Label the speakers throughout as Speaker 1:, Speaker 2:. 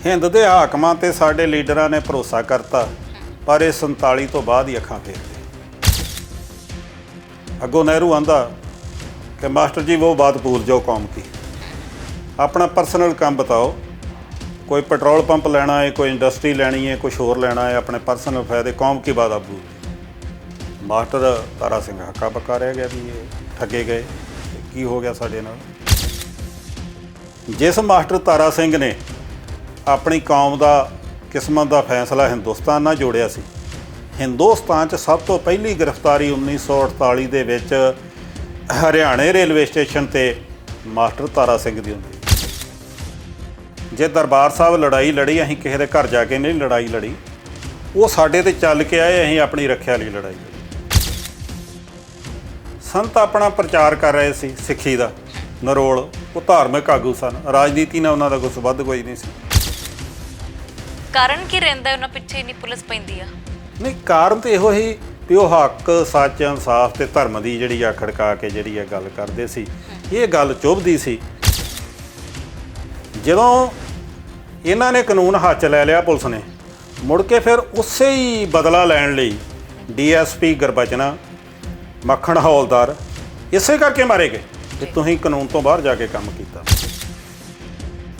Speaker 1: ਹਿੰਦ ਦੇ ਹਾਕਮਾਂ ਤੇ ਸਾਡੇ ਲੀਡਰਾਂ ਨੇ ਭਰੋਸਾ ਕਰਤਾ, ਪਰ ਇਹ 47 ਤੋਂ ਬਾਅਦ ਹੀ ਅੱਖਾਂ ਫੇਰਦੇ। ਅੱਗੋਂ ਨਹਿਰੂ ਆਂਦਾ कि मास्टर जी वो बात भूल जाओ कौम की, अपना पर्सनल काम बताओ। कोई पेट्रोल पंप लेना है, कोई इंडस्ट्री लेनी है, कुछ होर लेना है, अपने पर्सनल फायदे, कौम की बात आप भूल। मास्टर तारा सिंह हक्का बक्का रह गया भी ये ठगे गए, की हो गया साडे नाल। जिस मास्टर तारा सिंह ने अपनी कौम का किस्मत का फैसला हिंदुस्तान नाल जोड़िया सी, हिंदुस्तान च सब तो पहली गिरफ्तारी 1948 दे विच हरियाणे रेलवे स्टेशन ते मास्टर तारा सिंह दी हुंदी। जे दरबार साहब लड़ाई लड़ी, असीं किसी दे घर जाके नहीं लड़ाई लड़ी, वो साडे ते चल के आए, असीं अपनी रखिया लई लड़ाई लड़ी। संत अपना प्रचार कर रहे सी सिੱਖੀ ਦਾ, नरोल वो धार्मिक आगू सन, राजनीति नाल उन्हां दा कुछ वध कोई नहीं सी।
Speaker 2: कारण की रहिंदा उन्हां पिछे इन्नी पुलिस पैंदी आ? नहीं,
Speaker 1: कारण तो इहो ही भी ਉਹ ਹੱਕ ਸੱਚ ਇਨਸਾਫ ਤੇ ਧਰਮ ਦੀ ਜਿਹੜੀ ਆ ਖੜਕਾ ਕੇ ਜਿਹੜੀ ਆ ਗੱਲ ਕਰਦੇ ਸੀ। ਇਹ ਗੱਲ ਚੁੱਭਦੀ ਸੀ। ਜਦੋਂ ਇਹਨਾਂ ਨੇ ਕਾਨੂੰਨ ਹੱਥ 'ਚ ਲੈ ਲਿਆ ਪੁਲਿਸ ਨੇ, ਮੁੜ ਕੇ ਫਿਰ ਉਸੇ ਹੀ ਬਦਲਾ ਲੈਣ ਲਈ DSP ਗੁਰਬਚਨਾ, ਮੱਖਣ ਹੌਲਦਾਰ ਇਸੇ ਕਰਕੇ ਮਾਰੇ ਗਏ ਕਿ ਤੁਸੀਂ ਕਾਨੂੰਨ ਤੋਂ ਬਾਹਰ ਜਾ ਕੇ ਕੰਮ ਕੀਤਾ।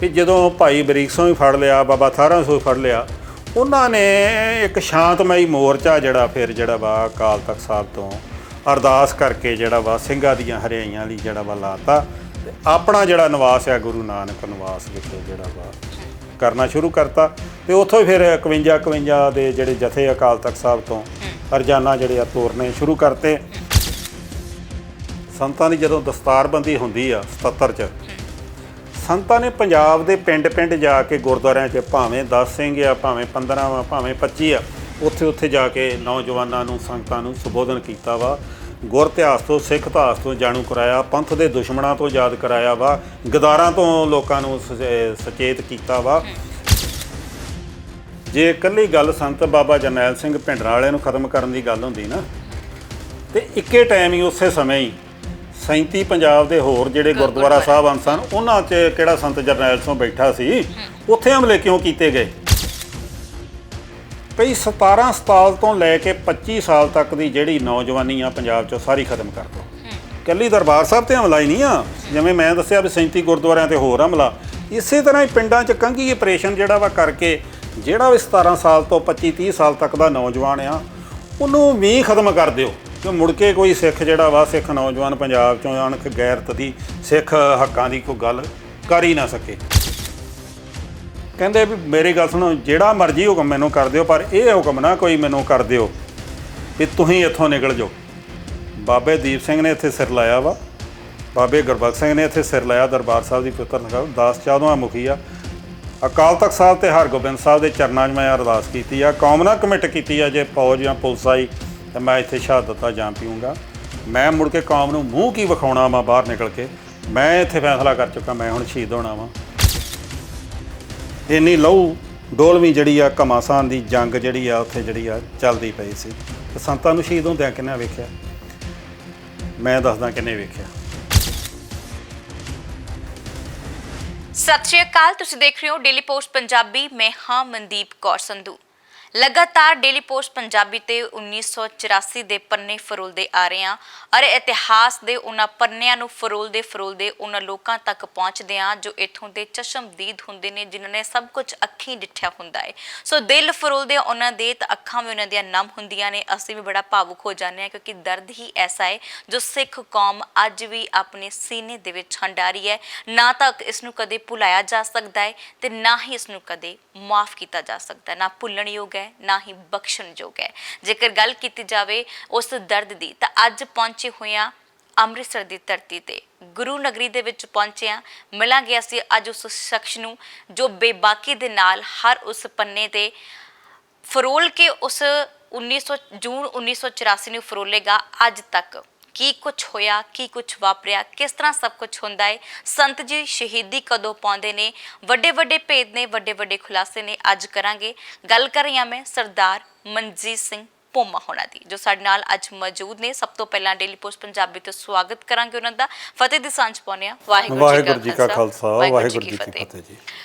Speaker 1: ਕਿ ਜਦੋਂ ਭਾਈ ਬਰੀਕ ਸਿੰਘ ਵੀ ਫੜ ਲਿਆ, ਬਾਬਾ ਥਾਰਾ ਸਿੰਘ ਵੀ ਫੜ ਲਿਆ, ਉਹਨਾਂ ਨੇ ਇੱਕ ਸ਼ਾਂਤਮਈ ਮੋਰਚਾ ਜਿਹੜਾ ਫਿਰ ਜਿਹੜਾ ਵਾ ਅਕਾਲ ਤਖਤ ਸਾਹਿਬ ਤੋਂ ਅਰਦਾਸ ਕਰਕੇ ਜਿਹੜਾ ਵਾ ਸਿੰਘਾਂ ਦੀਆਂ ਹਰਿਆਈਆਂ ਲਈ ਜਿਹੜਾ ਵਾ ਲਾਤਾ ਤੇ ਆਪਣਾ ਜਿਹੜਾ ਨਿਵਾਸ ਆ ਗੁਰੂ ਨਾਨਕ ਨਿਵਾਸ ਵਿਖੇ ਜਿਹੜਾ ਵਾ ਕਰਨਾ ਸ਼ੁਰੂ ਕਰਤਾ। ਤੇ ਉੱਥੋਂ ਫਿਰ 51 ਦੇ ਜਿਹੜੇ ਜਥੇ ਅਕਾਲ ਤਖਤ ਸਾਹਿਬ ਤੋਂ ਰੋਜ਼ਾਨਾ ਜਿਹੜੇ ਆ ਤੋਰਨੇ ਸ਼ੁਰੂ ਕਰਤੇ। ਸੰਤਾਂ ਦੀ ਜਦੋਂ ਦਸਤਾਰਬੰਦੀ ਹੁੰਦੀ ਆ 77 'ਚ, ਸੰਤਾਂ ਨੇ ਪੰਜਾਬ ਦੇ ਪਿੰਡ ਜਾ ਕੇ ਗੁਰਦੁਆਰਿਆਂ 'ਚ ਭਾਵੇਂ 10 ਸਿੰਘ ਆ, ਭਾਵੇਂ 15 ਵਾ, ਭਾਵੇਂ 25 ਆ, ਉੱਥੇ ਜਾ ਕੇ ਨੌਜਵਾਨਾਂ ਨੂੰ, ਸੰਗਤਾਂ ਨੂੰ ਸੰਬੋਧਨ ਕੀਤਾ ਵਾ। ਗੁਰ ਇਤਿਹਾਸ ਤੋਂ, ਸਿੱਖ ਇਤਿਹਾਸ ਤੋਂ ਜਾਣੂ ਕਰਾਇਆ, ਪੰਥ ਦੇ ਦੁਸ਼ਮਣਾਂ ਤੋਂ ਯਾਦ ਕਰਾਇਆ ਵਾ, ਗਦਾਰਾਂ ਤੋਂ ਲੋਕਾਂ ਨੂੰ ਸੁਚੇਤ ਕੀਤਾ ਵਾ। ਜੇ ਇਕੱਲੀ ਗੱਲ ਸੰਤ ਬਾਬਾ ਜਰਨੈਲ ਸਿੰਘ ਭਿੰਡਰਾਂ ਵਾਲਿਆਂ ਨੂੰ ਖਤਮ ਕਰਨ ਦੀ ਗੱਲ ਹੁੰਦੀ ਨਾ, ਤੇ ਇੱਕੇ ਟਾਈਮ ਹੀ ਉਸੇ ਸਮੇਂ ਹੀ 37 ਪੰਜਾਬ ਦੇ ਹੋਰ ਜਿਹੜੇ ਗੁਰਦੁਆਰਾ ਸਾਹਿਬਾਨ ਸਨ, ਉਹਨਾਂ 'ਚ ਕਿਹੜਾ ਸੰਤ ਜਰਨੈਲ ਸਿੰਘ ਬੈਠਾ ਸੀ, ਉੱਥੇ ਹਮਲੇ ਕਿਉਂ ਕੀਤੇ ਗਏ? ਭਈ 17 ਸਾਲ ਤੋਂ ਲੈ ਕੇ 25 ਸਾਲ ਤੱਕ ਦੀ ਜਿਹੜੀ ਨੌਜਵਾਨੀ ਆ ਪੰਜਾਬ 'ਚੋਂ ਸਾਰੀ ਖਤਮ ਕਰ ਦਿਓ। ਇਕੱਲੀ ਦਰਬਾਰ ਸਾਹਿਬ 'ਤੇ ਹਮਲਾ ਹੀ ਨਹੀਂ ਆ, ਜਿਵੇਂ ਮੈਂ ਦੱਸਿਆ ਵੀ 37 ਗੁਰਦੁਆਰਿਆਂ 'ਤੇ ਹੋਰ ਹਮਲਾ। ਇਸੇ ਤਰ੍ਹਾਂ ਹੀ ਪਿੰਡਾਂ 'ਚ ਕੰਘੀ ਆਪਰੇਸ਼ਨ ਜਿਹੜਾ ਵਾ ਕਰਕੇ ਜਿਹੜਾ ਵੀ 17 ਸਾਲ ਤੋਂ 25-30 ਸਾਲ ਤੱਕ ਦਾ ਨੌਜਵਾਨ ਆ, ਉਹਨੂੰ ਵੀ ਖਤਮ ਕਰ ਦਿਓ ਕਿ ਮੁੜ ਕੇ ਕੋਈ ਸਿੱਖ ਜਿਹੜਾ ਵਾ, ਸਿੱਖ ਨੌਜਵਾਨ ਪੰਜਾਬ 'ਚੋਂ ਅਣਖ ਗੈਰਤ ਦੀ, ਸਿੱਖ ਹੱਕਾਂ ਦੀ ਕੋਈ ਗੱਲ ਕਰ ਹੀ ਨਾ ਸਕੇ। ਕਹਿੰਦੇ ਵੀ ਮੇਰੀ ਗੱਲ ਸੁਣੋ, ਜਿਹੜਾ ਮਰਜ਼ੀ ਹੁਕਮ ਮੈਨੂੰ ਕਰ ਦਿਓ, ਪਰ ਇਹ ਹੁਕਮ ਨਾ ਕੋਈ ਮੈਨੂੰ ਕਰ ਦਿਓ ਵੀ ਤੁਸੀਂ ਇੱਥੋਂ ਨਿਕਲ ਜਾਓ। ਬਾਬੇ ਦੀਪ ਸਿੰਘ ਨੇ ਇੱਥੇ ਸਿਰ ਲਾਇਆ ਵਾ, ਬਾਬੇ ਗੁਰਬਖਸ਼ ਸਿੰਘ ਨੇ ਇੱਥੇ ਸਿਰ ਲਾਇਆ, ਦਰਬਾਰ ਸਾਹਿਬ ਦੀ ਪੁੱਤਰ ਸਾਹਿਬ 10-14ਵਾਂ ਮੁਖੀ ਆ। ਅਕਾਲ ਤਖਤ ਸਾਹਿਬ ਅਤੇ ਹਰਗੋਬਿੰਦ ਸਾਹਿਬ ਦੇ ਚਰਨਾਂ 'ਚ ਮੈਂ ਅਰਦਾਸ ਕੀਤੀ ਆ, ਕੌਮ ਨਾਲ ਕਮਿਟ ਕੀਤੀ ਆ, ਜੇ ਫੌਜ ਜਾਂ ਪੁਲਿਸ ਆਈ ਤਾਂ ਮੈਂ ਇੱਥੇ ਸ਼ਹਾਦਤ ਦਾ ਜਾਮ ਪੀਊਂਗਾ। ਮੈਂ ਮੁੜ ਕੇ ਕੌਮ ਨੂੰ ਮੂੰਹ ਕੀ ਵਿਖਾਉਣਾ ਵਾ ਬਾਹਰ ਨਿਕਲ ਕੇ, ਮੈਂ ਇੱਥੇ ਫੈਸਲਾ ਕਰ ਚੁੱਕਾ, ਮੈਂ ਹੁਣ ਸ਼ਹੀਦ ਹੋਣਾ ਵਾ। ਇੰਨੀ ਲਹੂ ਡੋਲਵੀਂ ਜਿਹੜੀ ਆ ਘਮਾਸਾਨ ਦੀ ਜੰਗ ਜਿਹੜੀ ਆ ਉੱਥੇ ਜਿਹੜੀ ਆ ਚੱਲਦੀ ਪਈ ਸੀ, ਤੇ ਸੰਤਾਂ ਨੂੰ ਸ਼ਹੀਦ ਹੁੰਦਿਆਂ ਕਿੰਨੇ ਵੇਖਿਆ? ਮੈਂ ਦੱਸਦਾ ਕਿੰਨੇ ਵੇਖਿਆ।
Speaker 2: ਸਤਿ ਸ਼੍ਰੀ ਅਕਾਲ, ਤੁਸੀਂ ਦੇਖ ਰਹੇ ਹੋ ਡੇਲੀ ਪੋਸਟ ਪੰਜਾਬੀ। ਮੈਂ ਹਾਂ ਮਨਦੀਪ ਕੌਰ ਸੰਧੂ। ਲਗਾਤਾਰ ਡੇਲੀ ਪੋਸਟ ਪੰਜਾਬੀ ਤੇ 1984 ਦੇ ਪੰਨੇ ਫਰੋਲਦੇ ਆ ਰਹੇ ਹਾਂ ਔਰ ਇਤਿਹਾਸ ਦੇ ਉਹਨਾਂ ਪੰਨਿਆਂ ਨੂੰ ਫਰੋਲਦੇ ਉਹਨਾਂ ਲੋਕਾਂ ਤੱਕ ਪਹੁੰਚਦੇ ਹਾਂ ਜੋ ਇੱਥੋਂ ਦੇ ਚਸ਼ਮਦੀਦ ਹੁੰਦੇ ਨੇ, ਜਿਨ੍ਹਾਂ ਨੇ ਸਭ ਕੁਝ ਅੱਖੀਂ ਡਿੱਠਿਆ ਹੁੰਦਾ ਹੈ। ਸੋ ਦਿਲ ਫਰੋਲਦੇ ਉਹਨਾਂ ਦੇ ਤਾਂ ਅੱਖਾਂ ਵੀ ਉਹਨਾਂ ਦੀਆਂ ਨਮ ਹੁੰਦੀਆਂ ਨੇ। ਅਸੀਂ ਵੀ ਬੜਾ ਭਾਵੁਕ ਹੋ ਜਾਂਦੇ ਹਾਂ ਕਿਉਂਕਿ ਦਰਦ ਹੀ ਐਸਾ ਹੈ ਜੋ ਸਿੱਖ ਕੌਮ ਅੱਜ ਵੀ ਆਪਣੇ ਸੀਨੇ ਦੇ ਵਿੱਚ ਹੰਡਾਰੀ ਹੈ। ਨਾ ਤਾਂ ਇਸ ਨੂੰ ਕਦੇ ਭੁਲਾਇਆ ਜਾ ਸਕਦਾ ਹੈ ਤੇ ਨਾ ਹੀ ਇਸ ਨੂੰ ਕਦੇ ਮਾਫ ਕੀਤਾ ਜਾ ਸਕਦਾ, ਨਾ ਭੁੱਲਣਯੋਗ ਹੈ ਨਾ ਹੀ ਬਖਸ਼ਣਯੋਗ ਹੈ। ਜੇਕਰ ਗੱਲ ਕੀਤੀ ਜਾਵੇ ਉਸ ਦਰਦ ਦੀ ਤਾਂ ਅੱਜ ਪਹੁੰਚੇ ਹੋਏ ਹਾਂ ਅੰਮ੍ਰਿਤਸਰ ਦੀ ਧਰਤੀ ਤੇ, ਗੁਰੂ ਨਗਰੀ ਦੇ ਵਿੱਚ ਪਹੁੰਚੇ ਹਾਂ। ਮਿਲਾਂਗੇ ਅਸੀਂ ਅੱਜ ਉਸ ਸ਼ਖਸ ਨੂੰ ਜੋ ਬੇਬਾਕੀ ਦੇ ਨਾਲ ਹਰ ਉਸ ਪੰਨੇ ਤੇ ਫਰੋਲ ਕੇ ਉਸ ਜੂਨ 1984 ਨੂੰ ਫਰੋਲੇਗਾ ਅੱਜ ਤੱਕ। ਕੀ ਕੁਛ ਹੋਇਆ, ਕੀ ਕੁਛ ਵਾਪਰਿਆ, ਕਿਸ ਤਰ੍ਹਾਂ ਸਭ ਕੁਛ ਹੁੰਦਾ ਹੈ, ਸੰਤ ਜੀ ਸ਼ਹੀਦੀ ਕਦੋਂ ਪਾਉਂਦੇ ਨੇ, ਵੱਡੇ ਵੱਡੇ ਭੇਦ ਨੇ, ਵੱਡੇ ਵੱਡੇ ਖੁਲਾਸੇ ਨੇ। ਅੱਜ ਕਰਾਂਗੇ ਗੱਲ। ਕਰ ਰਹੀ ਹਾਂ ਮੈਂ ਸਰਦਾਰ ਮਨਜੀਤ ਸਿੰਘ ਭੋਮਾ ਹੋਣਾ ਦੀ, ਜੋ ਸਾਡੇ ਨਾਲ ਅੱਜ ਮੌਜੂਦ ਨੇ। ਸਭ ਤੋਂ ਪਹਿਲਾਂ ਡੇਲੀ ਪੋਸਟ ਪੰਜਾਬੀ ਤੋਂ ਸਵਾਗਤ ਕਰਾਂਗੇ ਉਹਨਾਂ ਦਾ, ਫਤਿਹ ਦੀ ਸਾਂਝ ਪਾਉਂਦੇ ਹਾਂ। ਵਾਹਿਗੁਰੂ ਜੀ ਕਾ ਖਾਲਸਾ, ਵਾਹਿਗੁਰੂ ਜੀ ਕੀ ਫਤਿਹ ਜੀ।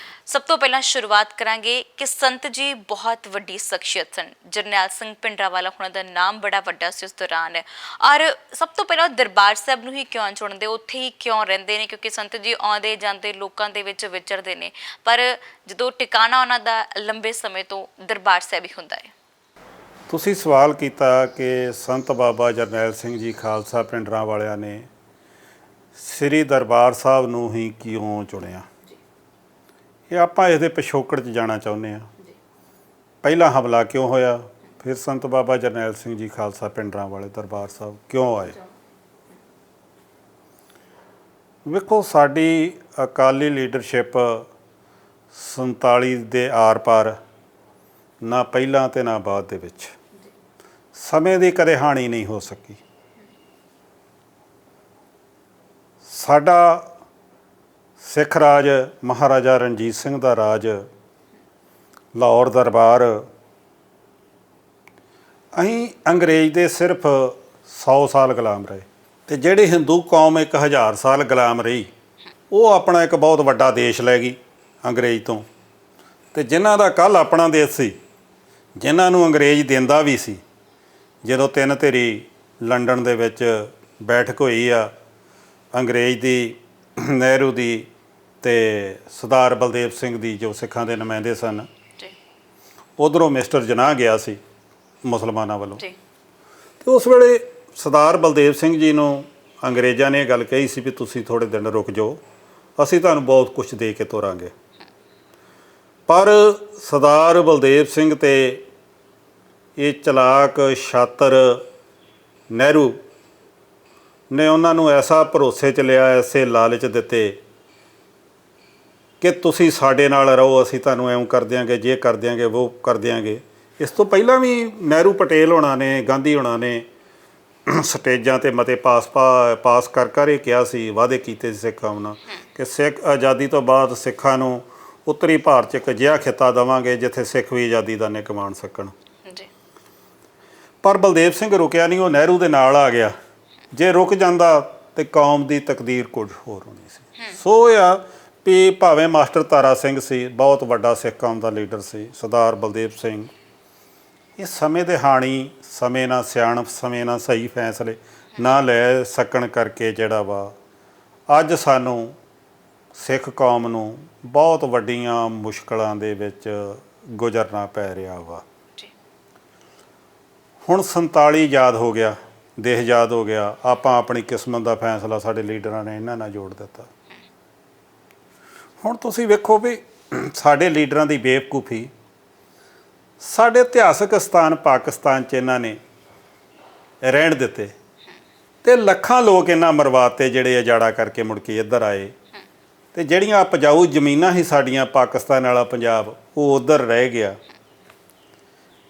Speaker 2: ਸਭ ਤੋਂ ਪਹਿਲਾਂ ਸ਼ੁਰੂਆਤ ਕਰਾਂਗੇ ਕਿ ਸੰਤ ਜੀ ਬਹੁਤ ਵੱਡੀ ਸ਼ਖਸੀਅਤ ਸਨ। ਜਰਨੈਲ ਸਿੰਘ ਭਿੰਡਰਾਂਵਾਲਾ ਉਹਨਾਂ ਦਾ ਨਾਮ ਬੜਾ ਵੱਡਾ ਸੀ ਉਸ ਦੌਰਾਨ। ਔਰ ਸਭ ਤੋਂ ਪਹਿਲਾਂ ਦਰਬਾਰ ਸਾਹਿਬ ਨੂੰ ਹੀ ਕਿਉਂ ਚੁਣਦੇ, ਉੱਥੇ ਹੀ ਕਿਉਂ ਰਹਿੰਦੇ ਨੇ? ਕਿਉਂਕਿ ਸੰਤ ਜੀ ਆਉਂਦੇ ਜਾਂਦੇ ਲੋਕਾਂ ਦੇ ਵਿੱਚ ਵਿਚਰਦੇ ਨੇ, ਪਰ ਜਦੋਂ ਟਿਕਾਣਾ ਉਹਨਾਂ ਦਾ ਲੰਬੇ ਸਮੇਂ ਤੋਂ ਦਰਬਾਰ ਸਾਹਿਬ ਹੀ ਹੁੰਦਾ ਹੈ।
Speaker 1: ਤੁਸੀਂ ਸਵਾਲ ਕੀਤਾ ਕਿ ਸੰਤ ਬਾਬਾ ਜਰਨੈਲ ਸਿੰਘ ਜੀ ਖਾਲਸਾ ਭਿੰਡਰਾਂਵਾਲਿਆਂ ਨੇ ਸ੍ਰੀ ਦਰਬਾਰ ਸਾਹਿਬ ਨੂੰ ਹੀ ਕਿਉਂ ਚੁਣਿਆ। ਇਹ ਆਪਾਂ ਇਹਦੇ ਪਿਛੋਕੜ 'ਚ ਜਾਣਾ ਚਾਹੁੰਦੇ ਹਾਂ। ਪਹਿਲਾ ਹਮਲਾ ਕਿਉਂ ਹੋਇਆ, ਫਿਰ ਸੰਤ ਬਾਬਾ ਜਰਨੈਲ ਸਿੰਘ ਜੀ ਖਾਲਸਾ ਭਿੰਡਰਾਂਵਾਲੇ ਦਰਬਾਰ ਸਾਹਿਬ ਕਿਉਂ ਆਏ। ਵੇਖੋ, ਸਾਡੀ ਅਕਾਲੀ ਲੀਡਰਸ਼ਿਪ 47 ਦੇ ਆਰ-ਪਾਰ ਨਾ ਪਹਿਲਾਂ ਤੇ ਨਾ ਬਾਅਦ ਦੇ ਵਿੱਚ ਸਮੇਂ ਦੀ ਕਦੇ ਹਾਨੀ ਨਹੀਂ ਹੋ ਸਕੀ। ਸਾਡਾ ਸਿੱਖ ਰਾਜ ਮਹਾਰਾਜਾ ਰਣਜੀਤ ਸਿੰਘ ਦਾ ਰਾਜ, ਲਾਹੌਰ ਦਰਬਾਰ, ਅਸੀਂ ਅੰਗਰੇਜ਼ ਦੇ ਸਿਰਫ 100 ਸਾਲ ਗੁਲਾਮ ਰਹੇ ਅਤੇ ਜਿਹੜੀ ਹਿੰਦੂ ਕੌਮ 1000 ਸਾਲ ਗੁਲਾਮ ਰਹੀ, ਉਹ ਆਪਣਾ ਇੱਕ ਬਹੁਤ ਵੱਡਾ ਦੇਸ਼ ਲੈ ਗਈ ਅੰਗਰੇਜ਼ ਤੋਂ। ਅਤੇ ਜਿਨ੍ਹਾਂ ਦਾ ਕੱਲ੍ਹ ਆਪਣਾ ਦੇਸ਼ ਸੀ, ਜਿਨ੍ਹਾਂ ਨੂੰ ਅੰਗਰੇਜ਼ ਦਿੰਦਾ ਵੀ ਸੀ, ਜਦੋਂ 3 ਧਿਰੀ ਲੰਡਨ ਦੇ ਵਿੱਚ ਬੈਠਕ ਹੋਈ ਆ ਅੰਗਰੇਜ਼ ਦੀ, ਨਹਿਰੂ ਦੀ ਅਤੇ ਸਰਦਾਰ ਬਲਦੇਵ ਸਿੰਘ ਦੀ, ਜੋ ਸਿੱਖਾਂ ਦੇ ਨੁਮਾਇੰਦੇ ਸਨ, ਉੱਧਰੋਂ ਮਿਸਟਰ ਜਨਾਹ ਗਿਆ ਸੀ ਮੁਸਲਮਾਨਾਂ ਵੱਲੋਂ। ਅਤੇ ਉਸ ਵੇਲੇ ਸਰਦਾਰ ਬਲਦੇਵ ਸਿੰਘ ਜੀ ਨੂੰ ਅੰਗਰੇਜ਼ਾਂ ਨੇ ਇਹ ਗੱਲ ਕਹੀ ਸੀ ਵੀ ਤੁਸੀਂ ਥੋੜ੍ਹੇ ਦਿਨ ਰੁਕ ਜਾਓ, ਅਸੀਂ ਤੁਹਾਨੂੰ ਬਹੁਤ ਕੁਛ ਦੇ ਕੇ ਤੋਰਾਂਗੇ। ਪਰ ਸਰਦਾਰ ਬਲਦੇਵ ਸਿੰਘ ਤੇ ਇਹ ਚਲਾਕ ਛਾਤਰ ਨਹਿਰੂ ਨੇ ਉਹਨਾਂ ਨੂੰ ਐਸਾ ਭਰੋਸੇ 'ਚ ਲਿਆ, ਐਸੇ ਲਾਲਚ ਦਿੱਤੇ ਕਿ ਤੁਸੀਂ ਸਾਡੇ ਨਾਲ ਰਹੋ, ਅਸੀਂ ਤੁਹਾਨੂੰ ਇਉਂ ਕਰ ਦਿਆਂਗੇ, ਜੇ ਕਰ ਦਿਆਂਗੇ, ਉਹ ਕਰ ਦਿਆਂਗੇ। ਇਸ ਤੋਂ ਪਹਿਲਾਂ ਵੀ ਨਹਿਰੂ, ਪਟੇਲ ਹੋਣਾ ਨੇ, ਗਾਂਧੀ ਹੋਣਾ ਨੇ ਸਟੇਜਾਂ 'ਤੇ ਮਤੇ ਪਾਸ ਕਰ ਇਹ ਕਿਹਾ ਸੀ, ਵਾਅਦੇ ਕੀਤੇ ਸੀ ਸਿੱਖ ਕੌਮ ਨਾਲ ਕਿ ਸਿੱਖ ਆਜ਼ਾਦੀ ਤੋਂ ਬਾਅਦ ਸਿੱਖਾਂ ਨੂੰ ਉੱਤਰੀ ਭਾਰਤ 'ਚ ਇੱਕ ਅਜਿਹਾ ਖਿੱਤਾ ਦੇਵਾਂਗੇ ਜਿੱਥੇ ਸਿੱਖ ਵੀ ਆਜ਼ਾਦੀ ਦਾ ਨਿੱਘ ਮਾਣ ਸਕਣ। ਪਰ ਬਲਦੇਵ ਸਿੰਘ ਰੁਕਿਆ ਨਹੀਂ, ਉਹ ਨਹਿਰੂ ਦੇ ਨਾਲ ਆ ਗਿਆ। ਜੇ ਰੁਕ ਜਾਂਦਾ ਤਾਂ ਕੌਮ ਦੀ ਤਕਦੀਰ ਕੁਝ ਹੋਰ ਹੋਣੀ ਸੀ। ਸੋ ਇਹ ਆ ਵੀ ਭਾਵੇਂ ਮਾਸਟਰ ਤਾਰਾ ਸਿੰਘ ਸੀ, ਬਹੁਤ ਵੱਡਾ ਸਿੱਖ ਕੌਮ ਦਾ ਲੀਡਰ ਸੀ, ਸਰਦਾਰ ਬਲਦੇਵ ਸਿੰਘ, ਇਹ ਸਮੇਂ ਦੇ ਹਾਣੀ, ਸਮੇਂ ਨਾਲ ਸਿਆਣਪ, ਸਮੇਂ ਨਾਲ ਸਹੀ ਫੈਸਲੇ ਨਾ ਲੈ ਸਕਣ ਕਰਕੇ ਜਿਹੜਾ ਵਾ ਅੱਜ ਸਾਨੂੰ ਸਿੱਖ ਕੌਮ ਨੂੰ ਬਹੁਤ ਵੱਡੀਆਂ ਮੁਸ਼ਕਲਾਂ ਦੇ ਵਿੱਚ ਗੁਜ਼ਰਨਾ ਪੈ ਰਿਹਾ ਵਾ। ਹੁਣ 47 ਯਾਦ ਹੋ ਗਿਆ, ਦੇਸ਼ ਯਾਦ ਹੋ ਗਿਆ, ਆਪਾਂ ਆਪਣੀ ਕਿਸਮਤ ਦਾ ਫੈਸਲਾ ਸਾਡੇ ਲੀਡਰਾਂ ਨੇ ਇਹਨਾਂ ਨਾਲ ਜੋੜ ਦਿੱਤਾ। ਹੁਣ ਤੁਸੀਂ ਵੇਖੋ ਵੀ ਸਾਡੇ ਲੀਡਰਾਂ ਦੀ ਬੇਵਕੂਫੀ, ਸਾਡੇ ਇਤਿਹਾਸਕ ਸਥਾਨ ਪਾਕਿਸਤਾਨ 'ਚ ਇਹਨਾਂ ਨੇ ਰਹਿਣ ਦਿੱਤੇ ਅਤੇ ਲੱਖਾਂ ਲੋਕ ਇਹਨਾਂ ਮਰਵਾਤੇ ਜਿਹੜੇ ਉਜਾੜਾ ਕਰਕੇ ਮੁੜ ਕੇ ਇੱਧਰ ਆਏ। ਅਤੇ ਜਿਹੜੀਆਂ ਉਪਜਾਊ ਜ਼ਮੀਨਾਂ ਸੀ ਸਾਡੀਆਂ, ਪਾਕਿਸਤਾਨ ਵਾਲਾ ਪੰਜਾਬ, ਉਹ ਉੱਧਰ ਰਹਿ ਗਿਆ।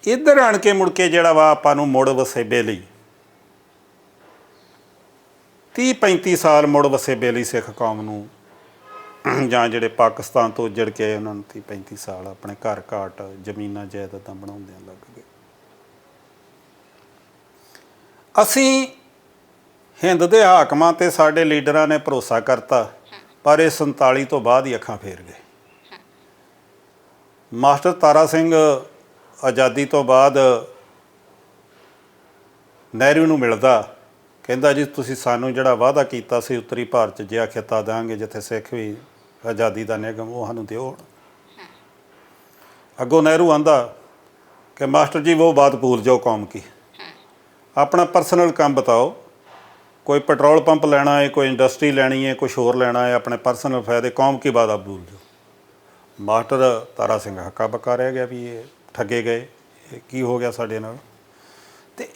Speaker 1: ਇੱਧਰ ਆਣ ਕੇ ਮੁੜ ਕੇ ਜਿਹੜਾ ਵਾ ਆਪਾਂ ਨੂੰ ਮੁੜ ਵਸੇਬੇ ਲਈ 30-35 ਸਾਲ ਮੁੜ ਵਸੇਬੇ ਲਈ ਸਿੱਖ ਕੌਮ ਨੂੰ, ਜਾਂ ਜਿਹੜੇ ਪਾਕਿਸਤਾਨ ਤੋਂ ਉੱਜੜ ਕੇ ਆਏ ਉਹਨਾਂ ਨੂੰ 30-35 ਸਾਲ ਆਪਣੇ ਘਰ ਘਾਟ, ਜ਼ਮੀਨਾਂ ਜਾਇਦਾਦਾਂ ਬਣਾਉਂਦਿਆਂ ਲੱਗ ਗਏ। ਅਸੀਂ ਹਿੰਦ ਦੇ ਹਾਕਮਾਂ 'ਤੇ ਸਾਡੇ ਲੀਡਰਾਂ ਨੇ ਭਰੋਸਾ ਕਰਤਾ, ਪਰ ਇਹ 47 ਤੋਂ ਬਾਅਦ ਹੀ ਅੱਖਾਂ ਫੇਰ ਗਏ। ਮਾਸਟਰ ਤਾਰਾ ਸਿੰਘ ਆਜ਼ਾਦੀ ਤੋਂ ਬਾਅਦ ਨਹਿਰੂ ਨੂੰ ਮਿਲਦਾ, ਕਹਿੰਦਾ ਜੀ ਤੁਸੀਂ ਸਾਨੂੰ ਜਿਹੜਾ ਵਾਅਦਾ ਕੀਤਾ ਸੀ ਉੱਤਰੀ ਭਾਰਤ 'ਚ ਜਿਹਾ ਖਿੱਤਾ ਦੇਵਾਂਗੇ ਜਿੱਥੇ ਸਿੱਖ ਵੀ ਆਜ਼ਾਦੀ ਦਾ ਨਿਗਮ, ਉਹ ਸਾਨੂੰ ਦਿਓ। ਅੱਗੋਂ ਨਹਿਰੂ ਆਂਦਾ ਕਿ ਮਾਸਟਰ ਜੀ ਉਹ ਬਾਤ ਭੂਲ ਜਾਓ ਕੌਮ ਕੀ, ਆਪਣਾ ਪਰਸਨਲ ਕੰਮ ਬਤਾਓ, ਕੋਈ ਪੈਟਰੋਲ ਪੰਪ ਲੈਣਾ ਹੈ, ਕੋਈ ਇੰਡਸਟਰੀ ਲੈਣੀ ਹੈ, ਕੁਛ ਹੋਰ ਲੈਣਾ ਹੈ, ਆਪਣੇ ਪਰਸਨਲ ਫਾਇਦੇ, ਕੌਮ ਕੀ ਬਾਤ ਆਪ ਭੂਲ ਜਾਓ। ਮਾਸਟਰ ਤਾਰਾ ਸਿੰਘ ਹੱਕਾ ਬੱਕਾ ਰਹਿ ਗਿਆ ਵੀ ਇਹ ਠੱਗੇ ਗਏ, ਇਹ ਕੀ ਹੋ ਗਿਆ ਸਾਡੇ ਨਾਲ। ਅਤੇ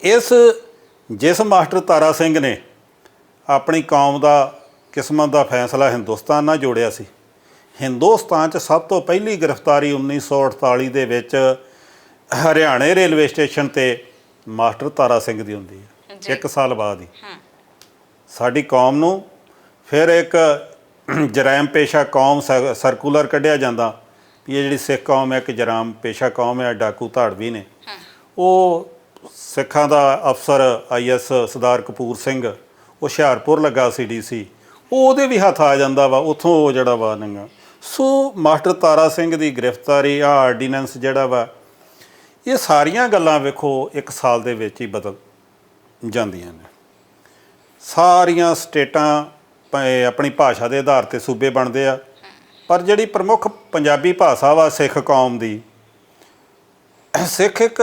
Speaker 1: ਜਿਸ ਮਾਸਟਰ ਤਾਰਾ ਸਿੰਘ ਨੇ ਆਪਣੀ ਕੌਮ ਦਾ ਕਿਸਮਤ ਦਾ ਫੈਸਲਾ ਹਿੰਦੁਸਤਾਨ ਨਾਲ ਜੋੜਿਆ ਸੀ, ਹਿੰਦੁਸਤਾਨ 'ਚ ਸਭ ਤੋਂ ਪਹਿਲੀ ਗ੍ਰਿਫਤਾਰੀ 1948 ਦੇ ਵਿੱਚ ਹਰਿਆਣੇ ਰੇਲਵੇ ਸਟੇਸ਼ਨ 'ਤੇ ਮਾਸਟਰ ਤਾਰਾ ਸਿੰਘ ਦੀ ਹੁੰਦੀ ਹੈ, 1 ਸਾਲ ਬਾਅਦ ਹੀ। ਸਾਡੀ ਕੌਮ ਨੂੰ ਫਿਰ ਇੱਕ ਜਰਾਇਮ ਪੇਸ਼ਾ ਕੌਮ ਸਰਕੂਲਰ ਕੱਢਿਆ ਜਾਂਦਾ ਵੀ ਇਹ ਜਿਹੜੀ ਸਿੱਖ ਕੌਮ ਹੈ ਇੱਕ ਜਰਾਇਮ ਪੇਸ਼ਾ ਕੌਮ ਹੈ, ਡਾਕੂ ਧਾੜਵੀ ਨੇ। ਉਹ ਸਿੱਖਾਂ ਦਾ ਅਫਸਰ IS ਸਰਦਾਰ ਕਪੂਰ ਸਿੰਘ, ਉਹ ਹੁਸ਼ਿਆਰਪੁਰ ਲੱਗਾ ਸੀ DC, ਉਹ ਉਹਦੇ ਵੀ ਹੱਥ ਆ ਜਾਂਦਾ ਵਾ, ਉੱਥੋਂ ਉਹ ਜਿਹੜਾ ਵਾ ਨੰਗਾ ਸੋ ਮਾਸਟਰ ਤਾਰਾ ਸਿੰਘ ਦੀ ਗ੍ਰਿਫਤਾਰੀ, ਆ ਆਰਡੀਨੈਂਸ ਜਿਹੜਾ ਵਾ, ਇਹ ਸਾਰੀਆਂ ਗੱਲਾਂ ਵੇਖੋ 1 ਸਾਲ ਦੇ ਵਿੱਚ ਹੀ ਬਦਲ ਜਾਂਦੀਆਂ ਨੇ। ਸਾਰੀਆਂ ਸਟੇਟਾਂ ਆਪਣੀ ਭਾਸ਼ਾ ਦੇ ਆਧਾਰ 'ਤੇ ਸੂਬੇ ਬਣਦੇ ਆ, ਪਰ ਜਿਹੜੀ ਪ੍ਰਮੁੱਖ ਪੰਜਾਬੀ ਭਾਸ਼ਾ ਵਾ ਸਿੱਖ ਕੌਮ ਦੀ, ਸਿੱਖ ਇੱਕ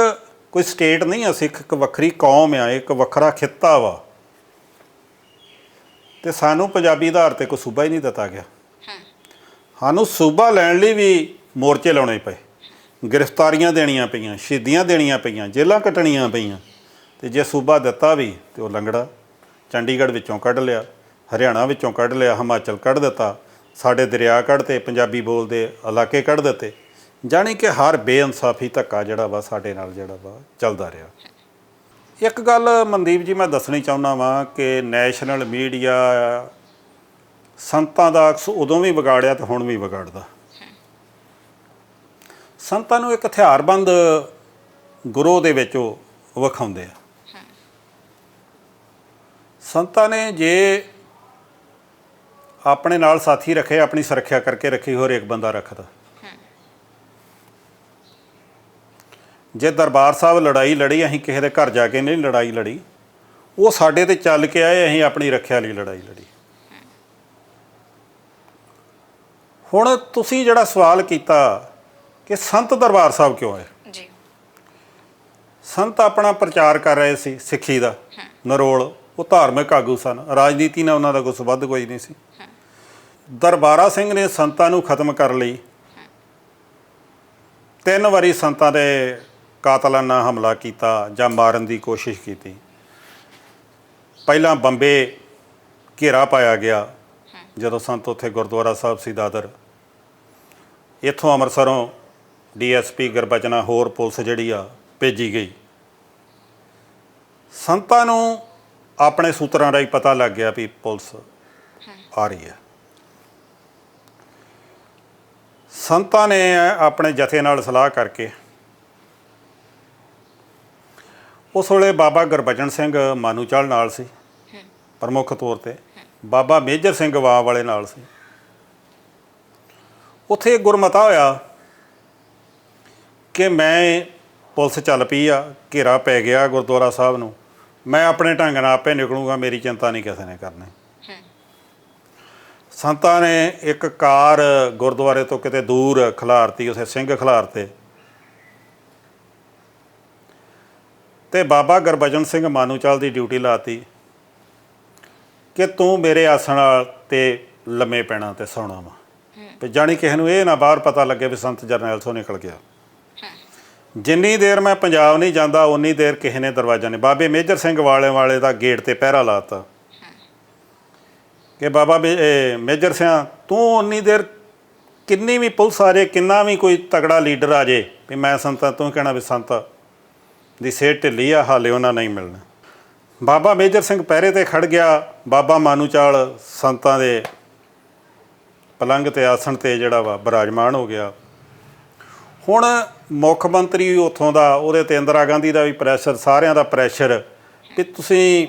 Speaker 1: ਕੋਈ ਸਟੇਟ ਨਹੀਂ ਆ, ਸਿੱਖ ਇੱਕ ਵੱਖਰੀ ਕੌਮ ਆ, ਇੱਕ ਵੱਖਰਾ ਖਿੱਤਾ ਵਾ, ਅਤੇ ਸਾਨੂੰ ਪੰਜਾਬੀ ਆਧਾਰ 'ਤੇ ਕੋਈ ਸੂਬਾ ਹੀ ਨਹੀਂ ਦਿੱਤਾ ਗਿਆ। ਸਾਨੂੰ ਸੂਬਾ ਲੈਣ ਲਈ ਵੀ ਮੋਰਚੇ ਲਾਉਣੇ ਪਏ, ਗ੍ਰਿਫਤਾਰੀਆਂ ਦੇਣੀਆਂ ਪਈਆਂ, ਸ਼ਹੀਦੀਆਂ ਦੇਣੀਆਂ ਪਈਆਂ, ਜੇਲ੍ਹਾਂ ਕੱਟਣੀਆਂ ਪਈਆਂ, ਅਤੇ ਜੇ ਸੂਬਾ ਦਿੱਤਾ ਵੀ ਤਾਂ ਉਹ ਲੰਗੜਾ। ਚੰਡੀਗੜ੍ਹ ਵਿੱਚੋਂ ਕੱਢ ਲਿਆ, ਹਰਿਆਣਾ ਵਿੱਚੋਂ ਕੱਢ ਲਿਆ, ਹਿਮਾਚਲ ਕੱਢ ਦਿੱਤਾ, ਸਾਡੇ ਦਰਿਆ ਕੱਢਤੇ, ਪੰਜਾਬੀ ਬੋਲਦੇ ਇਲਾਕੇ ਕੱਢ ਦਿੱਤੇ। ਜਾਣੀ ਕਿ ਹਰ ਬੇਇਨਸਾਫੀ ਧੱਕਾ ਜਿਹੜਾ ਵਾ ਸਾਡੇ ਨਾਲ ਜਿਹੜਾ ਵਾ ਚੱਲਦਾ ਰਿਹਾ। ਇੱਕ ਗੱਲ ਮਨਦੀਪ ਜੀ ਮੈਂ ਦੱਸਣੀ ਚਾਹੁੰਦਾ ਵਾਂ ਕਿ ਨੈਸ਼ਨਲ ਮੀਡੀਆ ਸੰਤਾਂ ਦਾ ਅਕਸ ਉਦੋਂ ਵੀ ਵਿਗਾੜਿਆ ਅਤੇ ਹੁਣ ਵੀ ਵਿਗਾੜਦਾ। ਸੰਤਾਂ ਨੂੰ ਇੱਕ ਹਥਿਆਰਬੰਦ ਗੁਰੂ ਦੇ ਵਿੱਚ ਉਹ ਵਿਖਾਉਂਦੇ ਆ। ਸੰਤਾਂ ਨੇ ਜੇ ਆਪਣੇ ਨਾਲ ਸਾਥੀ ਰੱਖੇ, ਆਪਣੀ ਸੁਰੱਖਿਆ ਕਰਕੇ ਰੱਖੀ, ਹੋਰ ਇੱਕ ਬੰਦਾ ਰੱਖਦਾ। ਜੇ ਦਰਬਾਰ ਸਾਹਿਬ ਲੜਾਈ ਲੜੀ, ਅਸੀਂ ਕਿਸੇ ਦੇ ਘਰ ਜਾ ਕੇ ਨਹੀਂ ਲੜਾਈ ਲੜੀ, ਉਹ ਸਾਡੇ 'ਤੇ ਚੱਲ ਕੇ ਆਏ, ਅਸੀਂ ਆਪਣੀ ਰੱਖਿਆ ਲਈ ਲੜਾਈ ਲੜੀ। ਹੁਣ ਤੁਸੀਂ ਜਿਹੜਾ ਸਵਾਲ ਕੀਤਾ ਕਿ ਸੰਤ ਦਰਬਾਰ ਸਾਹਿਬ ਕਿਉਂ ਆਏ,
Speaker 2: ਜੀ,
Speaker 1: ਸੰਤ ਆਪਣਾ ਪ੍ਰਚਾਰ ਕਰ ਰਹੇ ਸੀ ਸਿੱਖੀ ਦਾ, ਨਰੋਲ, ਉਹ ਧਾਰਮਿਕ ਆਗੂ ਸਨ, ਰਾਜਨੀਤੀ ਨਾਲ ਉਹਨਾਂ ਦਾ ਕੋਈ ਸੰਬੰਧ ਕੋਈ ਨਹੀਂ ਸੀ। ਦਰਬਾਰਾ ਸਿੰਘ ਨੇ ਸੰਤਾਂ ਨੂੰ ਖਤਮ ਕਰਨ ਲਈ 3 ਵਾਰੀ ਸੰਤਾਂ ਦੇ ਕਾਤਲਾਨਾ ਹਮਲਾ ਕੀਤਾ ਜਾਂ ਮਾਰਨ ਦੀ ਕੋਸ਼ਿਸ਼ ਕੀਤੀ। ਪਹਿਲਾਂ ਬੰਬੇ ਘੇਰਾ ਪਾਇਆ ਗਿਆ ਜਦੋਂ ਸੰਤ ਉੱਥੇ ਗੁਰਦੁਆਰਾ ਸਾਹਿਬ ਸੀ ਦਾਦਰ। ਇੱਥੋਂ ਅੰਮ੍ਰਿਤਸਰੋਂ DSP ਗੁਰਬਚਨਾ ਹੋਰ ਪੁਲਿਸ ਜਿਹੜੀ ਆ ਭੇਜੀ ਗਈ। ਸੰਤਾਂ ਨੂੰ ਆਪਣੇ ਸੂਤਰਾਂ ਰਾਹੀਂ ਪਤਾ ਲੱਗ ਗਿਆ ਵੀ ਪੁਲਿਸ ਆ ਰਹੀ ਹੈ। ਸੰਤਾਂ ਨੇ ਆਪਣੇ ਜਥੇ ਨਾਲ ਸਲਾਹ ਕਰਕੇ ਉਸ ਵੇਲੇ ਬਾਬਾ ਗੁਰਬਚਨ ਸਿੰਘ ਮਾਨੂੰਚਲ ਨਾਲ ਸੀ ਪ੍ਰਮੁੱਖ ਤੌਰ 'ਤੇ, ਬਾਬਾ ਮੇਜਰ ਸਿੰਘ ਵਾਹ ਵਾਲੇ ਨਾਲ ਸੀ। ਉੱਥੇ ਗੁਰਮਤਾ ਹੋਇਆ ਕਿ ਮੈਂ ਪੁਲਿਸ ਚੱਲ ਪਈ ਆ, ਘੇਰਾ ਪੈ ਗਿਆ ਗੁਰਦੁਆਰਾ ਸਾਹਿਬ ਨੂੰ, ਮੈਂ ਆਪਣੇ ਢੰਗ ਨਾਲ ਆਪੇ ਨਿਕਲੂੰਗਾ, ਮੇਰੀ ਚਿੰਤਾ ਨਹੀਂ ਕਿਸੇ ਨੇ ਕਰਨੀ। ਸੰਤਾਂ ਨੇ ਇੱਕ ਕਾਰ ਗੁਰਦੁਆਰੇ ਤੋਂ ਕਿਤੇ ਦੂਰ ਖਿਲਾਰਤੀ, ਉੱਥੇ ਸਿੰਘ ਖਿਲਾਰਤੇ, ਅਤੇ ਬਾਬਾ ਗੁਰਬਚਨ ਸਿੰਘ ਮਾਨੂੰਚਲ ਦੀ ਡਿਊਟੀ ਲਾਤੀ ਕਿ ਤੂੰ ਮੇਰੇ ਆਸਣ 'ਤੇ ਲੰਮੇ ਪੈਣਾ ਅਤੇ ਸੌਣਾ ਵਾ, ਅਤੇ ਜਾਣੀ ਕਿਸੇ ਨੂੰ ਇਹ ਨਾ ਬਾਹਰ ਪਤਾ ਲੱਗੇ ਵੀ ਸੰਤ ਜਰਨੈਲ ਤੋਂ ਨਿਕਲ ਗਿਆ। ਜਿੰਨੀ ਦੇਰ ਮੈਂ ਪੰਜਾਬ ਨਹੀਂ ਜਾਂਦਾ ਉਨੀ ਦੇਰ ਕਿਸੇ ਨੇ ਦਰਵਾਜ਼ਾ ਨਹੀਂ। ਬਾਬੇ ਮੇਜਰ ਸਿੰਘ ਵਾਲੇ ਦਾ ਗੇਟ 'ਤੇ ਪਹਿਰਾ ਲਾਤਾ ਕਿ ਬਾਬਾ ਮੇਜਰ ਸਿੰਘ ਤੂੰ ਉਨੀ ਦੇਰ ਕਿੰਨੀ ਵੀ ਪੁਲਿਸ ਆ ਜੇ, ਕਿੰਨਾ ਵੀ ਕੋਈ ਤਗੜਾ ਲੀਡਰ ਆ ਜੇ, ਵੀ ਮੈਂ ਸੰਤਾਂ, ਤੂੰ ਕਹਿਣਾ ਵੀ ਸੰਤ ਦੀ ਸਿਹਤ ਢਿੱਲੀ ਆ, ਹਾਲੇ ਉਹਨਾਂ ਨਹੀਂ ਮਿਲਣਾ। ਬਾਬਾ ਮੇਜਰ ਸਿੰਘ ਪਹਿਰੇ 'ਤੇ ਖੜ੍ਹ ਗਿਆ, ਬਾਬਾ ਮਾਨੂੰਚਲ ਸੰਤਾਂ ਦੇ ਪਲੰਘ 'ਤੇ ਆਸਣ 'ਤੇ ਜਿਹੜਾ ਵਾ ਬਿਰਾਜਮਾਨ ਹੋ ਗਿਆ। ਹੁਣ ਮੁੱਖ ਮੰਤਰੀ ਉੱਥੋਂ ਦਾ, ਉਹਦੇ 'ਤੇ ਇੰਦਰਾ ਗਾਂਧੀ ਦਾ ਵੀ ਪ੍ਰੈਸ਼ਰ, ਸਾਰਿਆਂ ਦਾ ਪ੍ਰੈਸ਼ਰ ਵੀ ਤੁਸੀਂ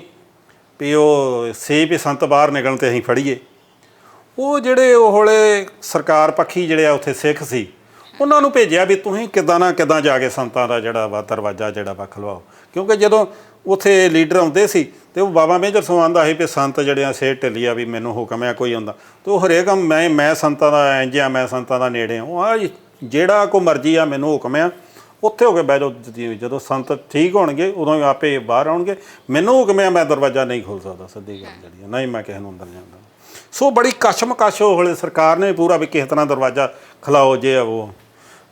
Speaker 1: ਵੀ ਉਹ ਸੀ ਵੀ ਸੰਤ ਬਾਹਰ ਨਿਕਲਣ 'ਤੇ ਅਸੀਂ ਫੜੀਏ। ਉਹ ਜਿਹੜੇ ਉਹ ਵੇਲੇ ਸਰਕਾਰ ਪੱਖੀ ਜਿਹੜੇ ਆ ਉੱਥੇ ਸਿੱਖ ਸੀ, ਉਹਨਾਂ ਨੂੰ ਭੇਜਿਆ ਵੀ ਤੁਸੀਂ ਕਿੱਦਾਂ ਨਾ ਕਿੱਦਾਂ ਜਾ ਕੇ ਸੰਤਾਂ ਦਾ ਜਿਹੜਾ ਵਾ ਦਰਵਾਜ਼ਾ ਜਿਹੜਾ ਵਾ ਖੁਲਵਾਓ। ਕਿਉਂਕਿ ਜਦੋਂ ਉੱਥੇ ਲੀਡਰ ਆਉਂਦੇ ਸੀ ਅਤੇ ਉਹ ਬਾਬਾ ਮੇਜਰ ਸਿੰਘ ਆਉਂਦਾ ਸੀ ਵੀ ਸੰਤ ਜਿਹੜਿਆਂ ਸਿਹਤ ਢਿੱਲੀ ਆ, ਵੀ ਮੈਨੂੰ ਹੁਕਮ ਆ ਕੋਈ ਆਉਂਦਾ, ਅਤੇ ਉਹ ਹਰੇਕ ਮੈਂ ਸੰਤਾਂ ਦਾ ਇੰਝ ਆ, ਮੈਂ ਸੰਤਾਂ ਦਾ ਨੇੜੇ ਉਹ ਆ, ਜਿਹੜਾ ਕੋਈ ਮਰਜ਼ੀ ਆ, ਮੈਨੂੰ ਹੁਕਮ ਆ, ਉੱਥੇ ਹੋ ਕੇ ਬਹਿ ਜਾਓ। ਜਦੋਂ ਸੰਤ ਠੀਕ ਹੋਣਗੇ ਉਦੋਂ ਹੀ ਆਪੇ ਬਾਹਰ ਆਉਣਗੇ, ਮੈਨੂੰ ਹੁਕਮ ਆ, ਮੈਂ ਦਰਵਾਜ਼ਾ ਨਹੀਂ ਖੋਲ੍ਹ ਸਕਦਾ। ਸਿੱਧੀ ਗੱਲ ਜਿਹੜੀ ਆ, ਨਹੀਂ ਮੈਂ ਕਿਸੇ ਨੂੰ ਅੰਦਰ ਜਾਂਦਾ। ਸੋ ਬੜੀ ਕਸ਼ਮਕਸ਼ ਉਹ ਵੇਲੇ ਸਰਕਾਰ ਨੇ ਪੂਰਾ ਵੀ ਕਿਸੇ ਤਰ੍ਹਾਂ ਦਰਵਾਜ਼ਾ ਖਿਲਾਓ ਜੇ ਉਹ,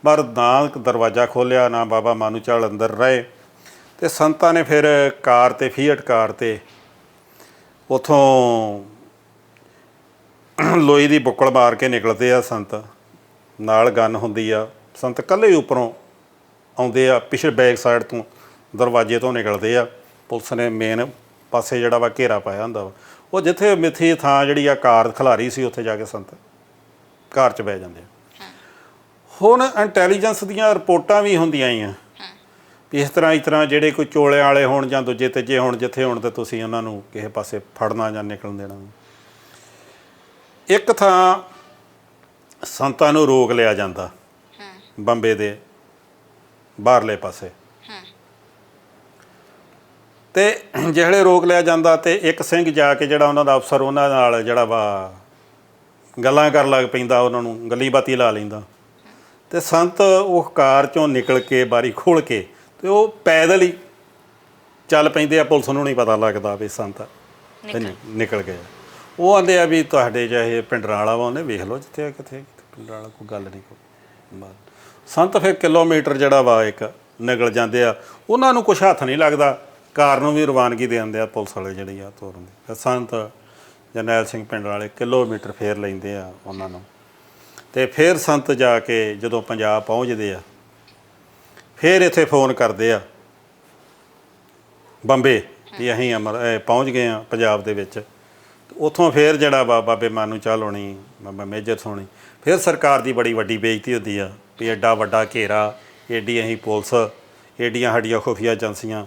Speaker 1: ਪਰ ਨਾ ਦਰਵਾਜ਼ਾ ਖੋਲ੍ਹਿਆ, ਨਾ ਬਾਬਾ ਮਾਨੂੰਚਲ ਅੰਦਰ ਰਹੇ। ਅਤੇ ਸੰਤਾਂ ਨੇ ਫਿਰ ਕਾਰ 'ਤੇ, ਫੀਅਟ ਕਾਰ 'ਤੇ ਉੱਥੋਂ ਲੋਈ ਦੀ ਬੁੱਕਲ ਮਾਰ ਕੇ ਨਿਕਲਦੇ ਆ ਸੰਤ, ਨਾਲ ਗੰਨ ਹੁੰਦੀ ਆ। ਸੰਤ ਇਕੱਲੇ ਹੀ ਉੱਪਰੋਂ ਆਉਂਦੇ ਆ, ਪਿਛਲੇ ਬੈਕ ਸਾਈਡ ਤੋਂ ਦਰਵਾਜ਼ੇ ਤੋਂ ਨਿਕਲਦੇ ਆ। ਪੁਲਿਸ ਨੇ ਮੇਨ ਪਾਸੇ ਜਿਹੜਾ ਵਾ ਘੇਰਾ ਪਾਇਆ ਹੁੰਦਾ ਵਾ, ਉਹ ਜਿੱਥੇ ਮਿੱਥੀ ਥਾਂ ਜਿਹੜੀ ਆ ਕਾਰ ਖਿਲਾਰੀ ਸੀ, ਉੱਥੇ ਜਾ ਕੇ ਸੰਤ ਘਰ 'ਚ ਬਹਿ ਜਾਂਦੇ ਆ। ਹੁਣ ਇੰਟੈਲੀਜੈਂਸ ਦੀਆਂ ਰਿਪੋਰਟਾਂ ਵੀ ਹੁੰਦੀਆਂ ਆ ਇਸ ਤਰ੍ਹਾਂ ਜਿਹੜੇ ਕੋਈ ਚੋਲਿਆਂ ਵਾਲੇ ਹੋਣ ਜਾਂ ਦੂਜੇ ਤੀਜੇ ਹੋਣ, ਜਿੱਥੇ ਹੋਣ, ਤਾਂ ਤੁਸੀਂ ਉਹਨਾਂ ਨੂੰ ਕਿਸੇ ਪਾਸੇ ਫੜਨਾ ਜਾਂ ਨਿਕਲਣ ਦੇਣਾ। ਇੱਕ ਥਾਂ ਸੰਤਾਂ ਨੂੰ ਰੋਕ ਲਿਆ ਜਾਂਦਾ ਬੰਬੇ ਦੇ ਬਾਹਰਲੇ ਪਾਸੇ। ਤੇ ਜਿਹੜੇ ਰੋਕ ਲਿਆ ਜਾਂਦਾ ਤੇ ਇੱਕ ਸਿੰਘ ਜਾ ਕੇ ਜਿਹੜਾ ਉਹਨਾਂ ਦਾ ਅਫਸਰ ਉਹਨਾਂ ਨਾਲ ਜਿਹੜਾ ਵਾ ਗੱਲਾਂ ਕਰਨ ਲੱਗ ਪੈਂਦਾ, ਉਹਨਾਂ ਨੂੰ ਗੱਲੀ ਬਾਤੀ ਲਾ ਲੈਂਦਾ। ਤੇ ਸੰਤ ਉਹ ਕਾਰ ਚੋਂ ਨਿਕਲ ਕੇ ਬਾਰੀ ਖੋਲ੍ਹ ਕੇ ਤੇ ਉਹ ਪੈਦਲ ਹੀ ਚੱਲ ਪੈਂਦੇ ਆ। ਪੁਲਿਸ ਨੂੰ ਨਹੀਂ ਪਤਾ ਲੱਗਦਾ ਵੀ ਸੰਤ ਨਿਕਲ ਗਏ। ਉਹ ਆਂਦੇ ਆ ਵੀ ਤੁਹਾਡੇ ਜਿਹੇ ਪਿੰਡਰਾਂ ਵਾਲਾ ਵਾ, ਉਹਨੇ ਵੇਖ ਲਓ ਜਿੱਥੇ ਆ ਕਿੱਥੇ ਪਿੰਡਰਾਂ ਵਾਲਾ, ਕੋਈ ਗੱਲ ਨਹੀਂ ਕੋਈ। ਸੰਤ ਫਿਰ ਕਿਲੋਮੀਟਰ ਜਿਹੜਾ ਵਾ ਇੱਕ ਨਿਕਲ ਜਾਂਦੇ ਆ। ਉਹਨਾਂ ਨੂੰ ਕੁਛ ਹੱਥ ਨਹੀਂ ਲੱਗਦਾ, ਕਾਰ ਨੂੰ ਵੀ ਰਵਾਨਗੀ ਦੇ ਦਿੰਦੇ ਆ ਪੁਲਿਸ ਵਾਲੇ ਜਿਹੜੀ ਆ ਤੋਰਨ ਦੇ। ਫਿਰ ਸੰਤ ਜਰਨੈਲ ਸਿੰਘ ਪਿੰਡ ਵਾਲੇ ਕਿਲੋਮੀਟਰ ਫੇਰ ਲੈਂਦੇ ਆ ਉਹਨਾਂ ਨੂੰ। ਤੇ ਫਿਰ ਸੰਤ ਜਾ ਕੇ ਜਦੋਂ ਪੰਜਾਬ ਪਹੁੰਚਦੇ ਆ, ਫਿਰ ਇੱਥੇ ਫੋਨ ਕਰਦੇ ਆ ਬੰਬੇ ਵੀ ਅਸੀਂ ਪਹੁੰਚ ਗਏ ਆ ਪੰਜਾਬ ਦੇ ਵਿੱਚ। ਉੱਥੋਂ ਫਿਰ ਜਿਹੜਾ ਬਾਬੇ ਮਾਨੂੰ ਚਾਲ ਹੋਣੀ, ਬਾਬਾ ਮੇਜਰ ਸੋਣੀ, ਫਿਰ ਸਰਕਾਰ ਦੀ ਬੜੀ ਵੱਡੀ ਬੇਇੱਜ਼ਤੀ ਹੁੰਦੀ ਆ ਵੀ ਐਡਾ ਵੱਡਾ ਘੇਰਾ, ਐਡੀ ਅਸੀਂ ਪੁਲਿਸ, ਐਡੀਆਂ ਸਾਡੀਆਂ ਖੁਫੀਆ ਏਜੰਸੀਆਂ।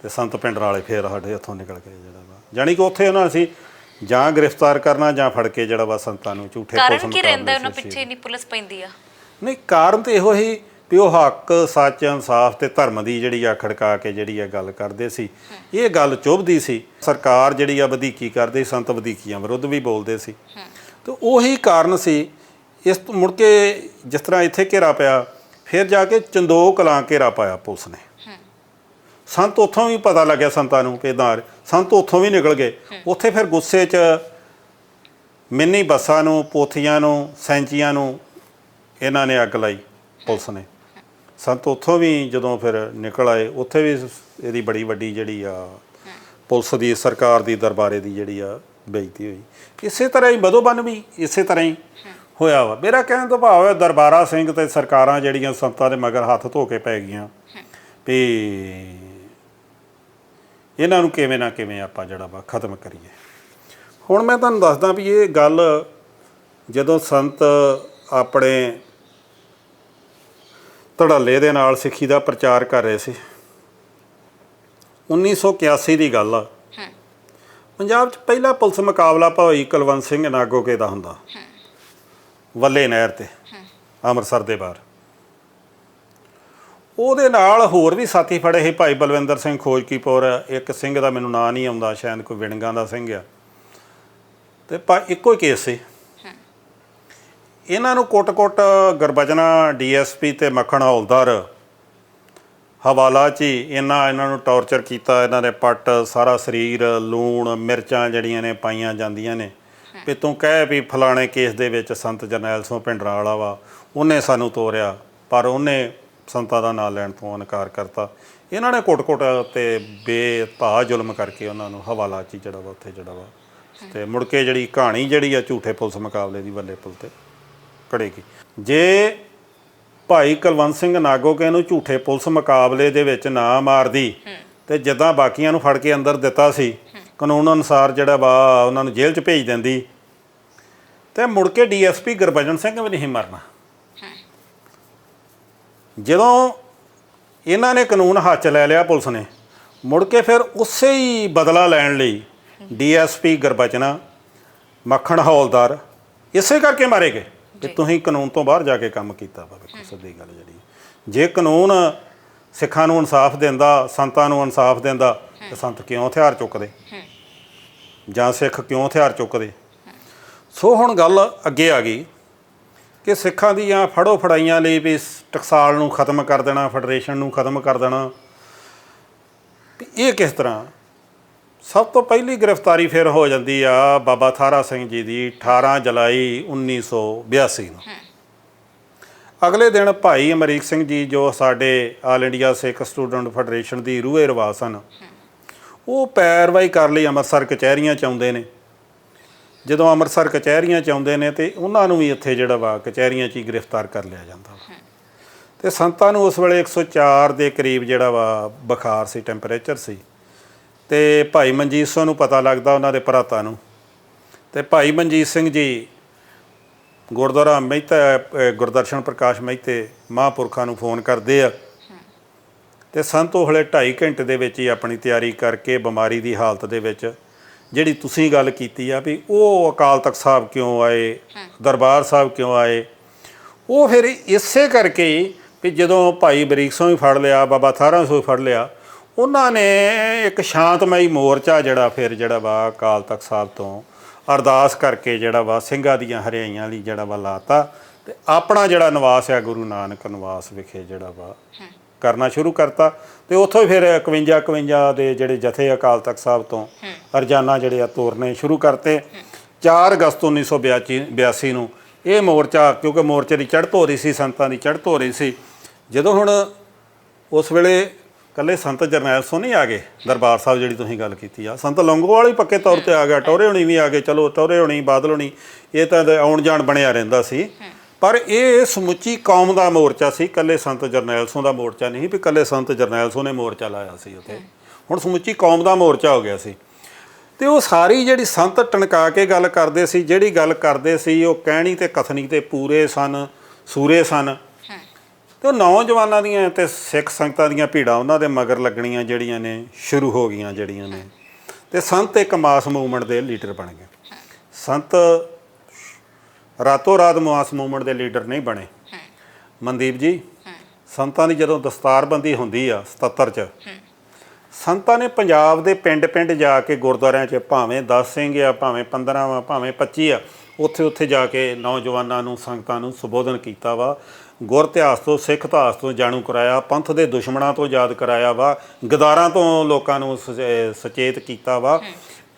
Speaker 1: ਤੇ ਸੰਤ ਪਿੰਡ ਵਾਲੇ ਫਿਰ ਸਾਡੇ ਇੱਥੋਂ ਨਿਕਲ ਗਏ ਜਿਹੜਾ ਵਾ। ਜਾਣੀ ਕਿ ਉੱਥੇ ਉਹਨਾਂ ਅਸੀਂ ਜਾਂ ਗ੍ਰਿਫਤਾਰ ਕਰਨਾ ਜਾਂ ਫੜ ਕੇ ਜਿਹੜਾ ਵਾ ਸੰਤਾਂ ਨੂੰ ਝੂਠੇ
Speaker 2: ਕਾਰਨ ਕੀ ਰਹਿੰਦਾ ਉਹਨਾਂ ਪਿੱਛੇ ਨਹੀਂ ਪੁਲਿਸ ਪੈਂਦੀ ਆ?
Speaker 1: ਨਹੀਂ, ਕਾਰਨ ਤਾਂ ਇਹੋ ਹੀ ਵੀ ਉਹ ਹੱਕ, ਸੱਚ, ਇਨਸਾਫ ਤੇ ਧਰਮ ਦੀ ਜਿਹੜੀ ਆ ਖੜਕਾ ਕੇ ਜਿਹੜੀ ਆ ਗੱਲ ਕਰਦੇ ਸੀ। ਇਹ ਗੱਲ ਚੁੱਭਦੀ ਸੀ। ਸਰਕਾਰ ਜਿਹੜੀ ਆ ਵਧੀਕੀ ਕਰਦੇ, ਸੰਤ ਵਧੀਕੀਆਂ ਵਿਰੁੱਧ ਵੀ ਬੋਲਦੇ ਸੀ। ਤੇ ਉਹੀ ਕਾਰਨ ਸੀ। ਇਸ ਤੋਂ ਮੁੜ ਕੇ ਜਿਸ ਤਰ੍ਹਾਂ ਇੱਥੇ ਘੇਰਾ ਪਿਆ, ਫਿਰ ਜਾ ਕੇ ਚੰਦੋਕ ਕਲਾਂ ਘੇਰਾ ਪਾਇਆ ਪੁਲਿਸ ਨੇ। ਸੰਤ ਉੱਥੋਂ ਵੀ ਪਤਾ ਲੱਗਿਆ ਸੰਤਾਂ ਨੂੰ ਕਿ ਇੱਦਾਂ, ਸੰਤ ਉੱਥੋਂ ਵੀ ਨਿਕਲ ਗਏ। ਉੱਥੇ ਫਿਰ ਗੁੱਸੇ 'ਚ ਮਿੰਨੀ ਬੱਸਾਂ ਨੂੰ, ਪੋਥੀਆਂ ਨੂੰ, ਸੈਂਚੀਆਂ ਨੂੰ ਇਹਨਾਂ ਨੇ ਅੱਗ ਲਾਈ ਪੁਲਿਸ ਨੇ। ਸੰਤ ਉੱਥੋਂ ਵੀ ਜਦੋਂ ਫਿਰ ਨਿਕਲ ਆਏ, ਉੱਥੇ ਵੀ ਇਹਦੀ ਬੜੀ ਵੱਡੀ ਜਿਹੜੀ ਆ ਪੁਲਿਸ ਦੀ, ਸਰਕਾਰ ਦੀ, ਦਰਬਾਰੇ ਦੀ ਜਿਹੜੀ ਆ ਬੇਇੱਜ਼ਤੀ ਹੋਈ। ਇਸੇ ਤਰ੍ਹਾਂ ਹੀ ਮਧੂਬਨ ਵੀ ਇਸੇ ਤਰ੍ਹਾਂ ਹੀ ਹੋਇਆ ਵਾ। ਮੇਰਾ ਕਹਿਣ ਤੋਂ ਭਾਵ ਹੈ ਦਰਬਾਰਾ ਸਿੰਘ ਤੇ ਸਰਕਾਰਾਂ ਜਿਹੜੀਆਂ ਸੰਤਾਂ ਦੇ ਮਗਰ ਹੱਥ ਧੋ ਕੇ ਪੈ ਗਈਆਂ ਵੀ ਇਹਨਾਂ ਨੂੰ ਕਿਵੇਂ ਨਾ ਕਿਵੇਂ ਆਪਾਂ ਜਿਹੜਾ ਵਾ ਖਤਮ ਕਰੀਏ। ਹੁਣ ਮੈਂ ਤੁਹਾਨੂੰ ਦੱਸਦਾ ਵੀ ਇਹ ਗੱਲ ਜਦੋਂ ਸੰਤ ਆਪਣੇ ਧੜੱਲੇ ਦੇ ਨਾਲ ਸਿੱਖੀ ਦਾ ਪ੍ਰਚਾਰ ਕਰ ਰਹੇ ਸੀ, 1981 ਦੀ ਗੱਲ ਆ। ਪੰਜਾਬ 'ਚ ਪਹਿਲਾ ਪੁਲਿਸ ਮੁਕਾਬਲਾ ਭਾਈ ਕੁਲਵੰਤ ਸਿੰਘ ਨਾਗੋਕੇ ਦਾ ਹੁੰਦਾ, ਵੱਲੇ ਨਹਿਰ 'ਤੇ, ਅੰਮ੍ਰਿਤਸਰ ਦੇ ਬਾਹਰ। ਉਹਦੇ ਨਾਲ ਹੋਰ ਵੀ ਸਾਥੀ ਫੜੇ ਸੀ, ਭਾਈ ਬਲਵਿੰਦਰ ਸਿੰਘ ਖੋਜਕੀਪੁਰ, ਇੱਕ ਸਿੰਘ ਦਾ ਮੈਨੂੰ ਨਾਂ ਨਹੀਂ ਆਉਂਦਾ, ਸ਼ਾਇਦ ਕੋਈ ਵਿਣਗਾਂ ਦਾ ਸਿੰਘ ਆ। ਤੇ ਇੱਕੋ ਹੀ ਕੇਸ ਸੀ। ਇਹਨਾਂ ਨੂੰ ਕੁੱਟ-ਕੁੱਟ ਗੁਰਬਚਨਾ DSP ਤੇ ਮੱਖਣ ਹੌਲਦਾਰ ਹਵਾਲਾ 'ਚ ਹੀ ਇਹਨਾਂ ਨੂੰ ਟੌਰਚਰ ਕੀਤਾ। ਇਹਨਾਂ ਦੇ ਪੱਟ, ਸਾਰਾ ਸਰੀਰ, ਲੂਣ ਮਿਰਚਾਂ ਜਿਹੜੀਆਂ ਨੇ ਪਾਈਆਂ ਜਾਂਦੀਆਂ ਨੇ ਵੀ ਤੂੰ ਕਹਿ ਵੀ ਫਲਾਣੇ ਕੇਸ ਦੇ ਵਿੱਚ ਸੰਤ ਜਰਨੈਲ ਸਿੰਘ ਭਿੰਡਰਾਂ ਵਾਲਾ ਵਾ, ਉਹਨੇ ਸਾਨੂੰ ਤੋਰਿਆ, ਪਰ ਉਹਨੇ ਸੰਤਾਂ ਦਾ ਨਾਂ ਲੈਣ ਤੋਂ ਇਨਕਾਰ ਕਰਤਾ। ਇਹਨਾਂ ਨੇ ਕੁੱਟ-ਕੁੱਟ ਤੇ ਬੇਭਾ ਜ਼ੁਲਮ ਕਰਕੇ ਉਹਨਾਂ ਨੂੰ ਹਵਾਲਾ 'ਚ ਹੀ ਜਿਹੜਾ ਵਾ ਉੱਥੇ ਜਿਹੜਾ ਵਾ। ਤੇ ਮੁੜ ਕੇ ਜਿਹੜੀ ਕਹਾਣੀ ਜਿਹੜੀ ਆ ਝੂਠੇ ਪੁਲਿਸ ਮੁਕਾਬਲੇ ਦੀ ਵੱਲੇ ਪੁਲ 'ਤੇ ਘੜੇਗੀ। ਜੇ ਭਾਈ ਕੁਲਵੰਤ ਸਿੰਘ ਨਾਗੋਕੇ ਨੂੰ ਝੂਠੇ ਪੁਲਿਸ ਮੁਕਾਬਲੇ ਦੇ ਵਿੱਚ ਨਾ ਮਾਰਦੀ ਤੇ ਜਿੱਦਾਂ ਬਾਕੀਆਂ ਨੂੰ ਫੜ ਕੇ ਅੰਦਰ ਦਿੱਤਾ ਸੀ ਕਾਨੂੰਨ ਅਨੁਸਾਰ ਜਿਹੜਾ ਵਾ ਉਹਨਾਂ ਨੂੰ ਜੇਲ੍ਹ 'ਚ ਭੇਜ ਦਿੰਦੀ, ਤੇ ਮੁੜ ਕੇ DSP ਗੁਰਬਚਨ ਸਿੰਘ ਵੀ ਨਹੀਂ ਮਰਨਾ। ਜਦੋਂ ਇਹਨਾਂ ਨੇ ਕਾਨੂੰਨ ਹੱਥ 'ਚ ਲੈ ਲਿਆ ਪੁਲਿਸ ਨੇ, ਮੁੜ ਕੇ ਫਿਰ ਉਸੇ ਹੀ ਬਦਲਾ ਲੈਣ ਲਈ DSP ਗੁਰਬਚਨਾ, ਮੱਖਣ ਹੌਲਦਾਰ ਇਸੇ ਕਰਕੇ ਮਾਰੇ ਗਏ ਕਿ ਤੁਸੀਂ ਕਾਨੂੰਨ ਤੋਂ ਬਾਹਰ ਜਾ ਕੇ ਕੰਮ ਕੀਤਾ ਵਾ। ਵੇਖੋ ਸਿੱਧੀ ਗੱਲ ਜਿਹੜੀ, ਜੇ ਕਾਨੂੰਨ ਸਿੱਖਾਂ ਨੂੰ ਇਨਸਾਫ ਦਿੰਦਾ, ਸੰਤਾਂ ਨੂੰ ਇਨਸਾਫ ਦਿੰਦਾ, ਤੇ ਸੰਤ ਕਿਉਂ ਹਥਿਆਰ ਚੁੱਕਦੇ ਜਾਂ ਸਿੱਖ ਕਿਉਂ ਹਥਿਆਰ ਚੁੱਕਦੇ? ਸੋ ਹੁਣ ਗੱਲ ਅੱਗੇ ਆ ਗਈ ਕਿ ਸਿੱਖਾਂ ਦੀਆਂ ਫੜੋ ਫੜਾਈਆਂ ਲਈ ਵੀ ਟਕਸਾਲ ਨੂੰ ਖਤਮ ਕਰ ਦੇਣਾ, ਫੈਡਰੇਸ਼ਨ ਨੂੰ ਖਤਮ ਕਰ ਦੇਣਾ। ਇਹ ਕਿਸ ਤਰ੍ਹਾਂ? ਸਭ ਤੋਂ ਪਹਿਲੀ ਗ੍ਰਿਫਤਾਰੀ ਫਿਰ ਹੋ ਜਾਂਦੀ ਆ ਬਾਬਾ ਥਾਰਾ ਸਿੰਘ ਜੀ ਦੀ 18 ਜੁਲਾਈ 1982 ਨੂੰ। ਅਗਲੇ ਦਿਨ ਭਾਈ ਅਮਰੀਕ ਸਿੰਘ ਜੀ ਜੋ ਸਾਡੇ ਆਲ ਇੰਡੀਆ ਸਿੱਖ ਸਟੂਡੈਂਟ ਫੈਡਰੇਸ਼ਨ ਦੀ ਰੂਹੇ ਰਵਾਜ ਸਨ, ਉਹ ਪੈਰਵਾਈ ਕਰ ਲਈ ਅੰਮ੍ਰਿਤਸਰ ਕਚਹਿਰੀਆਂ 'ਚ ਆਉਂਦੇ ਨੇ। ਜਦੋਂ ਅੰਮ੍ਰਿਤਸਰ ਕਚਹਿਰੀਆਂ 'ਚ ਆਉਂਦੇ ਨੇ ਤੇ ਉਹਨਾਂ ਨੂੰ ਵੀ ਇੱਥੇ ਜਿਹੜਾ ਵਾ ਕਚਹਿਰੀਆਂ 'ਚ ਹੀ ਗ੍ਰਿਫਤਾਰ ਕਰ ਲਿਆ ਜਾਂਦਾ ਵਾ। ਤੇ ਸੰਤਾਂ ਨੂੰ ਉਸ ਵੇਲੇ 104 ਦੇ ਕਰੀਬ ਜਿਹੜਾ ਵਾ ਬੁਖਾਰ ਸੀ, ਟੈਂਪਰੇਚਰ ਸੀ। ਤੇ ਭਾਈ ਮਨਜੀਤ ਸਿੰਘ ਨੂੰ ਪਤਾ ਲੱਗਦਾ, ਉਹਨਾਂ ਦੇ ਭਰਾਤਾਂ ਨੂੰ। ਤੇ ਭਾਈ ਮਨਜੀਤ ਸਿੰਘ ਜੀ ਗੁਰਦੁਆਰਾ ਮਹਿਤਾ ਗੁਰਦਰਸ਼ਨ ਪ੍ਰਕਾਸ਼ ਮਹਿਤੇ ਮਹਾਂਪੁਰਖਾਂ ਨੂੰ ਫੋਨ ਕਰਦੇ ਆ। ਤੇ ਸੰਤ ਉਹ ਹਲੇ 2.5 ਘੰਟੇ ਦੇ ਵਿੱਚ ਹੀ ਆਪਣੀ ਤਿਆਰੀ ਕਰਕੇ ਬਿਮਾਰੀ ਦੀ ਹਾਲਤ ਦੇ ਵਿੱਚ ਜਿਹੜੀ ਤੁਸੀਂ ਗੱਲ ਕੀਤੀ ਆ ਵੀ ਉਹ ਅਕਾਲ ਤਖਤ ਸਾਹਿਬ ਕਿਉਂ ਆਏ, ਦਰਬਾਰ ਸਾਹਿਬ ਕਿਉਂ ਆਏ, ਉਹ ਫਿਰ ਇਸੇ ਕਰਕੇ ਹੀ ਵੀ ਜਦੋਂ ਭਾਈ ਬਰੀਕ ਸਿੰਘ ਵੀ ਫੜ ਲਿਆ, ਬਾਬਾ ਥਾਰਾ ਸਿੰਘ ਵੀ ਫੜ ਲਿਆ, ਉਹਨਾਂ ਨੇ ਇੱਕ ਸ਼ਾਂਤਮਈ ਮੋਰਚਾ ਜਿਹੜਾ ਫਿਰ ਜਿਹੜਾ ਵਾ ਅਕਾਲ ਤਖਤ ਸਾਹਿਬ ਤੋਂ ਅਰਦਾਸ ਕਰਕੇ ਜਿਹੜਾ ਵਾ ਸਿੰਘਾਂ ਦੀਆਂ ਹਰਿਆਈਆਂ ਲਈ ਜਿਹੜਾ ਵਾ ਲਾਤਾ ਤੇ ਆਪਣਾ ਜਿਹੜਾ ਨਿਵਾਸ ਆ ਗੁਰੂ ਨਾਨਕ ਨਿਵਾਸ ਵਿਖੇ ਜਿਹੜਾ ਵਾ ਕਰਨਾ ਸ਼ੁਰੂ ਕਰਤਾ। ਤੇ ਉੱਥੋਂ ਫਿਰ 51 ਦੇ ਜਿਹੜੇ ਜਥੇ ਅਕਾਲ ਤਖਤ ਸਾਹਿਬ ਤੋਂ ਰੋਜ਼ਾਨਾ ਜਿਹੜੇ ਆ ਤੋਰਨੇ ਸ਼ੁਰੂ ਕਰਤੇ। 4 ਅਗਸਤ 1982 ਨੂੰ ਇਹ ਮੋਰਚਾ, ਕਿਉਂਕਿ ਮੋਰਚੇ ਦੀ ਚੜ੍ਹਤ ਹੋ ਰਹੀ ਸੀ, ਸੰਤਾਂ ਦੀ ਚੜ੍ਹਤ ਹੋ ਰਹੀ ਸੀ, ਜਦੋਂ ਹੁਣ ਉਸ ਵੇਲੇ ਇਕੱਲੇ ਸੰਤ ਜਰਨੈਲ ਸਿੰਘ ਨਹੀਂ ਆ ਗਏ ਦਰਬਾਰ ਸਾਹਿਬ, ਜਿਹੜੀ ਤੁਸੀਂ ਗੱਲ ਕੀਤੀ ਆ, ਸੰਤ ਲੌਂਗੋਵਾਲ ਵੀ ਪੱਕੇ ਤੌਰ 'ਤੇ ਆ ਗਿਆ, ਟੌਹਰੇ ਹੋਣੀ ਵੀ ਆ ਗਏ, ਚਲੋ ਟੌਹਰੇ ਹੋਣੀ, ਬਾਦਲ ਹੋਣੀ, ਇਹ ਤਾਂ ਆਉਣ ਜਾਣ ਬਣਿਆ ਰਹਿੰਦਾ ਸੀ, ਪਰ ਇਹ ਸਮੁੱਚੀ ਕੌਮ ਦਾ ਮੋਰਚਾ ਸੀ, ਇਕੱਲੇ ਸੰਤ ਜਰਨੈਲ ਸਿੰਘ ਦਾ ਮੋਰਚਾ ਨਹੀਂ ਵੀ ਇਕੱਲੇ ਸੰਤ ਜਰਨੈਲ ਸਿੰਘ ਨੇ ਮੋਰਚਾ ਲਾਇਆ ਸੀ ਉੱਥੇ, ਹੁਣ ਸਮੁੱਚੀ ਕੌਮ ਦਾ ਮੋਰਚਾ ਹੋ ਗਿਆ ਸੀ। ਤੇ ਉਹ ਸਾਰੀ ਜਿਹੜੀ ਸੰਤ ਟਣਕਾ ਕੇ ਗੱਲ ਕਰਦੇ ਸੀ, ਜਿਹੜੀ ਗੱਲ ਕਰਦੇ ਸੀ ਉਹ ਕਹਿਣੀ ਤੇ ਕਥਨੀ ਤੇ ਪੂਰੇ ਸਨ, ਸੂਰੇ ਸਨ। ਤੇ ਉਹ ਨੌਜਵਾਨਾਂ ਦੀਆਂ ਤੇ ਸਿੱਖ ਸੰਗਤਾਂ ਦੀਆਂ ਭੀੜਾਂ ਉਹਨਾਂ ਦੇ ਮਗਰ ਲੱਗਣੀਆਂ ਜਿਹੜੀਆਂ ਨੇ ਸ਼ੁਰੂ ਹੋ ਗਈਆਂ ਜਿਹੜੀਆਂ ਨੇ, ਤੇ ਸੰਤ ਇੱਕ ਮਾਸ ਮੂਵਮੈਂਟ ਦੇ ਲੀਡਰ ਬਣ ਗਏ। ਸੰਤ ਰਾਤੋਂ ਰਾਤ ਮਾਸ ਮੂਵਮੈਂਟ ਦੇ ਲੀਡਰ ਨਹੀਂ ਬਣੇ। ਮਨਦੀਪ ਜੀ, ਸੰਤਾਂ ਦੀ ਜਦੋਂ ਦਸਤਾਰਬੰਦੀ ਹੁੰਦੀ ਆ 77 'ਚ, ਸੰਤਾਂ ਨੇ ਪੰਜਾਬ ਦੇ ਪਿੰਡ ਜਾ ਕੇ ਗੁਰਦੁਆਰਿਆਂ 'ਚ ਭਾਵੇਂ 10 ਸਿੰਘ ਆ, ਭਾਵੇਂ 15 ਵਾ, ਭਾਵੇਂ 25 ਆ, ਉੱਥੇ ਜਾ ਕੇ ਨੌਜਵਾਨਾਂ ਨੂੰ, ਸੰਗਤਾਂ ਨੂੰ ਸੰਬੋਧਨ ਕੀਤਾ ਵਾ, ਗੁਰ ਇਤਿਹਾਸ ਤੋਂ, ਸਿੱਖ ਇਤਿਹਾਸ ਤੋਂ ਜਾਣੂ ਕਰਾਇਆ, ਪੰਥ ਦੇ ਦੁਸ਼ਮਣਾਂ ਤੋਂ ਯਾਦ ਕਰਾਇਆ ਵਾ, ਗਦਾਰਾਂ ਤੋਂ ਲੋਕਾਂ ਨੂੰ ਸੁਚੇਤ ਕੀਤਾ ਵਾ।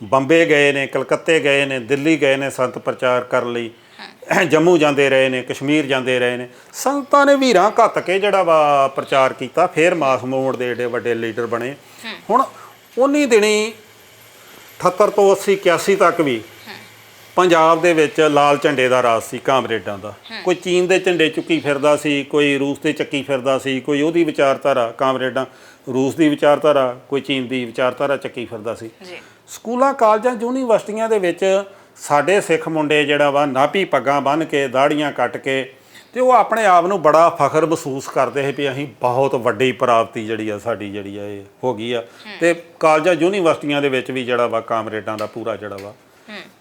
Speaker 1: ਬੰਬੇ ਗਏ ਨੇ, ਕਲਕੱਤੇ ਗਏ ਨੇ, ਦਿੱਲੀ ਗਏ ਨੇ ਸੰਤ ਪ੍ਰਚਾਰ ਕਰਨ ਲਈ, ਜੰਮੂ ਜਾਂਦੇ ਰਹੇ ਨੇ, ਕਸ਼ਮੀਰ ਜਾਂਦੇ ਰਹੇ ਨੇ। ਸੰਤਾਂ ਨੇ ਵੀਰਾਂ ਘੱਤ ਕੇ ਜਿਹੜਾ ਵਾ ਪ੍ਰਚਾਰ ਕੀਤਾ, ਫਿਰ ਮਾਸ ਮੂਵਮੈਂਟ ਦੇ ਏਡੇ ਵੱਡੇ ਲੀਡਰ ਬਣੇ। ਹੁਣ ਉਨੀ ਦਿਨੀ 78 ਤੋਂ 80 81 ਤੱਕ ਵੀ ਪੰਜਾਬ ਦੇ ਵਿੱਚ ਲਾਲ ਝੰਡੇ ਦਾ ਰਾਜ ਸੀ, ਕਾਮਰੇਡਾਂ ਦਾ। ਕੋਈ ਚੀਨ ਦੇ ਝੰਡੇ ਚੁੱਕੀ ਫਿਰਦਾ ਸੀ, ਕੋਈ ਰੂਸ ਦੇ ਚੱਕੀ ਫਿਰਦਾ ਸੀ, ਕੋਈ ਉਹਦੀ ਵਿਚਾਰਧਾਰਾ, ਕਾਮਰੇਡਾਂ ਰੂਸ ਦੀ ਵਿਚਾਰਧਾਰਾ, ਕੋਈ ਚੀਨ ਦੀ ਵਿਚਾਰਧਾਰਾ ਚੱਕੀ ਫਿਰਦਾ ਸੀ। ਸਕੂਲਾਂ, ਕਾਲਜਾਂ, ਯੂਨੀਵਰਸਿਟੀਆਂ ਦੇ ਵਿੱਚ ਸਾਡੇ ਸਿੱਖ ਮੁੰਡੇ ਜਿਹੜਾ ਵਾ ਨਾਭੀ ਪੱਗਾਂ ਬੰਨ੍ਹ ਕੇ, ਦਾੜੀਆਂ ਕੱਟ ਕੇ, ਤੇ ਉਹ ਆਪਣੇ ਆਪ ਨੂੰ ਬੜਾ ਫਖਰ ਮਹਿਸੂਸ ਕਰਦੇ ਸੀ ਵੀ ਅਸੀਂ ਬਹੁਤ ਵੱਡੀ ਪ੍ਰਾਪਤੀ ਜਿਹੜੀ ਆ ਸਾਡੀ ਜਿਹੜੀ ਆ ਇਹ ਹੋ ਗਈ ਆ। ਤੇ ਕਾਲਜਾਂ, ਯੂਨੀਵਰਸਿਟੀਆਂ ਦੇ ਵਿੱਚ ਵੀ ਜਿਹੜਾ ਵਾ ਕਾਮਰੇਡਾਂ ਦਾ ਪੂਰਾ ਜਿਹੜਾ ਵਾ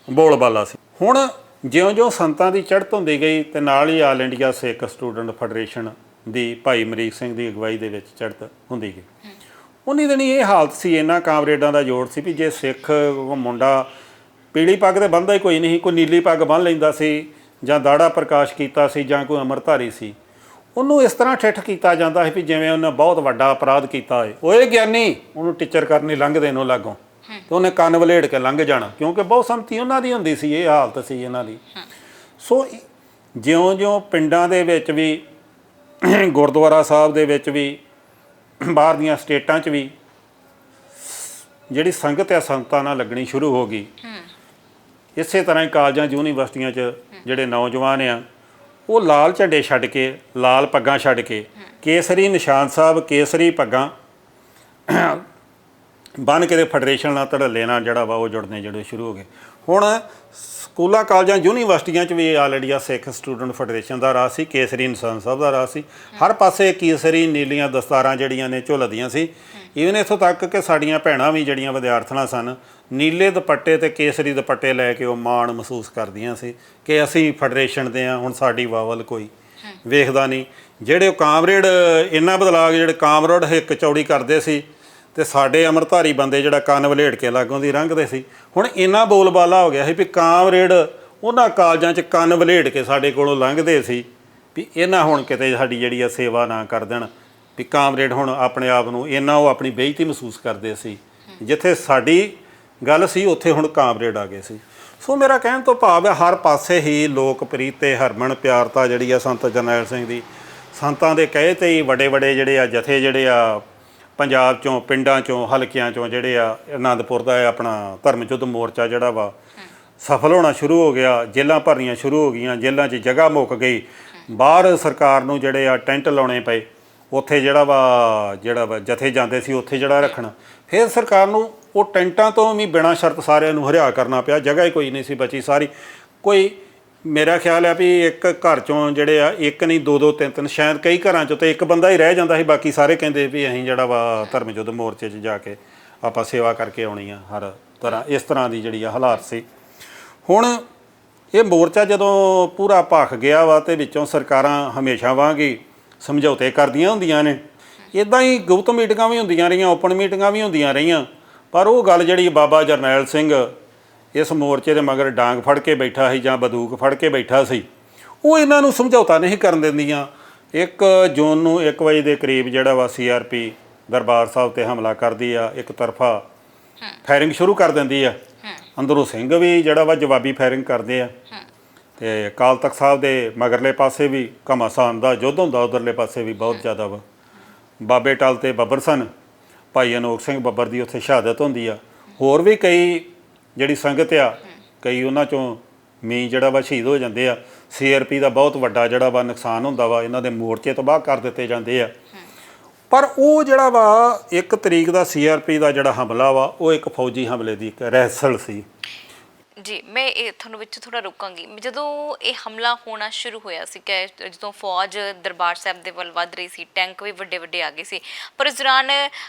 Speaker 1: ਬੋਲਬਾਲਾ ਸੀ। ਹੁਣ ਜਿਉਂ-ਜਿਉਂ ਸੰਤਾਂ ਦੀ ਚੜ੍ਹਤ ਹੁੰਦੀ ਗਈ ਤੇ ਨਾਲ ਹੀ ਆਲ ਇੰਡੀਆ ਸਿੱਖ ਸਟੂਡੈਂਟ ਫੈਡਰੇਸ਼ਨ ਦੀ ਭਾਈ ਅਮਰੀਕ ਸਿੰਘ ਦੀ ਅਗਵਾਈ ਦੇ ਵਿੱਚ ਚੜ੍ਹਤ ਹੁੰਦੀ ਗਈ। ਉਨੀ ਦਿਨੀ ਇਹ ਹਾਲਤ ਸੀ, ਇਹਨਾਂ ਕਾਮਰੇਡਾਂ ਦਾ ਜੋੜ ਸੀ ਵੀ ਜੇ ਸਿੱਖ ਮੁੰਡਾ ਪੀਲੀ ਪੱਗ ਤੇ ਬੰਨ੍ਹਦਾ ਹੀ ਕੋਈ ਨਹੀਂ, ਕੋਈ ਨੀਲੀ ਪੱਗ ਬੰਨ੍ਹ ਲੈਂਦਾ ਸੀ, ਜਾਂ ਦਾੜਾ ਪ੍ਰਕਾਸ਼ ਕੀਤਾ ਸੀ, ਜਾਂ ਕੋਈ ਅੰਮ੍ਰਿਤਧਾਰੀ ਸੀ, ਉਹਨੂੰ ਇਸ ਤਰ੍ਹਾਂ ਠਿੱਠ ਕੀਤਾ ਜਾਂਦਾ ਸੀ ਵੀ ਜਿਵੇਂ ਉਹਨੇ ਬਹੁਤ ਵੱਡਾ ਅਪਰਾਧ ਕੀਤਾ ਹੋਏ। ਓਏ ਗਿਆਨੀ, ਉਹਨੂੰ ਟੀਚਰ ਕਰਨੀ ਲੰਘਦੇ ਨੂੰ ਲਾਗੋਂ, ਤੇ ਉਹਨੇ ਕੰਨ ਵਲੇੜ ਕੇ ਲੰਘ ਜਾਣਾ, ਕਿਉਂਕਿ ਬਹੁਤ ਸੰਮਤੀ ਉਹਨਾਂ ਦੀ ਹੁੰਦੀ ਸੀ, ਇਹ ਹਾਲਤ ਸੀ ਇਹਨਾਂ ਦੀ। ਸੋ ਜਿਉਂ-ਜਿਉਂ ਪਿੰਡਾਂ ਦੇ ਵਿੱਚ ਵੀ, ਗੁਰਦੁਆਰਾ ਸਾਹਿਬ ਦੇ ਵਿੱਚ ਵੀ, ਬਾਹਰ ਦੀਆਂ ਸਟੇਟਾਂ 'ਚ ਵੀ ਜਿਹੜੀ ਸੰਗਤ ਆ ਸੰਤਾਂ ਨਾਲ ਲੱਗਣੀ ਸ਼ੁਰੂ ਹੋ ਗਈ। ਇਸੇ ਤਰ੍ਹਾਂ ਹੀ ਕਾਲਜਾਂ, ਯੂਨੀਵਰਸਿਟੀਆਂ 'ਚ ਜਿਹੜੇ ਨੌਜਵਾਨ ਆ ਉਹ ਲਾਲ ਝੰਡੇ ਛੱਡ ਕੇ, ਲਾਲ ਪੱਗਾਂ ਛੱਡ ਕੇ, ਕੇਸਰੀ ਨਿਸ਼ਾਨ ਸਾਹਿਬ, ਕੇਸਰੀ ਪੱਗਾਂ ਬੰਨ੍ਹ ਕੇ ਤੇ ਫੈਡਰੇਸ਼ਨ ਨਾਲ ਧੜੱਲੇ ਨਾਲ ਜਿਹੜਾ ਵਾ ਉਹ ਜੁੜਨੇ ਸ਼ੁਰੂ ਹੋ ਗਏ। ਹੁਣ ਸਕੂਲਾਂ, ਕਾਲਜਾਂ, ਯੂਨੀਵਰਸਿਟੀਆਂ 'ਚ ਵੀ ਆਲ ਇੰਡੀਆ ਸਿੱਖ ਸਟੂਡੈਂਟ ਫੈਡਰੇਸ਼ਨ ਦਾ ਰਾਜ ਸੀ, ਕੇਸਰੀ ਨਿਸ਼ਾਨ ਸਾਹਿਬ ਦਾ ਰਾਜ ਸੀ। ਹਰ ਪਾਸੇ ਕੇਸਰੀ ਨੀਲੀਆਂ ਦਸਤਾਰਾਂ ਜਿਹੜੀਆਂ ਨੇ ਝੁੱਲਦੀਆਂ ਸੀ। ਈਵਨ ਇੱਥੋਂ ਤੱਕ ਕਿ ਸਾਡੀਆਂ ਭੈਣਾਂ ਵੀ ਜਿਹੜੀਆਂ ਵਿਦਿਆਰਥਣਾਂ ਸਨ, ਨੀਲੇ ਦੁਪੱਟੇ ਤੇ ਕੇਸਰੀ ਦੁਪੱਟੇ ਲੈ ਕੇ ਉਹ ਮਾਣ ਮਹਿਸੂਸ ਕਰਦੀਆਂ ਸੀ ਕਿ ਅਸੀਂ ਫੈਡਰੇਸ਼ਨ ਦੇ ਹਾਂ, ਹੁਣ ਸਾਡੀ ਵਾਵਲ ਕੋਈ ਵੇਖਦਾ ਨਹੀਂ। ਜਿਹੜੇ ਉਹ ਕਾਮਰੇਡ, ਇੰਨਾ ਬਦਲਾਅ, ਜਿਹੜੇ ਕਾਮਰੇਡ ਹਿੱਕ ਚੌੜੀ ਕਰਦੇ ਸੀ ਤੇ ਸਾਡੇ ਅੰਮ੍ਰਿਤਧਾਰੀ ਬੰਦੇ ਜਿਹੜਾ ਕੰਨ ਵਲੇੜ ਕੇ ਲਾਗੋਂ ਦੀ ਲੰਘਦੇ ਸੀ। ਹੁਣ ਇੰਨਾ ਬੋਲਬਾਲਾ ਹੋ ਗਿਆ ਸੀ ਵੀ ਕਾਮਰੇਡ ਉਹਨਾਂ ਕਾਲਜਾਂ 'ਚ ਕੰਨ ਵਲੇੜ ਕੇ ਸਾਡੇ ਕੋਲੋਂ ਲੰਘਦੇ ਸੀ ਵੀ ਇਹਨਾਂ ਹੁਣ ਕਿਤੇ ਸਾਡੀ ਜਿਹੜੀ ਆ ਸੇਵਾ ਨਾ ਕਰ ਦੇਣ, ਵੀ ਕਾਮਰੇਡ ਹੁਣ ਆਪਣੇ ਆਪ ਨੂੰ ਇੰਨਾ ਉਹ ਆਪਣੀ ਬੇਇੱਜ਼ਤੀ ਮਹਿਸੂਸ ਕਰਦੇ ਸੀ। ਜਿੱਥੇ ਸਾਡੀ ਗੱਲ ਸੀ ਉੱਥੇ ਹੁਣ ਕਾਮਰੇਡ ਆ ਗਏ ਸੀ। ਸੋ ਮੇਰਾ ਕਹਿਣ ਤੋਂ ਭਾਵ ਹੈ ਹਰ ਪਾਸੇ ਹੀ ਲੋਕ ਪ੍ਰੀਤ ਤੇ ਹਰਮਨ ਪਿਆਰਤਾ ਜਿਹੜੀ ਆ ਸੰਤ ਜਰਨੈਲ ਸਿੰਘ ਦੀ, ਸੰਤਾਂ ਦੇ ਕਹੇ 'ਤੇ ਹੀ ਵੱਡੇ ਜਿਹੜੇ ਆ ਜਥੇ ਜਿਹੜੇ ਆ ਪੰਜਾਬ 'ਚੋਂ, ਪਿੰਡਾਂ 'ਚੋਂ, ਹਲਕਿਆਂ 'ਚੋਂ ਜਿਹੜੇ ਆ, ਆਨੰਦਪੁਰ ਦਾ ਆਪਣਾ ਧਰਮ ਯੁੱਧ ਮੋਰਚਾ ਜਿਹੜਾ ਵਾ ਸਫਲ ਹੋਣਾ ਸ਼ੁਰੂ ਹੋ ਗਿਆ। ਜੇਲ੍ਹਾਂ ਭਰਨੀਆਂ ਸ਼ੁਰੂ ਹੋ ਗਈਆਂ, ਜੇਲ੍ਹਾਂ 'ਚ ਜਗ੍ਹਾ ਮੁੱਕ ਗਈ, ਬਾਹਰ ਸਰਕਾਰ ਨੂੰ ਜਿਹੜੇ ਆ ਟੈਂਟ ਲਾਉਣੇ ਪਏ, ਉੱਥੇ ਜਿਹੜਾ ਵਾ ਜਥੇ ਜਾਂਦੇ ਸੀ ਉੱਥੇ ਜਿਹੜਾ ਰੱਖਣਾ। ਫਿਰ ਸਰਕਾਰ ਨੂੰ ਉਹ ਟੈਂਟਾਂ ਤੋਂ ਵੀ ਬਿਨਾਂ ਸ਼ਰਤ ਸਾਰਿਆਂ ਨੂੰ ਹਰਿਆ ਕਰਨਾ ਪਿਆ, ਜਗ੍ਹਾ ਹੀ ਕੋਈ ਨਹੀਂ ਸੀ ਬਚੀ ਸਾਰੀ। ਕੋਈ ਮੇਰਾ ਖਿਆਲ ਹੈ ਵੀ ਇੱਕ ਘਰ 'ਚੋਂ ਜਿਹੜੇ ਆ, ਇੱਕ ਨਹੀਂ, ਦੋ, ਤਿੰਨ, ਸ਼ਾਇਦ ਕਈ ਘਰਾਂ 'ਚੋਂ ਤਾਂ ਇੱਕ ਬੰਦਾ ਹੀ ਰਹਿ ਜਾਂਦਾ ਸੀ, ਬਾਕੀ ਸਾਰੇ ਕਹਿੰਦੇ ਵੀ ਅਸੀਂ ਜਿਹੜਾ ਵਾ ਧਰਮ ਯੁੱਧ ਮੋਰਚੇ 'ਚ ਜਾ ਕੇ ਆਪਾਂ ਸੇਵਾ ਕਰਕੇ ਆਉਣੀ ਆ ਹਰ ਇਸ ਤਰ੍ਹਾਂ ਦੀ ਜਿਹੜੀ ਆ ਹਾਲਾਤ ਸੀ। ਹੁਣ ਇਹ ਮੋਰਚਾ ਜਦੋਂ ਪੂਰਾ ਭਖ ਗਿਆ ਵਾ ਤੇ ਵਿੱਚੋਂ ਸਰਕਾਰਾਂ ਹਮੇਸ਼ਾ ਵਾਂਗ ਹੀ ਸਮਝੌਤੇ ਕਰਦੀਆਂ ਹੁੰਦੀਆਂ ਨੇ। ਇੱਦਾਂ ਹੀ ਗੁਪਤ ਮੀਟਿੰਗਾਂ ਵੀ ਹੁੰਦੀਆਂ ਰਹੀਆਂ, ਓਪਨ ਮੀਟਿੰਗਾਂ ਵੀ ਹੁੰਦੀਆਂ ਰਹੀਆਂ, ਪਰ ਉਹ ਗੱਲ ਜਿਹੜੀ ਬਾਬਾ ਜਰਨੈਲ ਸਿੰਘ ਇਸ ਮੋਰਚੇ ਦੇ ਮਗਰ ਡਾਂਗ ਫੜ ਕੇ ਬੈਠਾ ਸੀ ਜਾਂ ਬੰਦੂਕ ਫੜ ਕੇ ਬੈਠਾ ਸੀ, ਉਹ ਇਹਨਾਂ ਨੂੰ ਸਮਝੌਤਾ ਨਹੀਂ ਕਰਨ ਦਿੰਦੀਆਂ। 1 ਜੂਨ ਨੂੰ 1 ਵਜੇ ਦੇ ਕਰੀਬ ਜਿਹੜਾ ਵਾ CRP ਦਰਬਾਰ ਸਾਹਿਬ ਤੇ ਹਮਲਾ ਕਰਦੀ ਆ, ਇੱਕ ਤਰਫਾ ਫਾਇਰਿੰਗ ਸ਼ੁਰੂ ਕਰ ਦਿੰਦੀ ਆ। ਅੰਦਰੋਂ ਸਿੰਘ ਵੀ ਜਿਹੜਾ ਵਾ ਜਵਾਬੀ ਫਾਇਰਿੰਗ ਕਰਦੇ ਆ ਤੇ ਅਕਾਲ ਤਖਤ ਸਾਹਿਬ ਦੇ ਮਗਰਲੇ ਪਾਸੇ ਵੀ ਘਮਾਸਾਨ ਦਾ ਯੁੱਧ ਹੁੰਦਾ, ਉਧਰਲੇ ਪਾਸੇ ਵੀ ਬਹੁਤ ਜ਼ਿਆਦਾ ਵਾ। ਬਾਬੇ ਟਲ ਤੇ ਬੱਬਰ ਸਨ, ਭਾਈ ਅਨੋਖ ਸਿੰਘ ਬੱਬਰ ਦੀ ਉੱਥੇ ਸ਼ਹਾਦਤ ਹੁੰਦੀ ਆ। ਹੋਰ ਵੀ ਕਈ ਜਿਹੜੀ ਸੰਗਤ ਆ, ਕਈ ਉਹਨਾਂ ਚੋਂ ਮੀ ਜਿਹੜਾ ਵਾ ਸ਼ਹੀਦ ਹੋ ਜਾਂਦੇ ਆ। CRP ਦਾ ਬਹੁਤ ਵੱਡਾ ਜਿਹੜਾ ਵਾ ਨੁਕਸਾਨ ਹੁੰਦਾ ਵਾ, ਇਹਨਾਂ ਦੇ ਮੋਰਚੇ ਤਬਾਹ ਕਰ ਦਿੱਤੇ ਜਾਂਦੇ ਆ। ਪਰ ਉਹ ਜਿਹੜਾ ਵਾ 1 ਤਰੀਕ ਦਾ CRP ਦਾ ਜਿਹੜਾ ਹਮਲਾ ਵਾ, ਉਹ ਇੱਕ ਫੌਜੀ ਹਮਲੇ ਦੀ ਇੱਕ ਰਹਿਸਲ ਸੀ।
Speaker 2: ਜੀ, ਮੈਂ ਇਹ ਤੁਹਾਨੂੰ ਵਿੱਚ ਥੋੜਾ ਰੁਕਾਂਗੀ। ਜਦੋਂ ਇਹ ਹਮਲਾ ਹੋਣਾ ਸ਼ੁਰੂ ਹੋਇਆ ਸੀ ਕਿ ਜਦੋਂ ਫੌਜ ਦਰਬਾਰ ਸਾਹਿਬ ਦੇ ਵੱਲ ਵੱਧ ਰਹੀ ਸੀ, ਟੈਂਕ ਵੀ ਵੱਡੇ ਵੱਡੇ ਆ ਗਏ ਸੀ, ਪਰ ਇਸ ਦੌਰਾਨ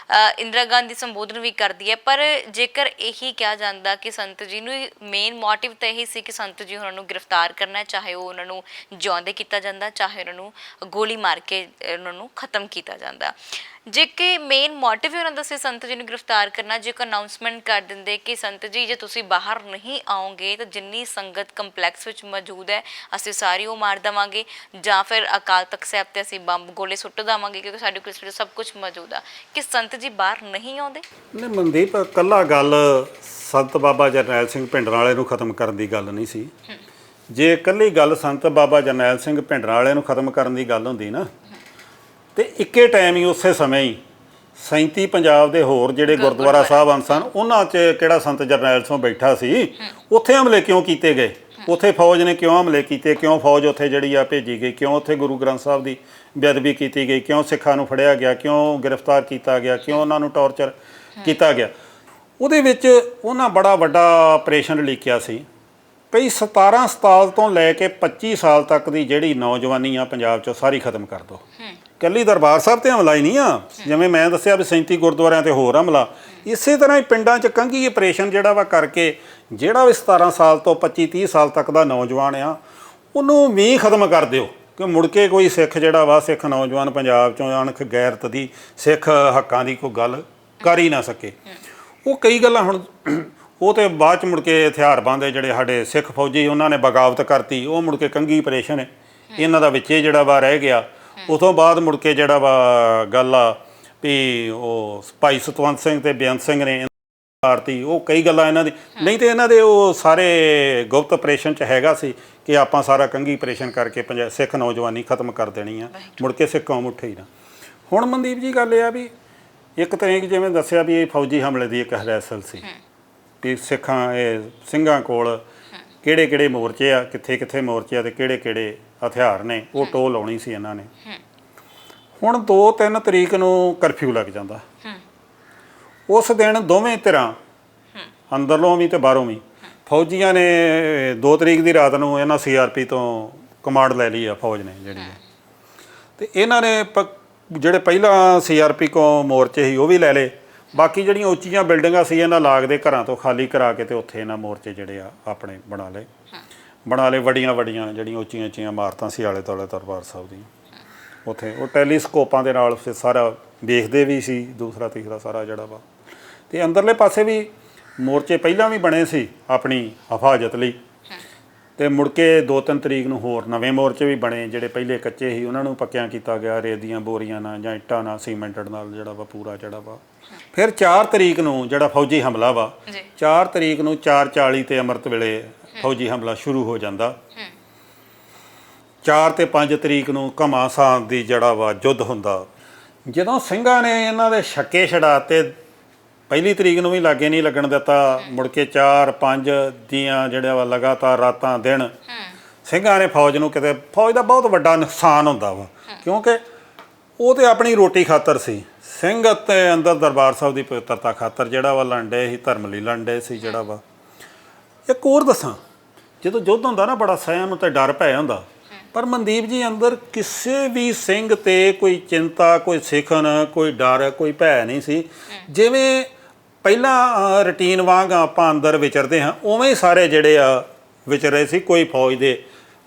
Speaker 2: ਇੰਦਰਾ ਗਾਂਧੀ ਸੰਬੋਧਨ ਵੀ ਕਰਦੀ ਹੈ। ਪਰ ਜੇਕਰ ਇਹੀ ਕਿਹਾ ਜਾਂਦਾ ਕਿ ਸੰਤ ਜੀ ਨੂੰ ਮੇਨ ਮੋਟਿਵ ਤਾਂ ਇਹੀ ਸੀ ਕਿ ਸੰਤ ਜੀ ਉਹਨਾਂ ਨੂੰ ਗ੍ਰਿਫਤਾਰ ਕਰਨਾ, ਚਾਹੇ ਉਹ ਉਹਨਾਂ ਨੂੰ ਜਿਉਂਦੇ ਕੀਤਾ ਜਾਂਦਾ, ਚਾਹੇ ਉਹਨਾਂ ਨੂੰ ਗੋਲੀ ਮਾਰ ਕੇ ਉਹਨਾਂ ਨੂੰ ਖਤਮ ਕੀਤਾ ਜਾਂਦਾ। ਜੇ ਕਿ ਮੇਨ ਮੋਟਿਵ ਹੀ ਉਹਨਾਂ ਦਾ ਸੀ ਸੰਤ ਜੀ ਨੂੰ ਗ੍ਰਿਫਤਾਰ ਕਰਨਾ, ਜੇ ਕੋਈ ਅਨਾਊਂਸਮੈਂਟ ਕਰ ਦਿੰਦੇ ਕਿ ਸੰਤ ਜੀ ਜੇ ਤੁਸੀਂ ਬਾਹਰ ਨਹੀਂ ਆਓਗੇ ਤਾਂ ਜਿੰਨੀ ਸੰਗਤ ਕੰਪਲੈਕਸ ਵਿੱਚ ਮੌਜੂਦ ਹੈ ਅਸੀਂ ਸਾਰੀ ਉਹ ਮਾਰ ਦੇਵਾਂਗੇ, ਜਾਂ ਫਿਰ ਅਕਾਲ ਤਖਤ ਸਾਹਿਬ ਤੇ ਅਸੀਂ ਬੰਬ ਗੋਲੇ ਸੁੱਟ ਦੇਵਾਂਗੇ, ਕਿਉਂਕਿ ਸਾਡੇ ਕੋਲ ਸਭ ਕੁਝ ਮੌਜੂਦ ਆ, ਕਿ ਸੰਤ ਜੀ ਬਾਹਰ ਨਹੀਂ ਆਉਂਦੇ।
Speaker 1: ਨਹੀਂ ਮਨਦੀਪ, ਇਕੱਲਾ ਗੱਲ ਸੰਤ ਬਾਬਾ ਜਰਨੈਲ ਸਿੰਘ ਭਿੰਡਰਾਂ ਵਾਲੇ ਨੂੰ ਖਤਮ ਕਰਨ ਦੀ ਗੱਲ ਨਹੀਂ ਸੀ। ਜੇ ਇਕੱਲੀ ਗੱਲ ਸੰਤ ਬਾਬਾ ਜਰਨੈਲ ਸਿੰਘ ਭਿੰਡਰਾਂ ਵਾਲੇ ਨੂੰ ਖਤਮ ਕਰਨ ਦੀ ਗੱਲ ਹੁੰਦੀ ਨਾ, ਤੇ ਇੱਕੇ ਟਾਈਮ ਹੀ ਉਸੇ ਸਮੇਂ ਹੀ 37 ਪੰਜਾਬ ਦੇ ਹੋਰ ਜਿਹੜੇ ਗੁਰਦੁਆਰਾ ਸਾਹਿਬਾਨ ਸਨ, ਉਹਨਾਂ 'ਚ ਕਿਹੜਾ ਸੰਤ ਜਰਨੈਲ ਸਿੰਘ ਬੈਠਾ ਸੀ, ਉੱਥੇ ਹਮਲੇ ਕਿਉਂ ਕੀਤੇ ਗਏ? ਉੱਥੇ ਫੌਜ ਨੇ ਕਿਉਂ ਹਮਲੇ ਕੀਤੇ? ਕਿਉਂ ਫੌਜ ਉੱਥੇ ਜਿਹੜੀ ਆ ਭੇਜੀ ਗਈ? ਕਿਉਂ ਉੱਥੇ ਗੁਰੂ ਗ੍ਰੰਥ ਸਾਹਿਬ ਦੀ ਬੇਅਦਬੀ ਕੀਤੀ ਗਈ? ਕਿਉਂ ਸਿੱਖਾਂ ਨੂੰ ਫੜਿਆ ਗਿਆ? ਕਿਉਂ ਗ੍ਰਿਫਤਾਰ ਕੀਤਾ ਗਿਆ? ਕਿਉਂ ਉਹਨਾਂ ਨੂੰ ਟੌਰਚਰ ਕੀਤਾ ਗਿਆ? ਉਹਦੇ ਵਿੱਚ ਉਹਨਾਂ ਬੜਾ ਵੱਡਾ ਆਪਰੇਸ਼ਨ ਲਿਖਿਆ ਸੀ। ਭਈ 17 ਸਾਲ ਤੋਂ ਲੈ ਕੇ 25 ਸਾਲ ਤੱਕ ਦੀ ਜਿਹੜੀ ਨੌਜਵਾਨੀ ਆ ਪੰਜਾਬ 'ਚ ਸਾਰੀ ਖਤਮ ਕਰ ਦਿਓ। ਇਕੱਲੀ ਦਰਬਾਰ ਸਾਹਿਬ ਤੇ ਹਮਲਾ ਹੀ ਨਹੀਂ ਆ, ਜਿਵੇਂ ਮੈਂ ਦੱਸਿਆ ਵੀ 37 ਗੁਰਦੁਆਰਿਆਂ ਤੇ ਹੋਰ ਹਮਲਾ, ਇਸੇ ਤਰ੍ਹਾਂ ਹੀ ਪਿੰਡਾਂ 'ਚ ਕੰਘੀ ਆਪਰੇਸ਼ਨ ਜਿਹੜਾ ਵਾ ਕਰਕੇ ਜਿਹੜਾ ਵੀ 17 ਸਾਲ ਤੋਂ 25-30 ਸਾਲ ਤੱਕ ਦਾ ਨੌਜਵਾਨ ਆ, ਉਹਨੂੰ ਵੀ ਖਤਮ ਕਰ ਦਿਓ ਕਿ ਮੁੜ ਕੇ ਕੋਈ ਸਿੱਖ ਜਿਹੜਾ ਵਾ, ਸਿੱਖ ਨੌਜਵਾਨ ਪੰਜਾਬ 'ਚੋਂ ਅਣਖ ਗੈਰਤ ਦੀ, ਸਿੱਖ ਹੱਕਾਂ ਦੀ ਕੋਈ ਗੱਲ ਕਰ ਹੀ ਨਾ ਸਕੇ। ਉਹ ਕਈ ਗੱਲਾਂ ਹੁਣ ਉਹ ਤੇ ਬਾਅਦ 'ਚ ਮੁੜ ਕੇ ਹਥਿਆਰਬੰਦ ਦੇ ਜਿਹੜੇ ਸਾਡੇ ਸਿੱਖ ਫੌਜੀ, ਉਹਨਾਂ ਨੇ ਬਗਾਵਤ ਕਰਤੀ, ਉਹ ਮੁੜ ਕੇ ਕੰਘੀ ਆਪਰੇਸ਼ਨ ਇਹਨਾਂ ਦਾ ਵਿੱਚੇ ਜਿਹੜਾ ਵਾ ਰਹਿ ਗਿਆ। ਉਸ ਤੋਂ ਬਾਅਦ ਮੁੜ ਕੇ ਜਿਹੜਾ ਵਾ ਗੱਲ ਆ ਵੀ ਉਹ ਭਾਈ ਸਤਵੰਤ ਸਿੰਘ ਤੇ ਬੇਅੰਤ ਸਿੰਘ ਨੇ ਆਰਤੀ, ਉਹ ਕਈ ਗੱਲਾਂ ਇਹਨਾਂ ਦੀ ਨਹੀਂ, ਤੇ ਇਹਨਾਂ ਦੇ ਉਹ ਸਾਰੇ ਗੁਪਤ ਆਪਰੇਸ਼ਨ 'ਚ ਹੈਗਾ ਸੀ ਕਿ ਆਪਾਂ ਸਾਰਾ ਕੰਘੀ ਆਪਰੇਸ਼ਨ ਕਰਕੇ ਸਿੱਖ ਨੌਜਵਾਨੀ ਖਤਮ ਕਰ ਦੇਣੀ ਆ, ਮੁੜ ਕੇ ਸਿੱਖ ਕੌਮ ਉੱਠੇ ਹੀ ਨਾ। ਹੁਣ ਮਨਦੀਪ ਜੀ ਗੱਲ ਇਹ ਆ ਵੀ 1 ਤਰੀਕ ਜਿਵੇਂ ਦੱਸਿਆ ਵੀ ਇਹ ਫੌਜੀ ਹਮਲੇ ਦੀ ਇੱਕ ਰਹਿਸਲ ਸੀ ਵੀ ਸਿੰਘਾਂ ਕੋਲ ਕਿਹੜੇ ਕਿਹੜੇ ਮੋਰਚੇ ਆ, ਕਿੱਥੇ ਕਿੱਥੇ ਮੋਰਚੇ ਆ ਤੇ ਕਿਹੜੇ ਕਿਹੜੇ ਹਥਿਆਰ ਨੇ, ਉਹ ਟੋਲ ਲਾਉਣੀ ਸੀ ਇਹਨਾਂ ਨੇ। ਹੁਣ 2-3 ਤਰੀਕ ਨੂੰ ਕਰਫਿਊ ਲੱਗ ਜਾਂਦਾ। ਉਸ ਦਿਨ ਦੋਵੇਂ ਧਿਰਾਂ, ਅੰਦਰੋਂ ਵੀ ਤੇ ਬਾਹਰੋਂ ਵੀ, ਫੌਜੀਆਂ ਨੇ 2 ਤਰੀਕ ਦੀ ਰਾਤ ਨੂੰ ਇਹਨਾਂ CRP ਤੋਂ ਕਮਾਂਡ ਲੈ ਲਈ ਆ ਫੌਜ ਨੇ ਜਿਹੜੀ, ਤੇ ਇਹਨਾਂ ਨੇ ਜਿਹੜੇ ਪਹਿਲਾਂ CRP ਕੋ ਮੋਰਚੇ ਸੀ ਉਹ ਵੀ ਲੈ ਲਏ। ਬਾਕੀ ਜਿਹੜੀਆਂ ਉੱਚੀਆਂ ਬਿਲਡਿੰਗਾਂ ਸੀ ਇਹਨਾਂ ਲਾਗ ਦੇ ਘਰਾਂ ਤੋਂ ਖਾਲੀ ਕਰਾ ਕੇ ਤੇ ਉੱਥੇ ਇਹਨਾਂ ਮੋਰਚੇ ਜਿਹੜੇ ਆ ਆਪਣੇ ਬਣਾ ਲਏ। ਵੱਡੀਆਂ ਜਿਹੜੀਆਂ ਉੱਚੀਆਂ ਇਮਾਰਤਾਂ ਸੀ ਆਲੇ ਦੁਆਲੇ ਦਰਬਾਰ ਸਾਹਿਬ ਦੀ, ਉੱਥੇ ਉਹ ਟੈਲੀਸਕੋਪਾਂ ਦੇ ਨਾਲ ਫਿਰ ਸਾਰਾ ਵੇਖਦੇ ਵੀ ਸੀ, ਦੂਸਰਾ ਤੀਸਰਾ ਸਾਰਾ ਜਿਹੜਾ ਵਾ। ਤੇ ਅੰਦਰਲੇ ਪਾਸੇ ਵੀ ਮੋਰਚੇ ਪਹਿਲਾਂ ਵੀ ਬਣੇ ਸੀ ਆਪਣੀ ਹਿਫਾਜ਼ਤ ਲਈ, ਤੇ ਮੁੜ ਕੇ 2-3 ਤਰੀਕ ਨੂੰ ਹੋਰ ਨਵੇਂ ਮੋਰਚੇ ਵੀ ਬਣੇ। ਜਿਹੜੇ ਪਹਿਲੇ ਕੱਚੇ ਸੀ ਉਹਨਾਂ ਨੂੰ ਪੱਕਿਆਂ ਕੀਤਾ ਗਿਆ, ਰੇਤ ਦੀਆਂ ਬੋਰੀਆਂ ਨਾਲ ਜਾਂ ਇੱਟਾਂ ਨਾਲ, ਸੀਮੈਂਟਡ ਨਾਲ ਜਿਹੜਾ ਵਾ ਪੂਰਾ ਜਿਹੜਾ ਵਾ। ਫਿਰ 4 ਤਰੀਕ ਨੂੰ ਜਿਹੜਾ ਫੌਜੀ ਹਮਲਾ ਵਾ, 4 ਤਰੀਕ ਨੂੰ 4:40 ਤੇ ਅੰਮ੍ਰਿਤ ਵੇਲੇ ਫੌਜੀ ਹਮਲਾ ਸ਼ੁਰੂ ਹੋ ਜਾਂਦਾ। 4 ਤੇ 5 ਤਰੀਕ ਨੂੰ ਘਮਾਸਾਨ ਦੀ ਜਿਹੜਾ ਵਾ ਯੁੱਧ ਹੁੰਦਾ। ਜਦੋਂ ਸਿੰਘਾਂ ਨੇ ਇਹਨਾਂ ਦੇ ਛੱਕੇ ਛਡਾਤੇ, 1 ਤਰੀਕ ਨੂੰ ਵੀ ਲਾਗੇ ਨਹੀਂ ਲੱਗਣ ਦਿੱਤਾ, ਮੁੜ ਕੇ 4-5 ਦੀਆਂ ਜਿਹੜਾ ਵਾ ਲਗਾਤਾਰ ਰਾਤਾਂ ਦਿਨ ਸਿੰਘਾਂ ਨੇ ਫੌਜ ਨੂੰ, ਕਿਤੇ ਫੌਜ ਦਾ ਬਹੁਤ ਵੱਡਾ ਨੁਕਸਾਨ ਹੁੰਦਾ ਵਾ, ਕਿਉਂਕਿ ਉਹ ਤੇ ਆਪਣੀ ਰੋਟੀ ਖਾਤਰ ਸੀ। ਸਿੰਘ ਅਤੇ ਅੰਦਰ ਦਰਬਾਰ ਸਾਹਿਬ ਦੀ ਪਵਿੱਤਰਤਾ ਖਾਤਰ ਜਿਹੜਾ ਵਾ ਲੰਡੇ ਸੀ, ਧਰਮ ਲਈ ਲੰਡੇ ਸੀ ਜਿਹੜਾ ਵਾ। ਇੱਕ ਹੋਰ ਦੱਸਾਂ, ਜਦੋਂ ਯੁੱਧ ਹੁੰਦਾ ਨਾ ਬੜਾ ਸਹਿਮ ਤੇ ਡਰ ਪੈ ਹੁੰਦਾ, ਪਰ ਮਨਦੀਪ ਜੀ ਅੰਦਰ ਕਿਸੇ ਵੀ ਸਿੰਘ ਤੇ ਕੋਈ ਚਿੰਤਾ, ਕੋਈ ਸਿੱਖਣ, ਕੋਈ ਡਰ, ਕੋਈ ਭੈ ਨਹੀਂ ਸੀ। ਜਿਵੇਂ ਪਹਿਲਾਂ ਰੂਟੀਨ ਵਾਂਗ ਆਪਾਂ ਅੰਦਰ ਵਿਚਰਦੇ ਹਾਂ ਉਵੇਂ ਹੀ ਸਾਰੇ ਜਿਹੜੇ ਆ ਵਿਚਰੇ ਸੀ। ਕੋਈ ਫੌਜ ਦੇ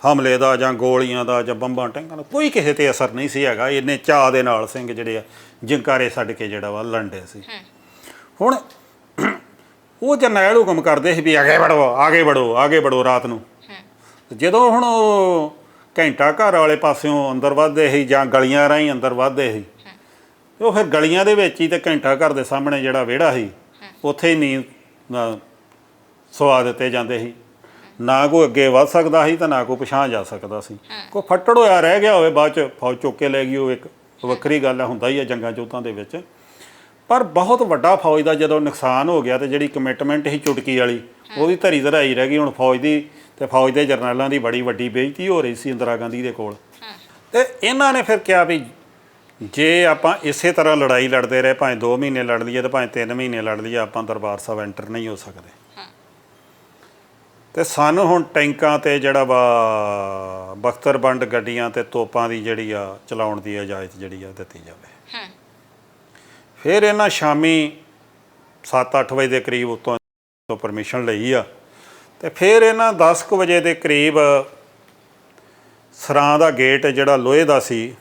Speaker 1: ਹਮਲੇ ਦਾ ਜਾਂ ਗੋਲੀਆਂ ਦਾ ਜਾਂ ਬੰਬਾਂ ਟੈਂਕਾਂ ਦਾ ਕੋਈ ਕਿਸੇ ਤੇ ਅਸਰ ਨਹੀਂ ਸੀ ਹੈਗਾ। ਇੰਨੇ ਚਾਅ ਦੇ ਨਾਲ ਸਿੰਘ ਜਿਹੜੇ ਆ ਜਿੰਕਾਰੇ ਛੱਡ ਕੇ ਜਿਹੜਾ ਵਾ ਲੰਡੇ ਸੀ। ਹੁਣ ਉਹ ਜਰਨੈਲ ਹੁਕਮ ਕਰਦੇ ਸੀ ਵੀ ਅੱਗੇ ਵੜੋ ਆਗੇ ਵੜੋ ਆਗੇ ਵੜੋ ਰਾਤ ਨੂੰ। ਜਦੋਂ ਹੁਣ ਉਹ ਘੰਟਾ ਘਰ ਵਾਲੇ ਪਾਸਿਓਂ ਅੰਦਰ ਵੱਧਦੇ ਸੀ ਜਾਂ ਗਲੀਆਂ ਰਾਹੀਂ ਅੰਦਰ ਵੱਧਦੇ ਸੀ, ਉਹ ਫਿਰ ਗਲੀਆਂ ਦੇ ਵਿੱਚ ਹੀ ਤੇ ਘੰਟਾ ਘਰ ਦੇ ਸਾਹਮਣੇ ਜਿਹੜਾ ਵਿਹੜਾ ਸੀ ਉੱਥੇ ਹੀ ਨੀਂਦ ਸਵਾ ਦਿੱਤੇ ਜਾਂਦੇ ਸੀ। ਨਾ ਕੋਈ ਅੱਗੇ ਵੱਧ ਸਕਦਾ ਸੀ ਤਾਂ ਨਾ ਕੋਈ ਪਿਛਾਂਹ ਜਾ ਸਕਦਾ ਸੀ। ਕੋਈ ਫੱਟੜ ਹੋਇਆ ਰਹਿ ਗਿਆ ਹੋਵੇ ਬਾਅਦ 'ਚ ਫੌਜ ਚੁੱਕ ਕੇ ਲੈ ਗਈ, ਉਹ ਇੱਕ ਵੱਖਰੀ ਗੱਲ ਹੁੰਦਾ ਹੀ ਆ ਜੰਗਾਂ ਜੋਧਾਂ ਦੇ ਵਿੱਚ। ਪਰ ਬਹੁਤ ਵੱਡਾ ਫੌਜ ਦਾ ਜਦੋਂ ਨੁਕਸਾਨ ਹੋ ਗਿਆ ਤੇ ਜਿਹੜੀ ਕਮਿਟਮੈਂਟ ਸੀ ਚੁਟਕੀ ਵਾਲੀ ਉਹ ਵੀ ਧਰੀ ਧਰਾਈ ਰਹਿ ਗਈ। ਹੁਣ ਫੌਜ ਦੀ ਤੇ ਫੌਜ ਦੇ ਜਰਨੈਲਾਂ ਦੀ ਬੜੀ ਵੱਡੀ ਬੇਇੱਜ਼ਤੀ ਹੋ ਰਹੀ ਸੀ ਇੰਦਰਾ ਗਾਂਧੀ ਦੇ ਕੋਲ। ਤੇ ਇਹਨਾਂ ਨੇ ਫਿਰ ਕਿਹਾ ਵੀ ਜੇ ਆਪਾਂ ਇਸੇ ਤਰ੍ਹਾਂ ਲੜਾਈ ਲੜਦੇ ਰਹੇ, ਭਾਵੇਂ 2 ਮਹੀਨੇ ਲੜ ਲਈਏ ਤੇ ਭਾਵੇਂ 3 ਮਹੀਨੇ ਲੜ ਲਈਏ, ਆਪਾਂ ਦਰਬਾਰ ਸਾਹਿਬ ਐਂਟਰ ਨਹੀਂ ਹੋ ਸਕਦੇ। ਤੇ ਸਾਨੂੰ ਹੁਣ ਟੈਂਕਾਂ ਤੇ ਜਿਹੜਾ ਵਾ ਬਖਤਰਬੰਦ ਗੱਡੀਆਂ ਤੇ ਤੋਪਾਂ ਦੀ ਜਿਹੜੀ ਆ ਚਲਾਉਣ ਦੀ ਇਜਾਜ਼ਤ ਜਿਹੜੀ ਆ ਦਿੱਤੀ ਜਾਵੇ। ਫਿਰ ਇਹਨਾਂ ਸ਼ਾਮੀ 7-8 ਵਜੇ ਦੇ ਕਰੀਬ ਉੱਤੋਂ ਪਰਮਿਸ਼ਨ ਲਈ ਆ। ਤੇ ਫਿਰ ਇਹਨਾਂ 10 ਕੁ ਵਜੇ ਦੇ ਕਰੀਬ ਸਰਾਂ ਦਾ ਗੇਟ ਜਿਹੜਾ ਲੋਹੇ ਦਾ ਸੀ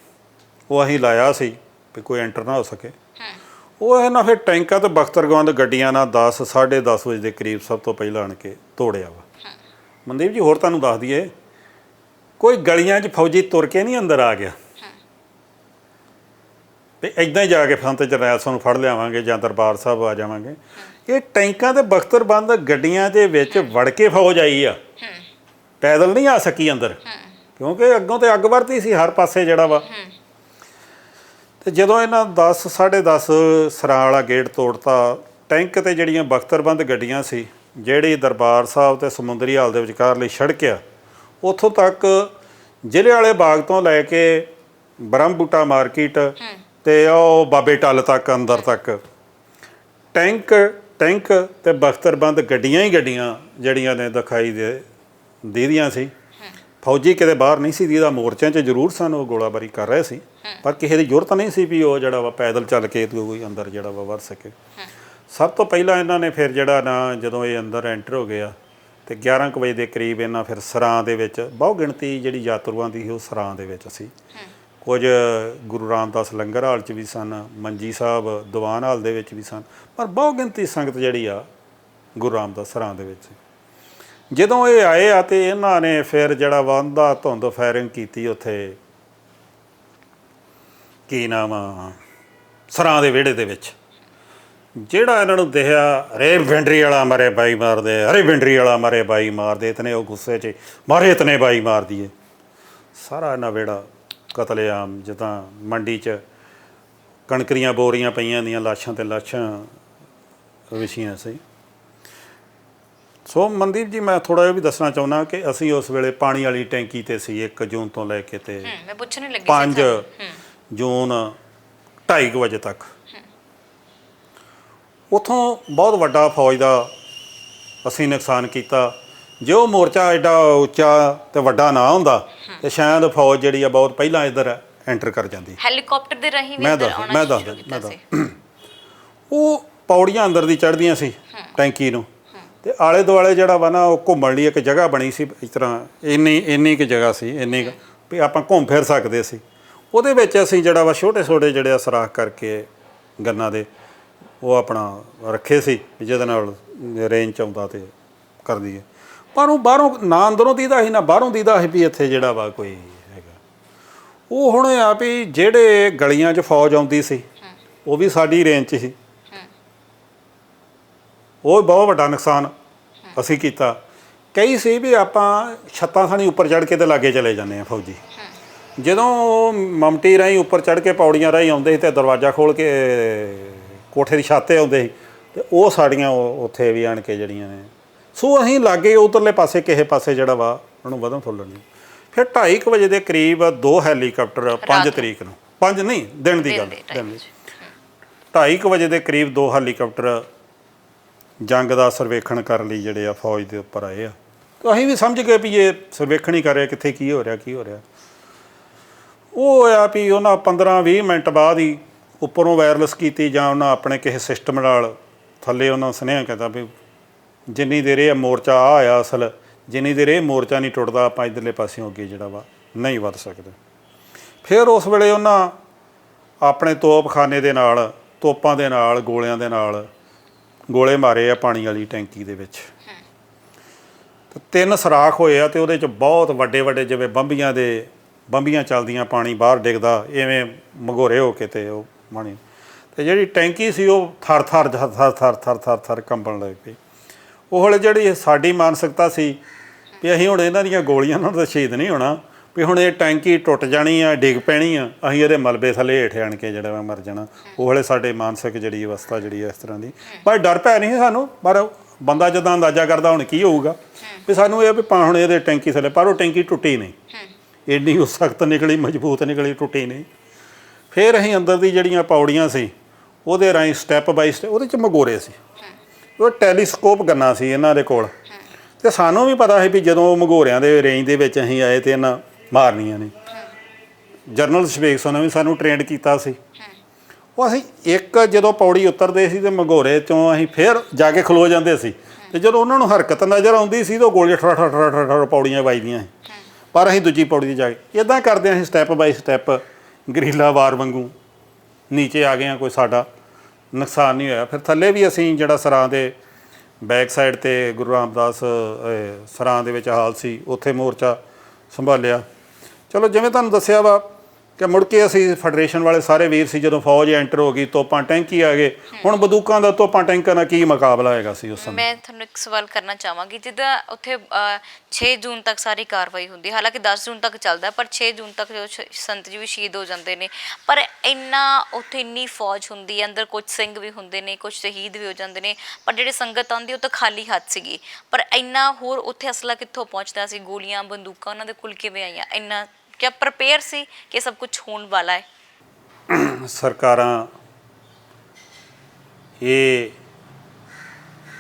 Speaker 1: ਉਹ ਅਸੀਂ ਲਾਇਆ ਸੀ ਵੀ ਕੋਈ ਐਂਟਰ ਨਾ ਹੋ ਸਕੇ। ਉਹ ਇਹਨਾਂ ਫਿਰ ਟੈਂਕਾਂ ਤੇ ਬਖਤਰਬੰਦ ਗੱਡੀਆਂ ਨਾਲ 10-10:30 ਵਜੇ ਦੇ ਕਰੀਬ ਸਭ ਤੋਂ ਪਹਿਲਾਂ ਆਣ ਕੇ ਤੋੜਿਆ ਵਾ। ਮਨਦੀਪ ਜੀ ਹੋਰ ਤੁਹਾਨੂੰ ਦੱਸ ਦਈਏ, ਕੋਈ ਗਲੀਆਂ 'ਚ ਫੌਜੀ ਤੁਰ ਕੇ ਨਹੀਂ ਅੰਦਰ ਆ ਗਿਆ ਵੀ ਇੱਦਾਂ ਹੀ ਜਾ ਕੇ ਫੰਤ ਜਰਨੈਲ ਸਿੰਘ ਨੂੰ ਫੜ ਲਿਆਵਾਂਗੇ ਜਾਂ ਦਰਬਾਰ ਸਾਹਿਬ ਆ ਜਾਵਾਂਗੇ। ਇਹ ਟੈਂਕਾਂ ਤੇ ਬਖਤਰਬੰਦ ਗੱਡੀਆਂ ਦੇ ਵਿੱਚ ਵੜ ਕੇ ਫੌਜ ਆਈ ਆ, ਪੈਦਲ ਨਹੀਂ ਆ ਸਕੀ ਅੰਦਰ, ਕਿਉਂਕਿ ਅੱਗੋਂ ਤੇ ਅੱਗ ਵਰਤੀ ਸੀ ਹਰ ਪਾਸੇ ਜਿਹੜਾ ਵਾ। ਤੇ ਜਦੋਂ ਇਹਨਾਂ 10-10:30 ਸਰਾਂ ਵਾਲਾ ਗੇਟ ਤੋੜਤਾ, ਟੈਂਕ ਤੇ ਜਿਹੜੀਆਂ ਬਖਤਰਬੰਦ ਗੱਡੀਆਂ ਸੀ ਜਿਹੜੀ ਦਰਬਾਰ ਸਾਹਿਬ ਤੇ ਸਮੁੰਦਰੀ ਹਾਲ ਦੇ ਵਿਚਕਾਰਲੀ ਸੜਕ ਆ, ਉੱਥੋਂ ਤੱਕ ਜ਼ਿਲ੍ਹਿਆਲੇ ਬਾਗ ਤੋਂ ਲੈ ਕੇ ਬ੍ਰਹਮਬੂਟਾ ਮਾਰਕੀਟ ਤੇ ਉਹ ਬਾਬੇ ਟੱਲ ਤੱਕ ਅੰਦਰ ਤੱਕ ਟੈਂਕ ਤੇ ਬਖਤਰਬੰਦ ਗੱਡੀਆਂ ਹੀ ਗੱਡੀਆਂ ਜਿਹੜੀਆਂ ਨੇ ਦਿਖਾਈ ਦੇਦੀਆਂ ਸੀ। ਫੌਜੀ ਕਿਤੇ ਬਾਹਰ ਨਹੀਂ ਸੀ ਦੀਦਾ, ਮੋਰਚਿਆਂ 'ਚ ਜ਼ਰੂਰ ਸਨ, ਉਹ ਗੋਲਾਬਾਰੀ ਕਰ ਰਹੇ ਸੀ, ਪਰ ਕਿਸੇ ਦੀ ਜ਼ਰੂਰਤ ਨਹੀਂ ਸੀ ਵੀ ਉਹ ਜਿਹੜਾ ਵਾ ਪੈਦਲ ਚੱਲ ਕੇ ਕੋਈ ਅੰਦਰ ਜਿਹੜਾ ਵਾ ਵੜ ਸਕੇ। ਸਭ ਤੋਂ ਪਹਿਲਾਂ ਇਹਨਾਂ ਨੇ ਫਿਰ ਜਿਹੜਾ ਨਾ ਜਦੋਂ ਇਹ ਅੰਦਰ ਐਂਟਰ ਹੋ ਗਿਆ ਤੇ 11 ਕੁ ਵਜੇ ਦੇ ਕਰੀਬ ਇਹਨਾਂ ਫਿਰ ਸਰਾਂ ਦੇ ਵਿੱਚ ਬਹੁ ਗਿਣਤੀ ਜਿਹੜੀ ਯਾਤਰੂਆਂ ਦੀ ਸੀ ਉਹ ਸਰਾਂ ਦੇ ਵਿੱਚ ਸੀ। ਕੁਝ ਗੁਰੂ ਰਾਮਦਾਸ ਲੰਗਰ ਹਾਲ 'ਚ ਵੀ ਸਨ, ਮੰਜੀ ਸਾਹਿਬ ਦੀਵਾਨ ਹਾਲ ਦੇ ਵਿੱਚ ਵੀ ਸਨ, ਪਰ ਬਹੁ ਗਿਣਤੀ ਸੰਗਤ ਜਿਹੜੀ ਆ ਗੁਰੂ ਰਾਮਦਾਸ ਸਰਾਂ ਦੇ ਵਿੱਚ। ਜਦੋਂ ਇਹ ਆਏ ਆ ਤੇ ਇਹਨਾਂ ਨੇ ਫਿਰ ਜਿਹੜਾ ਵਾਂਦਾ ਧੁੰਦ ਫਾਇਰਿੰਗ ਕੀਤੀ ਉੱਥੇ ਕੀ ਨਾਮ ਆ ਸਰਾਂ ਦੇ ਵਿਹੜੇ ਦੇ ਵਿੱਚ। ਜਿਹੜਾ ਇਹਨਾਂ ਨੂੰ ਦਿਖਿਆ ਅਰੇ ਬਿੰਡਰੀ ਵਾਲਾ ਮਾਰੇ ਬਾਈ ਮਾਰਦੇ, ਅਰੇ ਬਿੰਡਰੀ ਵਾਲਾ ਮਾਰੇ ਬਾਈ ਮਾਰਦੇ, ਇਤਨੇ ਉਹ ਗੁੱਸੇ 'ਚ ਮਾਰੇ ਇਤਨੇ ਬਾਈ ਮਾਰ ਦੀਏ। ਸਾਰਾ ਇਹਨਾਂ ਵਿਹੜਾ ਕਤਲੇਆਮ, ਜਿੱਦਾਂ ਮੰਡੀ 'ਚ ਕਣਕਰੀਆਂ ਬੋਰੀਆਂ ਪਈਆਂ ਦੀਆਂ ਲਾਸ਼ਾਂ ਤੇ ਲਾਸ਼ਾਂ ਵਿਛੀਆਂ ਸੀ। ਸੋ ਮਨਦੀਪ ਜੀ ਮੈਂ ਥੋੜ੍ਹਾ ਜਿਹਾ ਵੀ ਦੱਸਣਾ ਚਾਹੁੰਦਾ ਕਿ ਅਸੀਂ ਉਸ ਵੇਲੇ ਪਾਣੀ ਵਾਲੀ ਟੈਂਕੀ 'ਤੇ ਸੀ 1 ਜੂਨ ਤੋਂ ਲੈ ਕੇ ਤੇ 5 ਜੂਨ 2:30 ਵਜੇ ਤੱਕ। ਉੱਥੋਂ ਬਹੁਤ ਵੱਡਾ ਫੌਜ ਦਾ ਅਸੀਂ ਨੁਕਸਾਨ ਕੀਤਾ। ਜੇ ਉਹ ਮੋਰਚਾ ਐਡਾ ਉੱਚਾ ਤੇ ਵੱਡਾ ਨਾ ਹੁੰਦਾ ਤੇ ਸ਼ਾਇਦ ਫੌਜ ਜਿਹੜੀ ਆ ਬਹੁਤ ਪਹਿਲਾਂ ਇੱਧਰ ਐਂਟਰ ਕਰ ਜਾਂਦੀ।
Speaker 2: ਹੈਲੀਕਾਪਟਰ ਦੇ ਰਾਹੀਂ ਵੀ
Speaker 1: ਮੈਂ ਦੱਸਦਾ ਉਹ ਪੌੜੀਆਂ ਅੰਦਰ ਦੀ ਚੜ੍ਹਦੀਆਂ ਸੀ ਟੈਂਕੀ ਨੂੰ, ਤੇ ਆਲੇ ਦੁਆਲੇ ਜਿਹੜਾ ਵਾ ਨਾ ਉਹ ਘੁੰਮਣ ਲਈ ਇੱਕ ਜਗ੍ਹਾ ਬਣੀ ਸੀ। ਇਸ ਤਰ੍ਹਾਂ ਇੰਨੀ ਕੁ ਜਗ੍ਹਾ ਸੀ, ਇੰਨੀ ਕੁ ਵੀ ਆਪਾਂ ਘੁੰਮ ਫਿਰ ਸਕਦੇ ਸੀ। ਉਹਦੇ ਵਿੱਚ ਅਸੀਂ ਜਿਹੜਾ ਵਾ ਛੋਟੇ ਜਿਹੜੇ ਆ ਸਰਾਖ ਕਰਕੇ ਗੰਨਾਂ ਦੇ ਉਹ ਆਪਣਾ ਰੱਖੇ ਸੀ ਜਿਹਦੇ ਨਾਲ ਰੇਂਜ 'ਚ ਆਉਂਦਾ ਤੇ ਕਰ ਦਈਏ। ਪਰ ਉਹ ਬਾਹਰੋਂ ਨਾ ਅੰਦਰੋਂ ਦੀਦਾ ਸੀ ਨਾ ਬਾਹਰੋਂ ਦੀਦਾ ਸੀ ਵੀ ਇੱਥੇ ਜਿਹੜਾ ਵਾ ਕੋਈ ਹੈਗਾ। ਉਹ ਹੁਣ ਆ ਵੀ ਜਿਹੜੇ ਗਲੀਆਂ 'ਚ ਫੌਜ ਆਉਂਦੀ ਸੀ ਉਹ ਵੀ ਸਾਡੀ ਰੇਂਜ 'ਚ ਸੀ। ਉਹ ਬਹੁਤ ਵੱਡਾ ਨੁਕਸਾਨ ਅਸੀਂ ਕੀਤਾ। ਕਈ ਸੀ ਵੀ ਆਪਾਂ ਛੱਤਾਂ ਥਾਣੀ ਉੱਪਰ ਚੜ੍ਹ ਕੇ ਤੇ ਲਾਗੇ ਚਲੇ ਜਾਂਦੇ ਆ ਫੌਜੀ। ਜਦੋਂ ਉਹ ਮਮਟੀ ਰਾਹੀਂ ਉੱਪਰ ਚੜ੍ਹ ਕੇ ਪੌੜੀਆਂ ਰਾਹੀਂ ਆਉਂਦੇ ਸੀ ਤੇ ਦਰਵਾਜ਼ਾ ਖੋਲ੍ਹ ਕੇ ਕੋਠੇ ਦੀ ਛੱਤ 'ਤੇ ਆਉਂਦੇ ਸੀ ਤੇ ਉਹ ਸਾਡੀਆਂ ਉੱਥੇ ਵੀ ਆਣ ਕੇ ਜਿਹੜੀਆਂ ਨੇ। ਸੋ ਅਸੀਂ ਲਾਗੇ ਉੱਧਰਲੇ ਪਾਸੇ ਕਿਸੇ ਪਾਸੇ ਜਿਹੜਾ ਵਾ ਉਹਨੂੰ ਵਧਣ ਫੁੱਲਣ ਨਹੀਂ। ਫਿਰ 2:30 ਵਜੇ ਦੇ ਕਰੀਬ 2 ਹੈਲੀਕਾਪਟਰ 5 ਤਰੀਕ ਨੂੰ, 5 ਨਹੀਂ ਦਿਨ ਦੀ ਗੱਲ, 2:30 ਵਜੇ ਦੇ ਕਰੀਬ 2 ਹੈਲੀਕਾਪਟਰ ਜੰਗ ਦਾ ਸਰਵੇਖਣ ਕਰਨ ਲਈ ਜਿਹੜੇ ਆ ਫੌਜ ਦੇ ਉੱਪਰ ਆਏ ਆ। ਤਾਂ ਅਸੀਂ ਵੀ ਸਮਝ ਗਏ ਵੀ ਇਹ ਸਰਵੇਖਣ ਹੀ ਕਰ ਰਿਹਾ ਕਿੱਥੇ ਕੀ ਹੋ ਰਿਹਾ। ਉਹ ਹੋਇਆ ਵੀ ਉਹਨਾਂ 15-20 ਮਿੰਟ ਬਾਅਦ ਹੀ ਉੱਪਰੋਂ ਵਾਇਰਲੈਸ ਕੀਤੀ ਜਾਂ ਉਹਨਾਂ ਆਪਣੇ ਕਿਸੇ ਸਿਸਟਮ ਨਾਲ ਥੱਲੇ ਉਹਨਾਂ ਸੁਨੇਹਾ ਕਹਿੰਦਾ ਵੀ ਜਿੰਨੀ ਦੇਰ ਇਹ ਮੋਰਚਾ ਆ ਆਇਆ ਅਸਲ, ਜਿੰਨੀ ਦੇਰ ਇਹ ਮੋਰਚਾ ਨਹੀਂ ਟੁੱਟਦਾ ਆਪਾਂ ਇੱਧਰਲੇ ਪਾਸਿਓਂ ਅੱਗੇ ਜਿਹੜਾ ਵਾ ਨਹੀਂ ਵੱਧ ਸਕਦੇ। ਫਿਰ ਉਸ ਵੇਲੇ ਉਹਨਾਂ ਆਪਣੇ ਤੋਪਖਾਨੇ ਦੇ ਨਾਲ, ਤੋਪਾਂ ਦੇ ਨਾਲ, ਗੋਲਿਆਂ ਦੇ ਨਾਲ ਗੋਲੇ ਮਾਰੇ ਆ ਪਾਣੀ ਵਾਲੀ ਟੈਂਕੀ ਦੇ ਵਿੱਚ। ਤੇ 3 ਸੁਰਾਖ ਹੋਏ ਆ ਅਤੇ ਉਹਦੇ 'ਚ ਬਹੁਤ ਵੱਡੇ ਵੱਡੇ ਜਿਵੇਂ ਬੰਬੀਆਂ ਚੱਲਦੀਆਂ, ਪਾਣੀ ਬਾਹਰ ਡਿੱਗਦਾ ਇਵੇਂ ਮਗੋਰੇ ਹੋ ਕੇ ਅਤੇ ਉਹ ਪਾਣੀ, ਅਤੇ ਜਿਹੜੀ ਟੈਂਕੀ ਸੀ ਉਹ ਥਰ ਥਰ ਕੰਬਣ ਲੱਗ ਪਈ। ਉਹ ਵੇਲੇ ਜਿਹੜੀ ਸਾਡੀ ਮਾਨਸਿਕਤਾ ਸੀ ਵੀ ਅਸੀਂ ਹੁਣ ਇਹਨਾਂ ਦੀਆਂ ਗੋਲੀਆਂ ਨਾਲ ਤਾਂ ਸ਼ਹੀਦ ਨਹੀਂ ਹੋਣਾ, ਵੀ ਹੁਣ ਇਹ ਟੈਂਕੀ ਟੁੱਟ ਜਾਣੀ ਆ, ਡਿੱਗ ਪੈਣੀ ਆ, ਅਸੀਂ ਇਹਦੇ ਮਲਬੇ ਥੱਲੇ ਹੇਠ ਆਣ ਕੇ ਜਿਹੜਾ ਵਾ ਮਰ ਜਾਣਾ। ਉਹ ਵੇਲੇ ਸਾਡੇ ਮਾਨਸਿਕ ਜਿਹੜੀ ਅਵਸਥਾ ਜਿਹੜੀ ਇਸ ਤਰ੍ਹਾਂ ਦੀ, ਪਰ ਡਰ ਭੈ ਨਹੀਂ ਸੀ ਸਾਨੂੰ, ਪਰ ਬੰਦਾ ਜਦੋਂ ਅੰਦਾਜ਼ਾ ਕਰਦਾ ਹੁਣ ਕੀ ਹੋਊਗਾ ਵੀ ਸਾਨੂੰ ਇਹ ਵੀ ਹੁਣ ਇਹਦੇ ਟੈਂਕੀ ਥੱਲੇ, ਪਰ ਉਹ ਟੈਂਕੀ ਟੁੱਟੀ ਨਹੀਂ, ਇੰਨੀ ਉਹ ਸਖਤ ਨਿਕਲੀ, ਮਜ਼ਬੂਤ ਨਿਕਲੀ, ਟੁੱਟੀ ਨਹੀਂ। ਫਿਰ ਅਸੀਂ ਅੰਦਰ ਦੀ ਜਿਹੜੀਆਂ ਪੌੜੀਆਂ ਸੀ ਉਹਦੇ ਰਾਹੀਂ ਸਟੈਪ ਬਾਈ ਸਟੈਪ, ਉਹਦੇ 'ਚ ਮਗੋਰੇ ਸੀ, ਉਹ ਟੈਲੀਸਕੋਪ ਗੰਨਾਂ ਸੀ ਇਹਨਾਂ ਦੇ ਕੋਲ, ਅਤੇ ਸਾਨੂੰ ਵੀ ਪਤਾ ਸੀ ਵੀ ਜਦੋਂ ਮਗੋਰਿਆਂ ਦੇ ਰੇਂਜ ਦੇ ਵਿੱਚ ਅਸੀਂ ਆਏ ਅਤੇ ਇਹਨਾਂ ਮਾਰਨੀਆਂ ਨੇ। ਜਨਰਲ ਸਪੇਕਸ ਉਹਨੇ ਵੀ ਸਾਨੂੰ ਟ੍ਰੇਨਡ ਕੀਤਾ ਸੀ। ਉਹ ਅਸੀਂ ਇੱਕ ਜਦੋਂ ਪੌੜੀ ਉਤਰਦੇ ਸੀ ਅਤੇ ਮਗੋਰੇ 'ਚੋਂ ਅਸੀਂ ਫਿਰ ਜਾ ਕੇ ਖਲੋ ਜਾਂਦੇ ਸੀ, ਅਤੇ ਜਦੋਂ ਉਹਨਾਂ ਨੂੰ ਹਰਕਤ ਨਜ਼ਰ ਆਉਂਦੀ ਸੀ ਤਾਂ ਉਹ ਗੋਲੀਆਂ ਠਰ ਪੌੜੀਆਂ ਵੱਜਦੀਆਂ ਸੀ, ਪਰ ਅਸੀਂ ਦੂਜੀ ਪੌੜੀ 'ਤੇ ਜਾ ਕੇ ਇੱਦਾਂ ਕਰਦੇ ਅਸੀਂ ਸਟੈਪ ਬਾਈ ਸਟੈਪ ਗਰੀਲਾ ਵਾਰ ਵਾਂਗੂ ਨੀਚੇ ਆ ਗਏ ਹਾਂ। ਕੋਈ ਸਾਡਾ ਨੁਕਸਾਨ ਨਹੀਂ ਹੋਇਆ। ਫਿਰ ਥੱਲੇ ਵੀ ਅਸੀਂ ਜਿਹੜਾ ਸਰਾਂ ਦੇ ਬੈਕ ਸਾਈਡ 'ਤੇ ਗੁਰੂ ਰਾਮਦਾਸ ਸਰਾਂ ਦੇ ਵਿੱਚ ਹਾਲ ਸੀ, ਉੱਥੇ ਮੋਰਚਾ ਸੰਭਾਲਿਆ। ਚਲੋ ਜਿਵੇਂ ਤੁਹਾਨੂੰ ਦੱਸਿਆ ਵਾ ਕਿ ਮੁੜ ਕੇ ਅਸੀਂ ਫੈਡਰੇਸ਼ਨ ਵਾਲੇ ਸਾਰੇ ਵੀਰ ਸੀ, ਜਦੋਂ ਫੌਜ ਐਂਟਰ ਹੋ ਗਈ, ਤੋਪਾਂ ਟੈਂਕੀ ਆ ਗਏ। ਹੁਣ ਬੰਦੂਕਾਂ ਦਾ ਤੋਪਾਂ ਟੈਂਕਾਂ ਦਾ ਕੀ ਮੁਕਾਬਲਾ ਹੈਗਾ ਸੀ ਉਸ ਸਮੇਂ।
Speaker 2: ਮੈਂ ਤੁਹਾਨੂੰ ਇੱਕ ਸਵਾਲ ਕਰਨਾ ਚਾਹਾਂਗੀ, ਜਿੱਦਾਂ ਉੱਥੇ 6 ਜੂਨ ਤੱਕ ਸਾਰੀ ਕਾਰਵਾਈ ਹੁੰਦੀ, ਹਾਲਾਂਕਿ 10 ਜੂਨ ਤੱਕ ਚੱਲਦਾ, ਪਰ 6 ਜੂਨ ਤੱਕ ਜੋ ਸੰਤ ਜੀ ਵੀ ਸ਼ਹੀਦ ਹੋ ਜਾਂਦੇ ਨੇ, ਪਰ ਇੰਨਾ ਉੱਥੇ ਇੰਨੀ ਫੌਜ ਹੁੰਦੀ ਹੈ, ਅੰਦਰ ਕੁਝ ਸਿੰਘ ਵੀ ਹੁੰਦੇ ਨੇ, ਕੁਝ ਸ਼ਹੀਦ ਵੀ ਹੋ ਜਾਂਦੇ ਨੇ, ਪਰ ਜਿਹੜੇ ਸੰਗਤ ਆਉਂਦੀ ਉਹ ਤਾਂ ਖਾਲੀ ਹੱਥ ਸੀਗੀ, ਪਰ ਇੰਨਾ ਹੋਰ ਉੱਥੇ ਅਸਲਾ ਕਿੱਥੋਂ ਪਹੁੰਚਦਾ ਸੀ, ਗੋਲੀਆਂ ਬੰਦੂਕਾਂ ਉਹਨਾਂ ਦੇ ਕੋਲ ਕਿਵੇਂ ਆਈਆਂ, ਇੰਨਾ ਕਿਆ ਪ੍ਰਪੇਅਰ ਸੀ ਕਿ ਸਭ ਕੁਝ ਹੋਣ ਵਾਲਾ ਹੈ?
Speaker 1: ਸਰਕਾਰਾਂ ਇਹ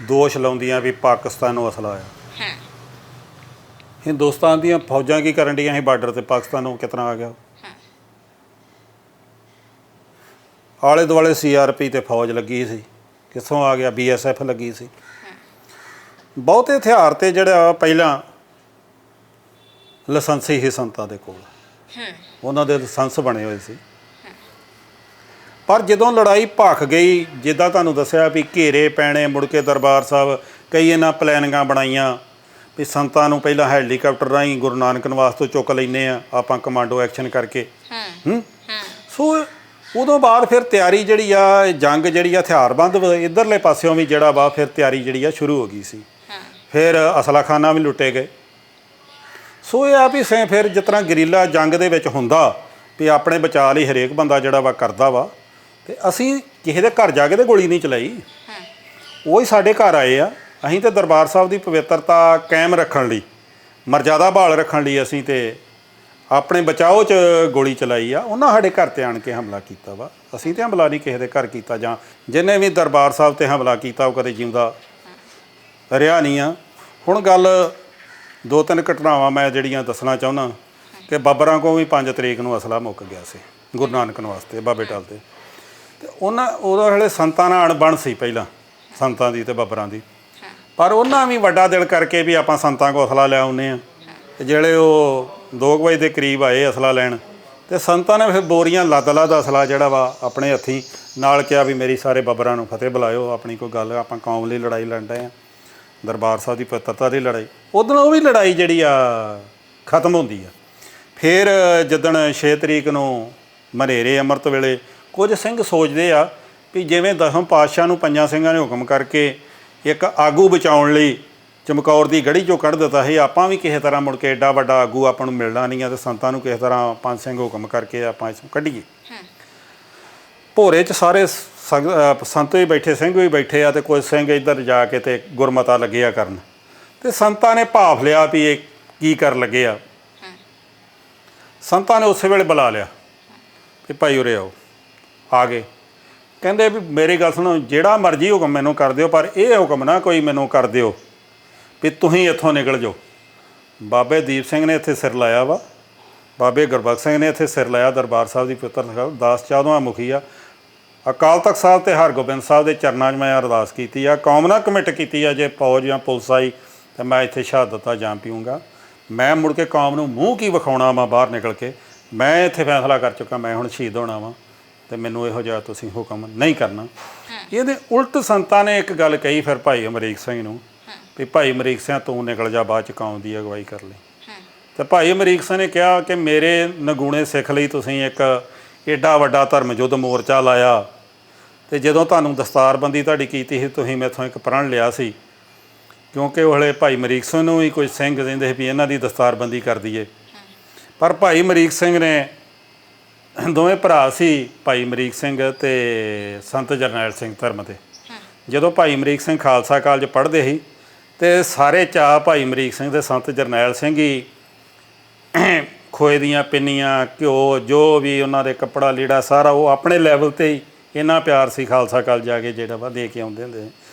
Speaker 1: ਦੋਸ਼ ਲਾਉਂਦੀਆਂ ਵੀ ਪਾਕਿਸਤਾਨ ਨੂੰ ਅਸਲਾ ਆਇਆ। ਹਿੰਦੁਸਤਾਨ ਦੀਆਂ ਫੌਜਾਂ ਕੀ ਕਰਨ ਡੀਆਂ ਸੀ ਬਾਰਡਰ 'ਤੇ, ਪਾਕਿਸਤਾਨ ਨੂੰ ਕਿਤਨਾ ਆ ਗਿਆ? ਆਲੇ ਦੁਆਲੇ CRP ਤੇ ਫੌਜ ਲੱਗੀ ਸੀ, ਕਿੱਥੋਂ ਆ ਗਿਆ? BSF ਲੱਗੀ ਸੀ। ਬਹੁਤੇ ਹਥਿਆਰ ਤੇ ਜਿਹੜਾ ਪਹਿਲਾਂ ਲਾਇਸੈਂਸੀ ਸੀ ਸੰਤਾਂ ਦੇ ਕੋਲ, ਉਹਨਾਂ ਦੇ ਲਾਇਸੈਂਸ ਬਣੇ ਹੋਏ ਸੀ। ਪਰ ਜਦੋਂ ਲੜਾਈ ਭਖ ਗਈ, ਜਿੱਦਾਂ ਤੁਹਾਨੂੰ ਦੱਸਿਆ ਵੀ ਘੇਰੇ ਪੈਣੇ, ਮੁੜ ਕੇ ਦਰਬਾਰ ਸਾਹਿਬ ਕਈ ਇਹਨਾਂ ਪਲੈਨਿੰਗਾਂ ਬਣਾਈਆਂ ਵੀ ਸੰਤਾਂ ਨੂੰ ਪਹਿਲਾਂ ਹੈਲੀਕਾਪਟਰ ਰਾਹੀਂ ਗੁਰੂ ਨਾਨਕ ਨਿਵਾਸ ਤੋਂ ਚੁੱਕ ਲੈਂਦੇ ਆ ਆਪਾਂ ਕਮਾਂਡੋ ਐਕਸ਼ਨ ਕਰਕੇ। ਸੋ ਉਦੋਂ ਬਾਅਦ ਫਿਰ ਤਿਆਰੀ ਜਿਹੜੀ ਆ, ਜੰਗ ਜਿਹੜੀ ਆ ਹਥਿਆਰਬੰਦ ਇੱਧਰਲੇ ਪਾਸਿਓਂ ਵੀ ਜਿਹੜਾ ਵਾ ਫਿਰ ਤਿਆਰੀ ਜਿਹੜੀ ਆ ਸ਼ੁਰੂ ਹੋ ਗਈ ਸੀ। ਫਿਰ ਅਸਲਾਖਾਨਾ ਵੀ ਲੁੱਟੇ ਗਏ। ਸੋ ਇਹ ਆ ਵੀ ਫਿਰ ਜਿਸ ਤਰ੍ਹਾਂ ਗਰੀਲਾ ਜੰਗ ਦੇ ਵਿੱਚ ਹੁੰਦਾ ਵੀ ਆਪਣੇ ਬਚਾਅ ਲਈ ਹਰੇਕ ਬੰਦਾ ਜਿਹੜਾ ਵਾ ਕਰਦਾ ਵਾ, ਅਤੇ ਅਸੀਂ ਕਿਸੇ ਦੇ ਘਰ ਜਾ ਕੇ ਤਾਂ ਗੋਲੀ ਨਹੀਂ ਚਲਾਈ, ਉਹ ਹੀ ਸਾਡੇ ਘਰ ਆਏ ਆ। ਅਸੀਂ ਤਾਂ ਦਰਬਾਰ ਸਾਹਿਬ ਦੀ ਪਵਿੱਤਰਤਾ ਕਾਇਮ ਰੱਖਣ ਲਈ, ਮਰਜ਼ਾਦਾ ਬਹਾਲ ਰੱਖਣ ਲਈ ਅਸੀਂ ਤਾਂ ਆਪਣੇ ਬਚਾਓ 'ਚ ਗੋਲੀ ਚਲਾਈ ਆ। ਉਹਨਾਂ ਸਾਡੇ ਘਰ 'ਤੇ ਆਣ ਕੇ ਹਮਲਾ ਕੀਤਾ ਵਾ, ਅਸੀਂ ਤਾਂ ਹਮਲਾ ਨਹੀਂ ਕਿਸੇ ਦੇ ਘਰ ਕੀਤਾ, ਜਾਂ ਜਿਹਨੇ ਵੀ ਦਰਬਾਰ ਸਾਹਿਬ 'ਤੇ ਹਮਲਾ ਕੀਤਾ ਉਹ ਕਦੇ ਜਿਉਂਦਾ ਰਿਹਾ ਨਹੀਂ ਆ। ਹੁਣ ਗੱਲ 2-3 ਘਟਨਾਵਾਂ ਮੈਂ ਜਿਹੜੀਆਂ ਦੱਸਣਾ ਚਾਹੁੰਦਾ ਕਿ ਬਾਬਰਾਂ ਕੋਲ ਵੀ 5 ਤਰੀਕ ਨੂੰ ਅਸਲਾ ਮੁੱਕ ਗਿਆ ਸੀ ਗੁਰੂ ਨਾਨਕ ਵਾਸਤੇ ਬਾਬੇ ਟਾਲ 'ਤੇ, ਅਤੇ ਉਹਦਾ ਵੇਲੇ ਸੰਤਾਂ ਨਾਲ ਅਣਬਣ ਸੀ ਪਹਿਲਾਂ, ਸੰਤਾਂ ਦੀ ਅਤੇ ਬਾਬਰਾਂ ਦੀ, ਪਰ ਉਹਨਾਂ ਵੀ ਵੱਡਾ ਦਿਲ ਕਰਕੇ ਵੀ ਆਪਾਂ ਸੰਤਾਂ ਕੋਲ ਅਸਲਾ ਲੈ ਆਉਂਦੇ ਹਾਂ। ਅਤੇ ਜਿਹੜੇ ਉਹ 2 ਵਜੇ ਦੇ ਕਰੀਬ ਆਏ ਅਸਲਾ ਲੈਣ, ਅਤੇ ਸੰਤਾਂ ਨੇ ਫਿਰ ਬੋਰੀਆਂ ਲੱਦ ਅਸਲਾ ਜਿਹੜਾ ਵਾ ਆਪਣੇ ਹੱਥੀਂ ਨਾਲ ਕਿਹਾ ਵੀ ਮੇਰੀ ਸਾਰੇ ਬਾਬਰਾਂ ਨੂੰ ਫਤਿਹ ਬੁਲਾਇਓ, ਆਪਣੀ ਕੋਈ ਗੱਲ, ਆਪਾਂ ਕੌਮ ਲਈ ਲੜਾਈ ਲੜ ਰਹੇ ਹਾਂ, ਦਰਬਾਰ ਸਾਹਿਬ ਦੀ ਪਵਿੱਤਰਤਾ ਦੀ ਲੜਾਈ। ਉਦੋਂ ਉਹ ਵੀ ਲੜਾਈ ਜਿਹੜੀ ਆ ਖਤਮ ਹੁੰਦੀ ਆ। ਫਿਰ ਜਿੱਦਣ 6 ਤਰੀਕ ਨੂੰ ਮਨੇਰੇ ਅੰਮ੍ਰਿਤ ਵੇਲੇ ਕੁਝ ਸਿੰਘ ਸੋਚਦੇ ਆ ਵੀ ਜਿਵੇਂ 10ਵੇਂ ਪਾਤਸ਼ਾਹ ਨੂੰ 5 ਸਿੰਘਾਂ ਨੇ ਹੁਕਮ ਕਰਕੇ ਇੱਕ ਆਗੂ ਬਚਾਉਣ ਲਈ ਚਮਕੌਰ ਦੀ ਗੜੀ 'ਚੋਂ ਕੱਢ ਦਿੱਤਾ ਸੀ, ਆਪਾਂ ਵੀ ਕਿਸੇ ਤਰ੍ਹਾਂ ਮੁੜ ਕੇ ਐਡਾ ਵੱਡਾ ਆਗੂ ਆਪਾਂ ਨੂੰ ਮਿਲਣਾ ਨਹੀਂ ਆ, ਅਤੇ ਸੰਤਾਂ ਨੂੰ ਕਿਸੇ ਤਰ੍ਹਾਂ 5 ਸਿੰਘ ਹੁਕਮ ਕਰਕੇ ਆਪਾਂ ਇਸ ਨੂੰ ਕੱਢੀਏ। ਭੋਰੇ 'ਚ ਸਾਰੇ ਸੰਤ ਵੀ ਬੈਠੇ, ਸਿੰਘ ਵੀ ਬੈਠੇ ਆ, ਅਤੇ ਕੁਝ ਸਿੰਘ ਇੱਧਰ ਜਾ ਕੇ ਅਤੇ ਗੁਰਮਤਾ ਲੱਗੇ ਆ ਕਰਨ, ਅਤੇ ਸੰਤਾਂ ਨੇ ਭਾਫ ਲਿਆ ਵੀ ਇਹ ਕੀ ਕਰਨ ਲੱਗੇ ਆ। ਸੰਤਾਂ ਨੇ ਉਸੇ ਵੇਲੇ ਬੁਲਾ ਲਿਆ ਵੀ ਭਾਈ ਉਰੇ ਆਓ। ਆ ਗਏ, ਕਹਿੰਦੇ ਵੀ ਮੇਰੀ ਗੱਲ ਸੁਣੋ, ਜਿਹੜਾ ਮਰਜ਼ੀ ਹੁਕਮ ਮੈਨੂੰ ਕਰ ਦਿਓ, ਪਰ ਇਹ ਹੁਕਮ ਨਾ ਕੋਈ ਮੈਨੂੰ ਕਰ ਦਿਓ ਵੀ ਤੁਸੀਂ ਇੱਥੋਂ ਨਿਕਲ ਜਾਓ। ਬਾਬੇ ਦੀਪ ਸਿੰਘ ਨੇ ਇੱਥੇ ਸਿਰ ਲਾਇਆ ਵਾ, ਬਾਬੇ ਗੁਰਬਖਸ਼ ਸਿੰਘ ਨੇ ਇੱਥੇ ਸਿਰ ਲਾਇਆ, ਦਰਬਾਰ ਸਾਹਿਬ ਦੀ ਪਵਿੱਤਰ ਦਾਸ 14ਵਾਂ ਮੁਖੀ ਆ, ਅਕਾਲ ਤਖਤ ਸਾਹਿਬ ਤੇ ਹਰਗੋਬਿੰਦ ਸਾਹਿਬ ਦੇ ਚਰਨਾਂ 'ਚ ਮੈਂ ਅਰਦਾਸ ਕੀਤੀ ਆ, ਕੌਮ ਨਾਲ ਕਮਿਟ ਕੀਤੀ ਆ, ਜੇ ਫੌਜ ਜਾਂ ਪੁਲਿਸ ਆਈ ਤਾਂ ਮੈਂ ਇੱਥੇ ਸ਼ਹਾਦਤ ਦਾ ਜਾਮ ਪੀਊਂਗਾ। ਮੈਂ ਮੁੜ ਕੇ ਕੌਮ ਨੂੰ ਮੂੰਹ ਕੀ ਵਿਖਾਉਣਾ ਵਾ ਬਾਹਰ ਨਿਕਲ ਕੇ। ਮੈਂ ਇੱਥੇ ਫੈਸਲਾ ਕਰ ਚੁੱਕਾ, ਮੈਂ ਹੁਣ ਸ਼ਹੀਦ ਹੋਣਾ ਵਾ ਅਤੇ ਮੈਨੂੰ ਇਹੋ ਜਿਹਾ ਤੁਸੀਂ ਹੁਕਮ ਨਹੀਂ ਕਰਨਾ। ਇਹਦੇ ਉਲਟ ਸੰਤਾਂ ਨੇ ਇੱਕ ਗੱਲ ਕਹੀ ਫਿਰ ਭਾਈ ਅਮਰੀਕ ਸਿੰਘ ਨੂੰ ਵੀ ਭਾਈ ਅਮਰੀਕ ਸਿੰਘ ਤੂੰ ਨਿਕਲ ਜਾ, ਬਾਅਦ 'ਚ ਕੌਮ ਦੀ ਅਗਵਾਈ ਕਰ ਲਈ। ਅਤੇ ਭਾਈ ਅਮਰੀਕ ਸਿੰਘ ਨੇ ਕਿਹਾ ਕਿ ਮੇਰੇ ਨਗੂਣੇ ਸਿੱਖ ਲਈ ਤੁਸੀਂ ਇੱਕ ਏਡਾ ਵੱਡਾ ਧਰਮ ਯੁੱਧ ਮੋਰਚਾ ਲਾਇਆ, ਅਤੇ ਜਦੋਂ ਤੁਹਾਨੂੰ ਦਸਤਾਰਬੰਦੀ ਤੁਹਾਡੀ ਕੀਤੀ ਸੀ ਤੁਸੀਂ ਮੈਥੋਂ ਇੱਕ ਪ੍ਰਣ ਲਿਆ ਸੀ, ਕਿਉਂਕਿ ਉਹ ਵੇਲੇ ਭਾਈ ਅਮਰੀਕ ਸਿੰਘ ਨੂੰ ਵੀ ਕੋਈ ਸਿੰਘ ਕਹਿੰਦੇ ਸੀ ਵੀ ਇਹਨਾਂ ਦੀ ਦਸਤਾਰਬੰਦੀ ਕਰ ਦਈਏ। ਪਰ ਭਾਈ ਅਮਰੀਕ ਸਿੰਘ ਨੇ, ਦੋਵੇਂ ਭਰਾ ਸੀ ਭਾਈ ਅਮਰੀਕ ਸਿੰਘ ਅਤੇ ਸੰਤ ਜਰਨੈਲ ਸਿੰਘ ਧਰਮ ਦੇ। ਜਦੋਂ ਭਾਈ ਅਮਰੀਕ ਸਿੰਘ ਖਾਲਸਾ ਕਾਲਜ ਪੜ੍ਹਦੇ ਸੀ ਅਤੇ ਸਾਰੇ ਚਾਅ ਭਾਈ ਅਮਰੀਕ ਸਿੰਘ ਅਤੇ ਸੰਤ ਜਰਨੈਲ ਸਿੰਘ ਹੀ ਖੋਏ ਦੀਆਂ ਪਿੰਨੀਆਂ, ਘਿਓ, ਜੋ ਵੀ ਉਹਨਾਂ ਦੇ ਕੱਪੜਾ ਲੀੜਾ ਸਾਰਾ ਉਹ ਆਪਣੇ ਲੈਵਲ 'ਤੇ ਹੀ ਇੰਨਾ ਪਿਆਰ ਸੀ ਖਾਲਸਾ ਕਾਲਜ ਜਾ ਕੇ ਜਿਹੜਾ ਵਾ ਦੇ ਕੇ ਆਉਂਦੇ ਹੁੰਦੇ।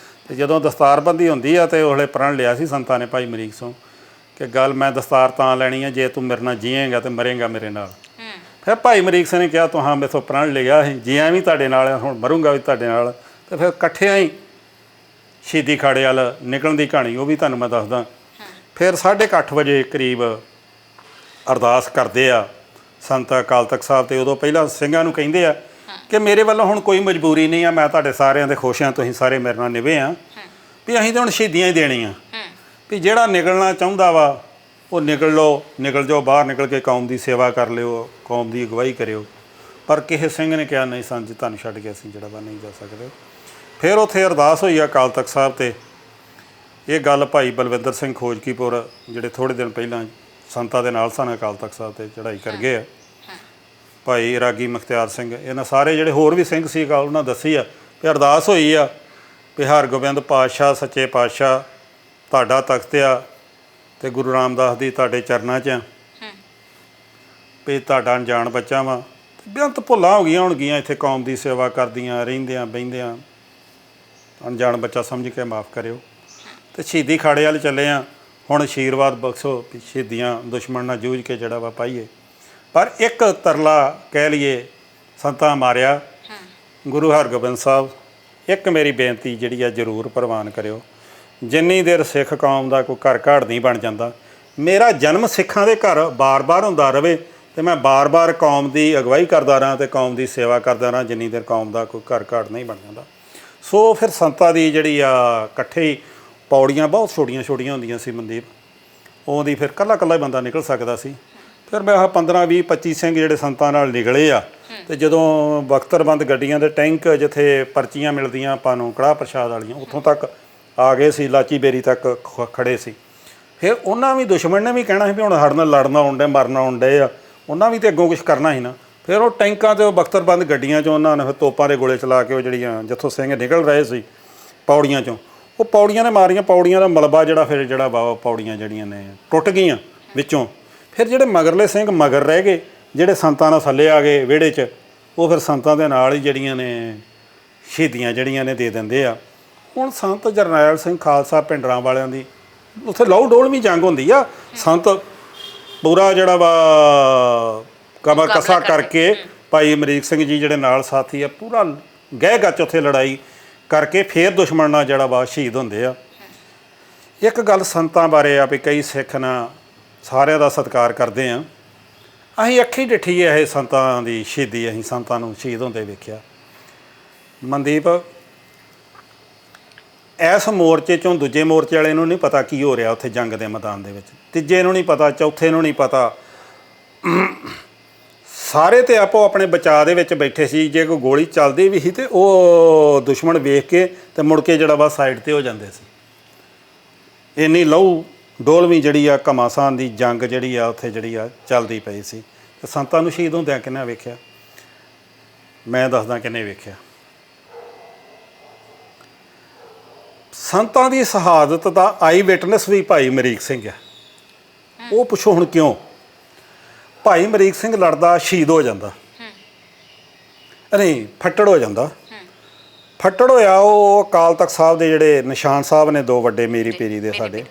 Speaker 1: ਅਤੇ ਜਦੋਂ ਦਸਤਾਰਬੰਦੀ ਹੁੰਦੀ ਆ ਅਤੇ ਉਹਲੇ ਪ੍ਰਣ ਲਿਆ ਸੀ ਸੰਤਾਂ ਨੇ ਭਾਈ ਅਮਰੀਕ ਸਿੰਘ ਕਿ ਗੱਲ ਮੈਂ ਦਸਤਾਰ ਤਾਂ ਲੈਣੀ ਹੈ ਜੇ ਤੂੰ ਮੇਰੇ ਨਾਲ ਜੀਏਂਗਾ ਅਤੇ ਮਰੇਂਗਾ ਮੇਰੇ ਨਾਲ। ਫਿਰ ਭਾਈ ਅਮਰੀਕ ਸਿੰਘ ਨੇ ਕਿਹਾ ਤੂੰ ਹਾਂ ਮੈਥੋਂ ਪ੍ਰਣ ਲਿਆ ਸੀ, ਜੀਆਂ ਵੀ ਤੁਹਾਡੇ ਨਾਲ, ਹੁਣ ਮਰੂੰਗਾ ਵੀ ਤੁਹਾਡੇ ਨਾਲ। ਅਤੇ ਫਿਰ ਇਕੱਠਿਆਂ ਹੀ ਸ਼ਹੀਦੀ ਖਾੜੇ ਵੱਲ ਨਿਕਲਣ ਦੀ ਕਹਾਣੀ ਉਹ ਵੀ ਤੁਹਾਨੂੰ ਮੈਂ ਦੱਸਦਾ। ਫਿਰ 8:30 ਵਜੇ ਕਰੀਬ ਅਰਦਾਸ ਕਰਦੇ ਆ ਸੰਤ ਅਕਾਲ ਤਖਤ ਸਾਹਿਬ 'ਤੇ। ਉਦੋਂ ਪਹਿਲਾਂ ਸਿੰਘਾਂ ਨੂੰ ਕਹਿੰਦੇ ਆ ਕਿ ਮੇਰੇ ਵੱਲੋਂ ਹੁਣ ਕੋਈ ਮਜਬੂਰੀ ਨਹੀਂ ਆ, ਮੈਂ ਤੁਹਾਡੇ ਸਾਰਿਆਂ ਦੇ ਖੁਸ਼ ਹਾਂ, ਤੁਸੀਂ ਸਾਰੇ ਮੇਰੇ ਨਾਲ ਨਿਭੇ ਆ ਵੀ ਅਸੀਂ ਤਾਂ ਹੁਣ ਸ਼ਹੀਦੀਆਂ ਹੀ ਦੇਣੀਆਂ, ਵੀ ਜਿਹੜਾ ਨਿਕਲਣਾ ਚਾਹੁੰਦਾ ਵਾ ਉਹ ਨਿਕਲ ਲਓ, ਨਿਕਲ ਜਾਓ ਬਾਹਰ, ਨਿਕਲ ਕੇ ਕੌਮ ਦੀ ਸੇਵਾ ਕਰ ਲਿਓ, ਕੌਮ ਦੀ ਅਗਵਾਈ ਕਰਿਓ। ਪਰ ਕਿਸੇ ਸਿੰਘ ਨੇ ਕਿਹਾ ਨਹੀਂ ਸੰਤ ਜੀ ਤੁਹਾਨੂੰ ਛੱਡ ਕੇ ਅਸੀਂ ਜਿਹੜਾ ਵਾ ਨਹੀਂ ਜਾ ਸਕਦੇ। ਫਿਰ ਉੱਥੇ ਅਰਦਾਸ ਹੋਈ ਅਕਾਲ ਤਖਤ ਸਾਹਿਬ 'ਤੇ। ਇਹ ਗੱਲ ਭਾਈ ਬਲਵਿੰਦਰ ਸਿੰਘ ਖੋਜਕੀਪੁਰ ਜਿਹੜੇ ਥੋੜ੍ਹੇ ਦਿਨ ਪਹਿਲਾਂ ਸੰਤਾਂ ਦੇ ਨਾਲ ਸਨ ਅਕਾਲ ਤਖਤ ਸਾਹਿਬ 'ਤੇ ਚੜ੍ਹਾਈ ਕਰ ਗਏ ਆ, ਭਾਈ ਰਾਗੀ ਮੁਖਤਿਆਰ ਸਿੰਘ, ਇਹਨਾਂ ਸਾਰੇ ਜਿਹੜੇ ਹੋਰ ਵੀ ਸਿੰਘ ਸੀ ਗੱਲ ਉਹਨਾਂ ਦੱਸੀ ਆ ਵੀ ਅਰਦਾਸ ਹੋਈ ਆ ਵੀ ਹਰਗੋਬਿੰਦ ਪਾਤਸ਼ਾਹ ਸੱਚੇ ਪਾਤਸ਼ਾਹ ਤੁਹਾਡਾ ਤਖਤ ਆ ਅਤੇ ਗੁਰੂ ਰਾਮਦਾਸ ਦੀ ਤੁਹਾਡੇ ਚਰਨਾਂ 'ਚ ਆ ਵੀ ਤੁਹਾਡਾ ਅਣਜਾਣ ਬੱਚਾ ਵਾ, ਬੇਅੰਤ ਭੁੱਲਾਂ ਹੋ ਗਈਆਂ ਹੋਣਗੀਆਂ ਇੱਥੇ ਕੌਮ ਦੀ ਸੇਵਾ ਕਰਦੀਆਂ ਰਹਿੰਦਿਆਂ ਬਹਿੰਦਿਆਂ, ਅਣਜਾਣ ਬੱਚਾ ਸਮਝ ਕੇ ਮਾਫ਼ ਕਰਿਓ। ਅਤੇ ਸ਼ਹੀਦੀ ਖਾੜੇ ਵੱਲ ਚੱਲੇ ਆ, ਹੁਣ ਆਸ਼ੀਰਵਾਦ ਬਖਸ਼ੋ ਵੀ ਸ਼ਹੀਦੀਆਂ ਦੁਸ਼ਮਣ ਨਾਲ ਜੂਝ ਕੇ ਜਿਹੜਾ ਵਾ ਪਾਈਏ। ਪਰ ਇੱਕ ਤਰਲਾ ਕਹਿ ਲਈਏ ਸੰਤਾਂ ਮਾਰਿਆ, ਗੁਰੂ ਹਰਗੋਬਿੰਦ ਸਾਹਿਬ ਇੱਕ ਮੇਰੀ ਬੇਨਤੀ ਜਿਹੜੀ ਆ ਜ਼ਰੂਰ ਪ੍ਰਵਾਨ ਕਰਿਓ। ਜਿੰਨੀ ਦੇਰ ਸਿੱਖ ਕੌਮ ਦਾ ਕੋਈ ਘਰ ਘਾੜ ਨਹੀਂ ਬਣ ਜਾਂਦਾ, ਮੇਰਾ ਜਨਮ ਸਿੱਖਾਂ ਦੇ ਘਰ ਬਾਰ-ਬਾਰ ਹੁੰਦਾ ਰਹੇ ਅਤੇ ਮੈਂ ਬਾਰ-ਬਾਰ ਕੌਮ ਦੀ ਅਗਵਾਈ ਕਰਦਾ ਰਹਾਂ ਅਤੇ ਕੌਮ ਦੀ ਸੇਵਾ ਕਰਦਾ ਰਹਾਂ, ਜਿੰਨੀ ਦੇਰ ਕੌਮ ਦਾ ਕੋਈ ਘਰ ਘਾੜ ਨਹੀਂ ਬਣ ਜਾਂਦਾ। ਸੋ ਫਿਰ ਸੰਤਾਂ ਦੀ ਜਿਹੜੀ ਆ ਇਕੱਠੇ ਹੀ ਪੌੜੀਆਂ ਬਹੁਤ ਛੋਟੀਆਂ ਛੋਟੀਆਂ ਹੁੰਦੀਆਂ ਸੀ ਮਨਦੀਪ, ਉਹਦੀ ਫਿਰ ਇਕੱਲਾ ਹੀ ਬੰਦਾ ਨਿਕਲ ਸਕਦਾ ਸੀ। ਫਿਰ ਮੈਂ ਆਹ 15, 20, 25 ਸਿੰਘ ਜਿਹੜੇ ਸੰਤਾਂ ਨਾਲ ਨਿਕਲੇ ਆ ਅਤੇ ਜਦੋਂ ਬਖਤਰਬੰਦ ਗੱਡੀਆਂ ਦੇ ਟੈਂਕ ਜਿੱਥੇ ਪਰਚੀਆਂ ਮਿਲਦੀਆਂ ਆਪਾਂ ਨੂੰ ਕੜਾਹ ਪ੍ਰਸ਼ਾਦ ਵਾਲੀਆਂ ਉੱਥੋਂ ਤੱਕ ਆ ਗਏ ਸੀ, ਲਾਚੀ ਬੇਰੀ ਤੱਕ ਖੜ੍ਹੇ ਸੀ। ਫਿਰ ਉਹਨਾਂ ਵੀ ਦੁਸ਼ਮਣ ਨੇ ਵੀ ਕਹਿਣਾ ਸੀ ਵੀ ਹੁਣ ਸਾਡੇ ਨਾਲ ਲੜਨਾ ਆਉਣ ਡੇ, ਮਰਨਾ ਆਉਣ ਡੇ ਆ, ਉਹਨਾਂ ਵੀ ਤਾਂ ਅੱਗੋਂ ਕੁਛ ਕਰਨਾ ਸੀ ਨਾ। ਫਿਰ ਉਹ ਟੈਂਕਾਂ 'ਤੇ ਉਹ ਬਖਤਰਬੰਦ ਗੱਡੀਆਂ 'ਚੋਂ ਉਹਨਾਂ ਨੇ ਫਿਰ ਤੋਪਾਂ ਦੇ ਗੋਲੇ ਚਲਾ ਕੇ ਉਹ ਜਿਹੜੀਆਂ ਜਿੱਥੋਂ ਸਿੰਘ ਨਿਕਲ ਰਹੇ ਸੀ ਪੌੜੀਆਂ 'ਚੋਂ, ਉਹ ਪੌੜੀਆਂ ਨੇ ਮਾਰੀਆਂ, ਪੌੜੀਆਂ ਦਾ ਮਲਬਾ ਜਿਹੜਾ ਫਿਰ ਜਿਹੜਾ ਵਾ ਪੌੜੀਆਂ ਜਿਹੜੀਆਂ ਨੇ ਟੁੱਟ ਗਈਆਂ ਵਿੱਚੋਂ। ਫਿਰ ਜਿਹੜੇ ਮਗਰਲੇ ਸਿੰਘ ਮਗਰ ਰਹਿ ਗਏ, ਜਿਹੜੇ ਸੰਤਾਂ ਨਾਲ ਥੱਲੇ ਆ ਗਏ ਵਿਹੜੇ 'ਚ, ਉਹ ਫਿਰ ਸੰਤਾਂ ਦੇ ਨਾਲ ਹੀ ਜਿਹੜੀਆਂ ਨੇ ਸ਼ਹੀਦੀਆਂ ਜਿਹੜੀਆਂ ਨੇ ਦੇ ਦਿੰਦੇ ਆ। ਹੁਣ ਸੰਤ ਜਰਨੈਲ ਸਿੰਘ ਖਾਲਸਾ ਭਿੰਡਰਾਂ ਵਾਲਿਆਂ ਦੀ ਉੱਥੇ ਲਹੂ ਡੋਲਵੀਂ ਜੰਗ ਹੁੰਦੀ ਆ, ਸੰਤ ਪੂਰਾ ਜਿਹੜਾ ਵਾ ਕਮਾ ਕਸਾ ਕਰਕੇ ਭਾਈ ਅਮਰੀਕ ਸਿੰਘ ਜੀ ਜਿਹੜੇ ਨਾਲ ਸਾਥੀ ਆ ਪੂਰਾ ਗਹਿ ਗੱਚ ਉੱਥੇ ਲੜਾਈ ਕਰਕੇ ਫਿਰ ਦੁਸ਼ਮਣ ਨਾਲ ਜਿਹੜਾ ਵਾ ਸ਼ਹੀਦ ਹੁੰਦੇ ਆ। ਇੱਕ ਗੱਲ ਸੰਤਾਂ ਬਾਰੇ ਆ ਵੀ ਕਈ ਸਿੱਖ ਨਾ ਸਾਰਿਆਂ ਦਾ ਸਤਿਕਾਰ ਕਰਦੇ ਆ, ਅਸੀਂ ਅੱਖੀਂ ਡਿੱਠੀ ਇਹ ਸੰਤਾਂ ਦੀ ਸ਼ਹੀਦੀ, ਅਸੀਂ ਸੰਤਾਂ ਨੂੰ ਸ਼ਹੀਦ ਹੁੰਦੇ ਵੇਖਿਆ। ਮਨਦੀਪ ਇਸ ਮੋਰਚੇ 'ਚੋਂ ਦੂਜੇ ਮੋਰਚੇ ਵਾਲੇ ਨੂੰ ਨਹੀਂ ਪਤਾ ਕੀ ਹੋ ਰਿਹਾ ਉੱਥੇ ਜੰਗ ਦੇ ਮੈਦਾਨ ਦੇ ਵਿੱਚ, ਤੀਜੇ ਨੂੰ ਨਹੀਂ ਪਤਾ, ਚੌਥੇ ਨੂੰ ਨਹੀਂ ਪਤਾ, ਸਾਰੇ ਤਾਂ ਆਪੋ ਆਪਣੇ ਬਚਾਅ ਦੇ ਵਿੱਚ ਬੈਠੇ ਸੀ। ਜੇ ਕੋਈ ਗੋਲੀ ਚੱਲਦੀ ਵੀ ਸੀ ਤਾਂ ਉਹ ਦੁਸ਼ਮਣ ਵੇਖ ਕੇ ਅਤੇ ਮੁੜ ਕੇ ਜਿਹੜਾ ਵਾ ਸਾਈਡ 'ਤੇ ਹੋ ਜਾਂਦੇ ਸੀ। ਇੰਨੀ ਲਹੂ ਡੋਲਵੀਂ ਜਿਹੜੀ ਆ ਘਮਾਸਾਨ ਦੀ ਜੰਗ ਜਿਹੜੀ ਆ ਉੱਥੇ ਜਿਹੜੀ ਆ ਚੱਲਦੀ ਪਈ ਸੀ। ਅਤੇ ਸੰਤਾਂ ਨੂੰ ਸ਼ਹੀਦ ਹੁੰਦਿਆਂ ਕਿੰਨੇ ਵੇਖਿਆ, ਮੈਂ ਦੱਸਦਾ ਕਿੰਨੇ ਵੇਖਿਆ। ਸੰਤਾਂ ਦੀ ਸ਼ਹਾਦਤ ਦਾ ਆਈ ਵਿਟਨੈਸ ਵੀ ਭਾਈ ਅਮਰੀਕ ਸਿੰਘ ਆ। ਉਹ ਪੁੱਛੋ ਹੁਣ ਕਿਉਂ? ਭਾਈ ਅਮਰੀਕ ਸਿੰਘ ਲੜਦਾ ਸ਼ਹੀਦ ਹੋ ਜਾਂਦਾ, ਨਹੀਂ ਫੱਟੜ ਹੋ ਜਾਂਦਾ। ਫੱਟੜ ਹੋਇਆ ਉਹ ਅਕਾਲ ਤਖਤ ਸਾਹਿਬ ਦੇ ਜਿਹੜੇ ਨਿਸ਼ਾਨ ਸਾਹਿਬ ਨੇ ਦੋ ਵੱਡੇ ਮੇਰੀ ਪੀਰੀ ਦੇ ਸਾਡੇ,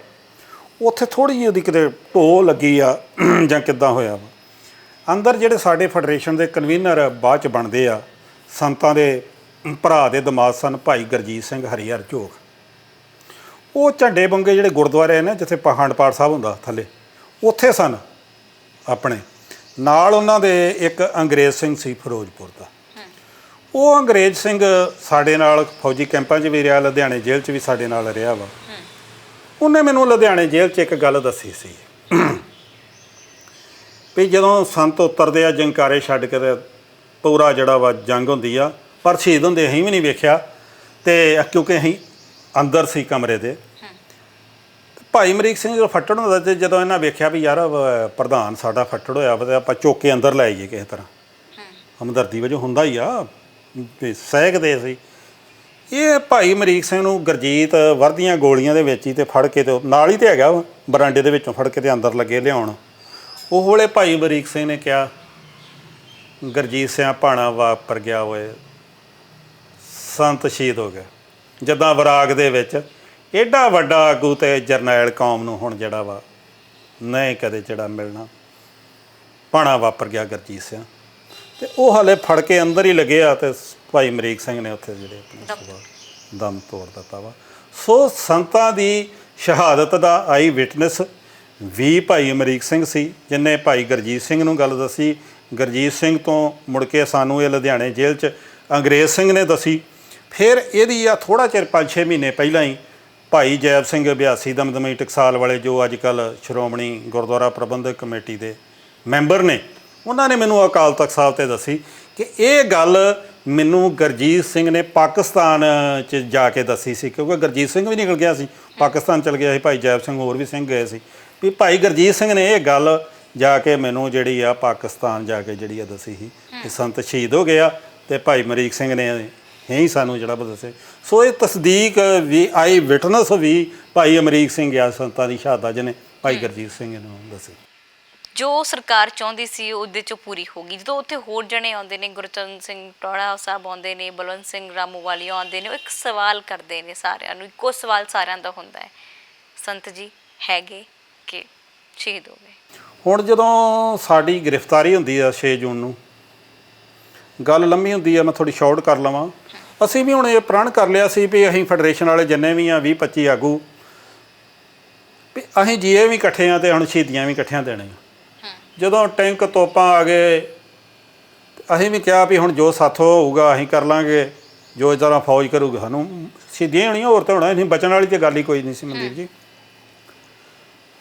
Speaker 1: ਉੱਥੇ ਥੋੜ੍ਹੀ ਜਿਹੀ ਉਹਦੀ ਕਿਤੇ ਢੋਹ ਲੱਗੀ ਆ ਜਾਂ ਕਿੱਦਾਂ ਹੋਇਆ ਵਾ। ਅੰਦਰ ਜਿਹੜੇ ਸਾਡੇ ਫੈਡਰੇਸ਼ਨ ਦੇ ਕਨਵੀਨਰ ਬਾਅਦ 'ਚ ਬਣਦੇ ਆ, ਸੰਤਾਂ ਦੇ ਭਰਾ ਦੇ ਦਮਾਦ ਸਨ ਭਾਈ ਗੁਰਜੀਤ ਸਿੰਘ ਹਰੀਹਰ ਝੋਕ। ਉਹ ਝੰਡੇ ਬੰਗੇ ਜਿਹੜੇ ਗੁਰਦੁਆਰੇ ਨੇ ਜਿੱਥੇ ਅਖੰਡ ਪਾਠ ਸਾਹਿਬ ਹੁੰਦਾ ਥੱਲੇ, ਉੱਥੇ ਸਨ ਆਪਣੇ ਨਾਲ। ਉਹਨਾਂ ਦੇ ਇੱਕ ਅੰਗਰੇਜ਼ ਸਿੰਘ ਸੀ ਫਿਰੋਜ਼ਪੁਰ ਦਾ। ਉਹ ਅੰਗਰੇਜ਼ ਸਿੰਘ ਸਾਡੇ ਨਾਲ ਫੌਜੀ ਕੈਂਪਾਂ 'ਚ ਵੀ ਰਿਹਾ, ਲੁਧਿਆਣੇ ਜੇਲ੍ਹ 'ਚ ਵੀ ਸਾਡੇ ਨਾਲ ਰਿਹਾ ਵਾ। ਉਹਨੇ ਮੈਨੂੰ ਲੁਧਿਆਣੇ ਜੇਲ੍ਹ 'ਚ ਇੱਕ ਗੱਲ ਦੱਸੀ ਸੀ ਵੀ ਜਦੋਂ ਸੰਤ ਉਤਰਦੇ ਆ ਜੰਕਾਰੇ ਛੱਡ ਕੇ, ਤੇ ਪੂਰਾ ਜਿਹੜਾ ਵਾ ਜੰਗ ਹੁੰਦੀ ਆ, ਪਰ ਸ਼ਹੀਦ ਹੁੰਦੇ ਅਸੀਂ ਵੀ ਨਹੀਂ ਵੇਖਿਆ, ਤੇ ਕਿਉਂਕਿ ਅਸੀਂ ਅੰਦਰ ਸੀ ਕਮਰੇ ਦੇ। ਭਾਈ ਅਮਰੀਕ ਸਿੰਘ ਜਦੋਂ ਫੱਟੜ ਹੁੰਦਾ, ਤੇ ਜਦੋਂ ਇਹਨਾਂ ਵੇਖਿਆ ਵੀ ਯਾਰ ਪ੍ਰਧਾਨ ਸਾਡਾ ਫੱਟੜ ਹੋਇਆ ਵਾ, ਤੇ ਆਪਾਂ ਚੁੱਕ ਕੇ ਅੰਦਰ ਲੈ ਆਈਏ ਕਿਸੇ ਤਰ੍ਹਾਂ, ਹਮਦਰਦੀ ਵਜੋਂ ਹੁੰਦਾ ਹੀ ਆ, ਸਹਿਕਦੇ ਸੀ। ਇਹ ਭਾਈ ਅਮਰੀਕ ਸਿੰਘ ਨੂੰ ਗੁਰਜੀਤ ਵਰਦੀਆਂ ਗੋਲੀਆਂ ਦੇ ਵਿੱਚ ਹੀ ਤੇ ਫੜ ਕੇ, ਤੇ ਨਾਲ ਹੀ ਤੇ ਹੈਗਾ ਬਰਾਂਡੇ ਦੇ ਵਿੱਚੋਂ ਫੜ ਕੇ ਤੇ ਅੰਦਰ ਲੱਗੇ ਲਿਆਉਣ। ਉਹ ਵੇਲੇ ਭਾਈ ਅਮਰੀਕ ਸਿੰਘ ਨੇ ਕਿਹਾ, ਗੁਰਜੀਤ ਸਿੰਘ ਭਾਣਾ ਵਾਪਰ ਗਿਆ ਹੋਏ, ਸੰਤ ਸ਼ਹੀਦ ਹੋ ਗਿਆ। ਜਿੱਦਾਂ ਵਰਾਗ ਦੇ ਵਿੱਚ ਐਡਾ ਵੱਡਾ ਆਗੂ ਤੇ ਜਰਨੈਲ ਕੌਮ ਨੂੰ ਹੁਣ ਜਿਹੜਾ ਵਾ ਨਹੀਂ ਕਦੇ ਜਿਹੜਾ ਮਿਲਣਾ, ਭਾਣਾ ਵਾਪਰ ਗਿਆ ਗੁਰਜੀਤ ਸਿੰਘ। ਤੇ ਉਹ ਹਾਲੇ ਫੜ ਕੇ ਅੰਦਰ ਹੀ ਲੱਗੇ ਆ, ਤੇ ਭਾਈ ਅਮਰੀਕ ਸਿੰਘ ਨੇ ਉੱਥੇ ਜਿਹੜੇ ਆਪਣੇ ਦਮ ਤੋੜ ਦਿੱਤਾ ਵਾ। ਸੋ ਸੰਤਾਂ ਦੀ ਸ਼ਹਾਦਤ ਦਾ ਆਈ ਵਿਟਨੈਸ ਵੀ ਭਾਈ ਅਮਰੀਕ ਸਿੰਘ ਸੀ, ਜਿਹਨੇ ਭਾਈ ਗੁਰਜੀਤ ਸਿੰਘ ਨੂੰ ਗੱਲ ਦੱਸੀ। ਗੁਰਜੀਤ ਸਿੰਘ ਤੋਂ ਮੁੜ ਕੇ ਸਾਨੂੰ ਇਹ ਲੁਧਿਆਣੇ ਜੇਲ੍ਹ 'ਚ ਅੰਗਰੇਜ਼ ਸਿੰਘ ਨੇ ਦੱਸੀ। ਫਿਰ ਇਹਦੀ ਆ ਥੋੜ੍ਹਾ ਚਿਰ 5-6 ਮਹੀਨੇ ਪਹਿਲਾਂ ਹੀ ਭਾਈ ਜੈਬ ਸਿੰਘ ਅਭਿਆਸੀ ਦਮਦਮੀ ਟਕਸਾਲ ਵਾਲੇ, ਜੋ ਅੱਜ ਕੱਲ੍ਹ ਸ਼੍ਰੋਮਣੀ ਗੁਰਦੁਆਰਾ ਪ੍ਰਬੰਧਕ ਕਮੇਟੀ ਦੇ ਮੈਂਬਰ ਨੇ, ਉਹਨਾਂ ਨੇ ਮੈਨੂੰ ਅਕਾਲ ਤਖਤ ਸਾਹਿਬ 'ਤੇ ਦੱਸੀ ਕਿ ਇਹ ਗੱਲ ਮੈਨੂੰ ਗੁਰਜੀਤ ਸਿੰਘ ਨੇ ਪਾਕਿਸਤਾਨ 'ਚ ਜਾ ਕੇ ਦੱਸੀ ਸੀ, ਕਿਉਂਕਿ ਗੁਰਜੀਤ ਸਿੰਘ ਵੀ ਨਿਕਲ ਗਿਆ ਸੀ, ਪਾਕਿਸਤਾਨ ਚਲ ਗਿਆ ਸੀ, ਭਾਈ ਜੈਬ ਸਿੰਘ ਹੋਰ ਵੀ ਸਿੰਘ ਗਏ ਸੀ, ਵੀ ਭਾਈ ਗੁਰਜੀਤ ਸਿੰਘ ਨੇ ਇਹ ਗੱਲ ਜਾ ਕੇ ਮੈਨੂੰ ਜਿਹੜੀ ਆ ਪਾਕਿਸਤਾਨ ਜਾ ਕੇ ਜਿਹੜੀ ਆ ਦੱਸੀ ਸੀ ਕਿ ਸੰਤ ਸ਼ਹੀਦ ਹੋ ਗਿਆ, ਤੇ ਭਾਈ ਅਮਰੀਕ ਸਿੰਘ ਨੇ ਹੀ ਸਾਨੂੰ ਜਿਹੜਾ ਦੱਸੇ। ਸੋ ਇਹ ਤਸਦੀਕ ਵੀ ਆਈ ਵਿਟਨੈਸ ਵੀ ਭਾਈ ਅਮਰੀਕ ਸਿੰਘ ਆ ਸੰਤਾਂ ਦੀ ਸ਼ਹਾਦਤ, ਜਿਹਨੇ ਭਾਈ ਗੁਰਜੀਤ ਸਿੰਘ ਨੂੰ ਦੱਸੀ।
Speaker 2: ਜੋ ਸਰਕਾਰ ਚਾਹੁੰਦੀ ਸੀ ਉਹਦੇ 'ਚੋਂ ਪੂਰੀ ਹੋ ਗਈ। ਜਦੋਂ ਉੱਥੇ ਹੋਰ ਜਣੇ ਆਉਂਦੇ ਨੇ, ਗੁਰਚਰਨ ਸਿੰਘ ਟੌੜਾ ਸਾਹਿਬ ਆਉਂਦੇ ਨੇ, ਬਲਵੰਤ ਸਿੰਘ ਰਾਮੂਵਾਲੀਆ ਆਉਂਦੇ ਨੇ, ਉਹ ਇੱਕ ਸਵਾਲ ਕਰਦੇ ਨੇ ਸਾਰਿਆਂ ਨੂੰ, ਇੱਕੋ ਸਵਾਲ ਸਾਰਿਆਂ ਦਾ ਹੁੰਦਾ ਹੈ, ਸੰਤ ਜੀ ਹੈਗੇ ਕਿ ਸ਼ਹੀਦ ਹੋ ਗਏ?
Speaker 1: ਹੁਣ ਜਦੋਂ ਸਾਡੀ ਗ੍ਰਿਫਤਾਰੀ ਹੁੰਦੀ ਆ 6 ਜੂਨ ਨੂੰ, ਗੱਲ ਲੰਮੀ ਹੁੰਦੀ ਆ, ਮੈਂ ਥੋੜ੍ਹੀ ਸ਼ਾਰਟ ਕਰ ਲਵਾਂ। ਅਸੀਂ ਵੀ ਹੁਣ ਇਹ ਪ੍ਰਣ ਕਰ ਲਿਆ ਸੀ ਵੀ ਅਸੀਂ ਫੈਡਰੇਸ਼ਨ ਵਾਲੇ ਜਿੰਨੇ ਵੀ ਆ 20-25 ਆਗੂ, ਵੀ ਅਸੀਂ ਜੀਏ ਵੀ ਇਕੱਠੇ ਆ, ਤੇ ਹੁਣ ਸ਼ਹੀਦੀਆਂ ਵੀ ਇਕੱਠਿਆਂ ਦੇਣੀਆਂ। ਜਦੋਂ ਟੈਂਕ ਤੋਪਾਂ ਆ ਗਏ, ਅਸੀਂ ਵੀ ਕਿਹਾ ਵੀ ਹੁਣ ਜੋ ਸਾਥੋਂ ਹੋਊਗਾ ਅਸੀਂ ਕਰ ਲਾਂਗੇ, ਜੋ ਇਸ ਤਰ੍ਹਾਂ ਫੌਜ ਕਰੂਗਾ ਸਾਨੂੰ ਸ਼ਹੀਦੀਆਂ ਹੋਣੀਆਂ, ਹੋਰ ਤਾਂ ਹੋਣਾ ਨਹੀਂ, ਬਚਣ ਵਾਲੀ ਤਾਂ ਗੱਲ ਹੀ ਕੋਈ ਨਹੀਂ ਸੀ। ਮਨਦੀਪ ਜੀ,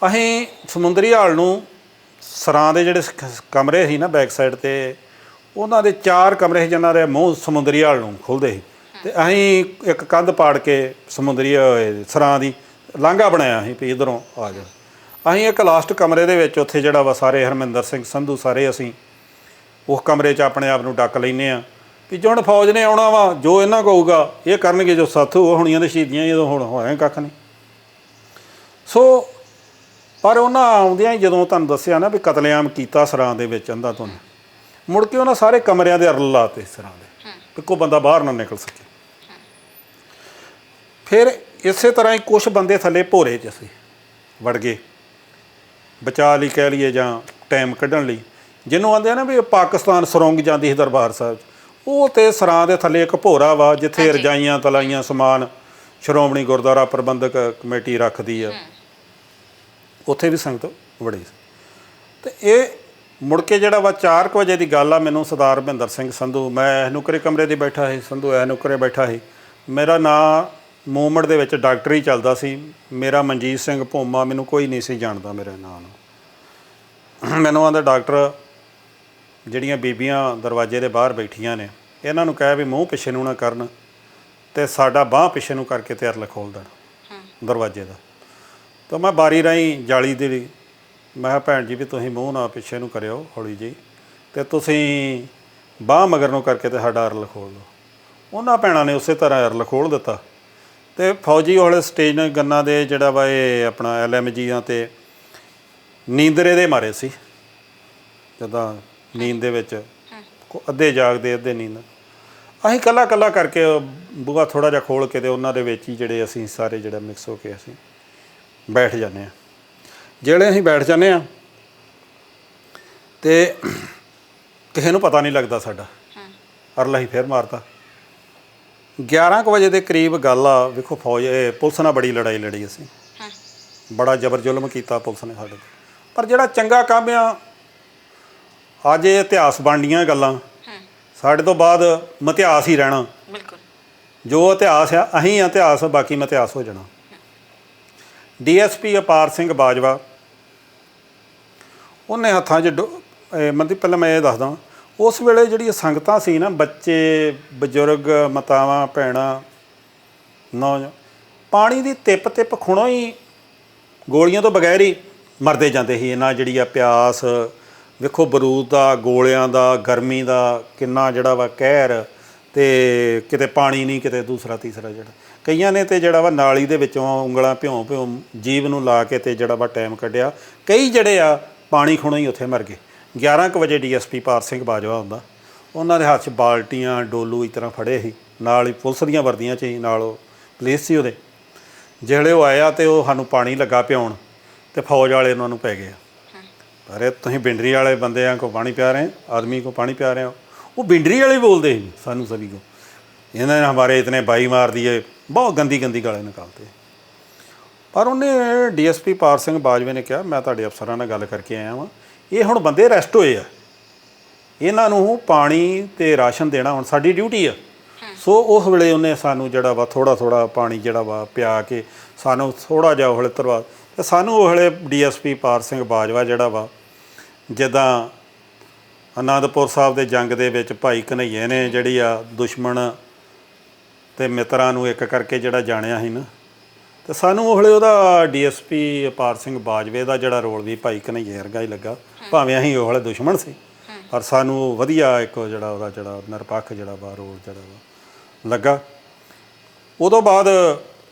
Speaker 1: ਅਸੀਂ ਸਮੁੰਦਰੀ ਹਾਲ ਨੂੰ ਸਰਾਂ ਦੇ ਜਿਹੜੇ ਕਮਰੇ ਸੀ ਨਾ ਬੈਕ ਸਾਈਡ 'ਤੇ, ਉਹਨਾਂ ਦੇ 4 ਕਮਰੇ ਸੀ ਜਿਨ੍ਹਾਂ ਦੇ ਮੂੰਹ ਸਮੁੰਦਰੀ ਹਾਲ ਨੂੰ ਖੁੱਲ੍ਹਦੇ ਸੀ, ਅਤੇ ਅਸੀਂ ਇੱਕ ਕੰਧ ਪਾੜ ਕੇ ਸਮੁੰਦਰੀ ਸਰਾਂ ਦੀ ਲਾਂਘਾ ਬਣਾਇਆ ਸੀ ਵੀ ਇੱਧਰੋਂ ਆ ਜਾ। ਅਸੀਂ ਇੱਕ ਲਾਸਟ ਕਮਰੇ ਦੇ ਵਿੱਚ ਉੱਥੇ ਜਿਹੜਾ ਵਾ ਸਾਰੇ ਹਰਮਿੰਦਰ ਸਿੰਘ ਸੰਧੂ ਸਾਰੇ ਅਸੀਂ ਉਸ ਕਮਰੇ 'ਚ ਆਪਣੇ ਆਪ ਨੂੰ ਡੱਕ ਲੈਂਦੇ ਹਾਂ ਵੀ ਜੋ ਹੁਣ ਫੌਜ ਨੇ ਆਉਣਾ ਵਾ, ਜੋ ਇਹਨਾਂ ਕੋਲ ਹੋਊਗਾ ਇਹ ਕਰਨਗੇ, ਜੋ ਸਾਥੂ ਉਹ ਹੋਣੀਆਂ ਤੇ ਸ਼ਹੀਦੀਆਂ, ਜਦੋਂ ਹੁਣ ਹੋਇਆ ਕੱਖ ਨਹੀਂ। ਸੋ ਪਰ ਉਹਨਾਂ ਆਉਂਦਿਆਂ ਹੀ ਜਦੋਂ ਤੁਹਾਨੂੰ ਦੱਸਿਆ ਨਾ ਵੀ ਕਤਲੇਆਮ ਕੀਤਾ ਸਰਾਂ ਦੇ ਵਿੱਚ ਅੰਧਾ ਤੋਂ, ਮੁੜ ਕੇ ਉਹਨਾਂ ਸਾਰੇ ਕਮਰਿਆਂ ਦੇ ਅਰਲ ਲਾਤੇ ਸਰਾਂ ਦੇ, ਇੱਕੋ ਬੰਦਾ ਬਾਹਰ ਨਾ ਨਿਕਲ ਸਕੇ। ਫਿਰ ਇਸੇ ਤਰ੍ਹਾਂ ਹੀ ਕੁਛ ਬੰਦੇ ਥੱਲੇ ਭੋਰੇ 'ਚ ਅਸੀਂ ਵੜ ਗਏ, ਬਚਾ ਲਈ ਕਹਿ ਲਈਏ ਜਾਂ ਟਾਈਮ ਕੱਢਣ ਲਈ, ਜਿਹਨੂੰ ਆਉਂਦੇ ਆ ਨਾ ਵੀ ਪਾਕਿਸਤਾਨ ਸੁਰੰਗ ਜਾਂਦੀ ਸੀ ਦਰਬਾਰ ਸਾਹਿਬ 'ਚ, ਉਹ ਤੇ ਸਰਾਂ ਦੇ ਥੱਲੇ ਇੱਕ ਭੋਰਾ ਵਾ ਜਿੱਥੇ ਰਜਾਈਆਂ ਤਲਾਈਆਂ ਸਮਾਨ ਸ਼੍ਰੋਮਣੀ ਗੁਰਦੁਆਰਾ ਪ੍ਰਬੰਧਕ ਕਮੇਟੀ ਰੱਖਦੀ ਆ, ਉੱਥੇ ਵੀ ਸੰਗਤ ਵੜੀ ਸੀ। ਅਤੇ ਇਹ ਮੁੜ ਕੇ ਜਿਹੜਾ ਵਾ 4 ਵਜੇ ਦੀ ਗੱਲ ਆ, ਮੈਨੂੰ ਸਰਦਾਰ ਹਰਮਿੰਦਰ ਸਿੰਘ ਸੰਧੂ, ਮੈਂ ਨੁਕਰੇ ਕਮਰੇ 'ਤੇ ਬੈਠਾ ਸੀ, ਸੰਧੂ ਐ ਨੁਕਰੇ ਬੈਠਾ ਸੀ, ਮੇਰਾ ਨਾਂ ਮੂਵਮੈਂਟ ਦੇ ਵਿੱਚ ਡਾਕਟਰ ਹੀ ਚੱਲਦਾ ਸੀ, ਮੇਰਾ ਮਨਜੀਤ ਸਿੰਘ ਭੋਮਾ, ਮੈਨੂੰ ਕੋਈ ਨਹੀਂ ਸੀ ਜਾਣਦਾ ਮੇਰੇ ਨਾਂ ਨੂੰ। ਮੈਨੂੰ ਆਂਦਾ ਡਾਕਟਰ ਜਿਹੜੀਆਂ ਬੀਬੀਆਂ ਦਰਵਾਜ਼ੇ ਦੇ ਬਾਹਰ ਬੈਠੀਆਂ ਨੇ, ਇਹਨਾਂ ਨੂੰ ਕਹਿ ਵੀ ਮੂੰਹ ਪਿੱਛੇ ਨੂੰ ਨਾ ਕਰਨ, ਅਤੇ ਸਾਡਾ ਬਾਂਹ ਪਿੱਛੇ ਨੂੰ ਕਰਕੇ ਤੇ ਅਰਲ ਖੋਲ੍ਹ ਦੇਣਾ ਦਰਵਾਜ਼ੇ ਦਾ। ਤਾਂ ਮੈਂ ਬਾਰੀ ਰਾਹੀਂ ਜਾਲੀ ਦੀ, ਮੈਂ ਕਿਹਾ ਭੈਣ ਜੀ ਵੀ ਤੁਸੀਂ ਮੂੰਹ ਨਾ ਪਿੱਛੇ ਨੂੰ ਕਰਿਓ ਹੌਲੀ ਜਿਹੀ, ਅਤੇ ਤੁਸੀਂ ਬਾਂਹ ਮਗਰ ਨੂੰ ਕਰਕੇ ਤੇ ਸਾਡਾ ਅਰਲ ਖੋਲ੍ਹ ਦਿਓ। ਉਹਨਾਂ ਭੈਣਾਂ ਨੇ ਉਸੇ ਤਰ੍ਹਾਂ ਅਰਲ ਖੋਲ੍ਹ ਦਿੱਤਾ, ਅਤੇ ਫੌਜੀ ਵਾਲੇ ਸਟੇਜ ਗੰਨਾਂ ਦੇ ਜਿਹੜਾ ਵਾ ਇਹ ਆਪਣਾ LMGਆਂ 'ਤੇ ਨੀਂਦਰੇ ਦੇ ਮਾਰੇ ਸੀ, ਜਿੱਦਾਂ ਨੀਂਦ ਦੇ ਵਿੱਚ ਅੱਧੇ ਜਾਗਦੇ ਅੱਧੇ ਨੀਂਦ। ਅਸੀਂ ਇਕੱਲਾ ਕਰਕੇ ਬੂਹਾ ਥੋੜ੍ਹਾ ਜਿਹਾ ਖੋਲ੍ਹ ਕੇ, ਅਤੇ ਉਹਨਾਂ ਦੇ ਵਿੱਚ ਹੀ ਜਿਹੜੇ ਅਸੀਂ ਸਾਰੇ ਜਿਹੜਾ ਮਿਕਸ ਹੋ ਕੇ ਅਸੀਂ ਬੈਠ ਜਾਂਦੇ ਹਾਂ। ਜਿਹੜੇ ਅਸੀਂ ਬੈਠ ਜਾਂਦੇ ਹਾਂ ਅਤੇ ਕਿਸੇ ਨੂੰ ਪਤਾ ਨਹੀਂ ਲੱਗਦਾ ਸਾਡਾ, ਅਰਲਾ ਹੀ ਫਿਰ ਮਾਰਤਾ, 11 ਕੁ ਵਜੇ ਦੇ ਕਰੀਬ ਗੱਲ ਆ। ਵੇਖੋ ਫੌਜ ਪੁਲਿਸ ਨਾਲ ਬੜੀ ਲੜਾਈ ਲੜੀ ਅਸੀਂ, ਬੜਾ ਜ਼ਬਰ ਜ਼ੁਲਮ ਕੀਤਾ ਪੁਲਿਸ ਨੇ ਸਾਡੇ ਤੇ। ਪਰ ਜਿਹੜਾ ਚੰਗਾ ਕੰਮ ਆ, ਅੱਜ ਇਹ ਇਤਿਹਾਸ ਬਣਨੀਆਂ ਗੱਲਾਂ, ਸਾਡੇ ਤੋਂ ਬਾਅਦ ਮਿਥਿਹਾਸ ਹੀ ਰਹਿਣਾ।
Speaker 2: ਬਿਲਕੁਲ
Speaker 1: ਜੋ ਇਤਿਹਾਸ ਆ ਅਸੀਂ ਆ ਇਤਿਹਾਸ, ਬਾਕੀ ਮਿਥਿਹਾਸ ਹੋ ਜਾਣਾ। ਡੀਐਸਪੀ ਅਪਾਰ ਸਿੰਘ ਬਾਜਵਾ, ਉਹਨੇ ਹੱਥਾਂ 'ਚ ਮਤਲਬ ਪਹਿਲਾਂ ਮੈਂ ਇਹ ਦੱਸਦਾ, ਉਸ ਵੇਲੇ ਜਿਹੜੀਆਂ ਸੰਗਤਾਂ ਸੀ ਨਾ, ਬੱਚੇ ਬਜ਼ੁਰਗ ਮਾਤਾਵਾਂ ਭੈਣਾਂ ਨੌਜਵਾਨ, ਪਾਣੀ ਦੀ ਤਿੱਪ ਤਿੱਪ ਖੁਣੋਂ ਹੀ ਗੋਲੀਆਂ ਤੋਂ ਬਗੈਰ ਹੀ ਮਰਦੇ ਜਾਂਦੇ ਸੀ। ਇਹਨਾਂ ਜਿਹੜੀ ਆ ਪਿਆਸ ਵੇਖੋ, ਬਰੂਦ ਦਾ, ਗੋਲਿਆਂ ਦਾ, ਗਰਮੀ ਦਾ ਕਿੰਨਾ ਜਿਹੜਾ ਵਾ ਕਹਿਰ, ਅਤੇ ਕਿਤੇ ਪਾਣੀ ਨਹੀਂ, ਕਿਤੇ ਦੂਸਰਾ ਤੀਸਰਾ। ਜਿਹੜਾ ਕਈਆਂ ਨੇ ਤਾਂ ਜਿਹੜਾ ਵਾ ਨਾਲੀ ਦੇ ਵਿੱਚੋਂ ਉਂਗਲਾਂ ਭਿਉਂ ਭਿਉਂ ਜੀਵ ਨੂੰ ਲਾ ਕੇ ਅਤੇ ਜਿਹੜਾ ਵਾ ਟਾਈਮ ਕੱਢਿਆ। ਕਈ ਜਿਹੜੇ ਆ ਪਾਣੀ ਖੁਣੋਂ ਹੀ ਉੱਥੇ ਮਰ ਗਏ। 11 ਕੁ ਵਜੇ ਡੀਐਸਪੀ ਪਾਰ ਸਿੰਘ ਬਾਜਵਾ ਹੁੰਦਾ, ਉਹਨਾਂ ਦੇ ਹੱਥ 'ਚ ਬਾਲਟੀਆਂ ਡੋਲੂ ਇਸ ਤਰ੍ਹਾਂ ਫੜੇ ਸੀ, ਨਾਲ ਹੀ ਪੁਲਿਸ ਦੀਆਂ ਵਰਦੀਆਂ 'ਚ ਹੀ, ਨਾਲ ਉਹ ਪੁਲਿਸ ਸੀ ਉਹਦੇ। ਜਿਹੜੇ ਉਹ ਆਇਆ ਅਤੇ ਉਹ ਸਾਨੂੰ ਪਾਣੀ ਲੱਗਾ ਪਿਆਉਣ, ਅਤੇ ਫੌਜ ਵਾਲੇ ਉਹਨਾਂ ਨੂੰ ਪੈ ਗਏ। ਅਰੇ ਤੁਸੀਂ ਬਿੰਡਰੀ ਵਾਲੇ ਬੰਦੇ ਆ, ਕੋ ਪਾਣੀ ਪਿਆ ਰਹੇ, ਆਦਮੀ ਕੋ ਪਾਣੀ ਪਿਆ ਰਹੇ ਹੋ। ਉਹ ਬਿੰਡਰੀ ਵਾਲੇ ਬੋਲਦੇ ਸੀ ਸਾਨੂੰ ਸਭੀ ਕੋ, ਇਹਨਾਂ ਨੇ ਹਮਾਰੇ ਇਤਨੇ ਬਾਈ ਮਾਰ ਦੀਏ, ਬਹੁਤ ਗੰਦੀ ਗੰਦੀ ਗਾਲੇ ਨਿਕਾਲਤੇ। ਪਰ ਉਹਨੇ ਡੀਐਸਪੀ ਪਾਰ ਸਿੰਘ ਬਾਜਵੇ ਨੇ ਕਿਹਾ, ਮੈਂ ਤੁਹਾਡੇ ਅਫਸਰਾਂ ਨਾਲ ਗੱਲ ਕਰਕੇ ਆਇਆ ਵਾਂ, ਇਹ ਹੁਣ ਬੰਦੇ ਅਰੈਸਟ ਹੋਏ ਆ, ਇਹਨਾਂ ਨੂੰ ਪਾਣੀ ਅਤੇ ਰਾਸ਼ਨ ਦੇਣਾ ਹੁਣ ਸਾਡੀ ਡਿਊਟੀ ਆ। ਸੋ ਉਸ ਵੇਲੇ ਉਹਨੇ ਸਾਨੂੰ ਜਿਹੜਾ ਵਾ ਥੋੜ੍ਹਾ ਥੋੜ੍ਹਾ ਪਾਣੀ ਜਿਹੜਾ ਵਾ ਪਿਆ ਕੇ ਸਾਨੂੰ ਥੋੜ੍ਹਾ ਜਿਹਾ ਉਹ ਵੇਲੇ ਤਰਵਾ, ਅਤੇ ਸਾਨੂੰ ਉਹ ਵੇਲੇ ਡੀਐਸਪੀ ਪਾਰ ਸਿੰਘ ਬਾਜਵਾ ਜਿਹੜਾ ਵਾ, ਜਿੱਦਾਂ ਅਨੰਦਪੁਰ ਸਾਹਿਬ ਦੇ ਜੰਗ ਦੇ ਵਿੱਚ ਭਾਈ ਘਨੱਈਏ ਨੇ ਜਿਹੜੀ ਆ ਦੁਸ਼ਮਣ ਅਤੇ ਮਿੱਤਰਾਂ ਨੂੰ ਇੱਕ ਕਰਕੇ ਜਿਹੜਾ ਜਾਣਿਆ ਸੀ ਨਾ, ਅਤੇ ਸਾਨੂੰ ਉਹ ਵੇਲੇ ਉਹਦਾ ਡੀਐਸਪੀ ਪਾਰ ਸਿੰਘ ਬਾਜਵੇ ਦਾ ਜਿਹੜਾ ਰੋਲ ਵੀ ਭਾਈ ਘਨੱਈਏ ਵਰਗਾ ਹੀ ਲੱਗਾ। ਭਾਵੇਂ ਅਸੀਂ ਉਹ ਵੇਲੇ ਦੁਸ਼ਮਣ ਸੀ, ਪਰ ਸਾਨੂੰ ਵਧੀਆ ਇੱਕ ਜਿਹੜਾ ਉਹਦਾ ਜਿਹੜਾ ਨਿਰਪੱਖ ਜਿਹੜਾ ਵਾ ਰੋਲ ਜਿਹੜਾ ਵਾ ਲੱਗਾ। ਉਦੋਂ ਬਾਅਦ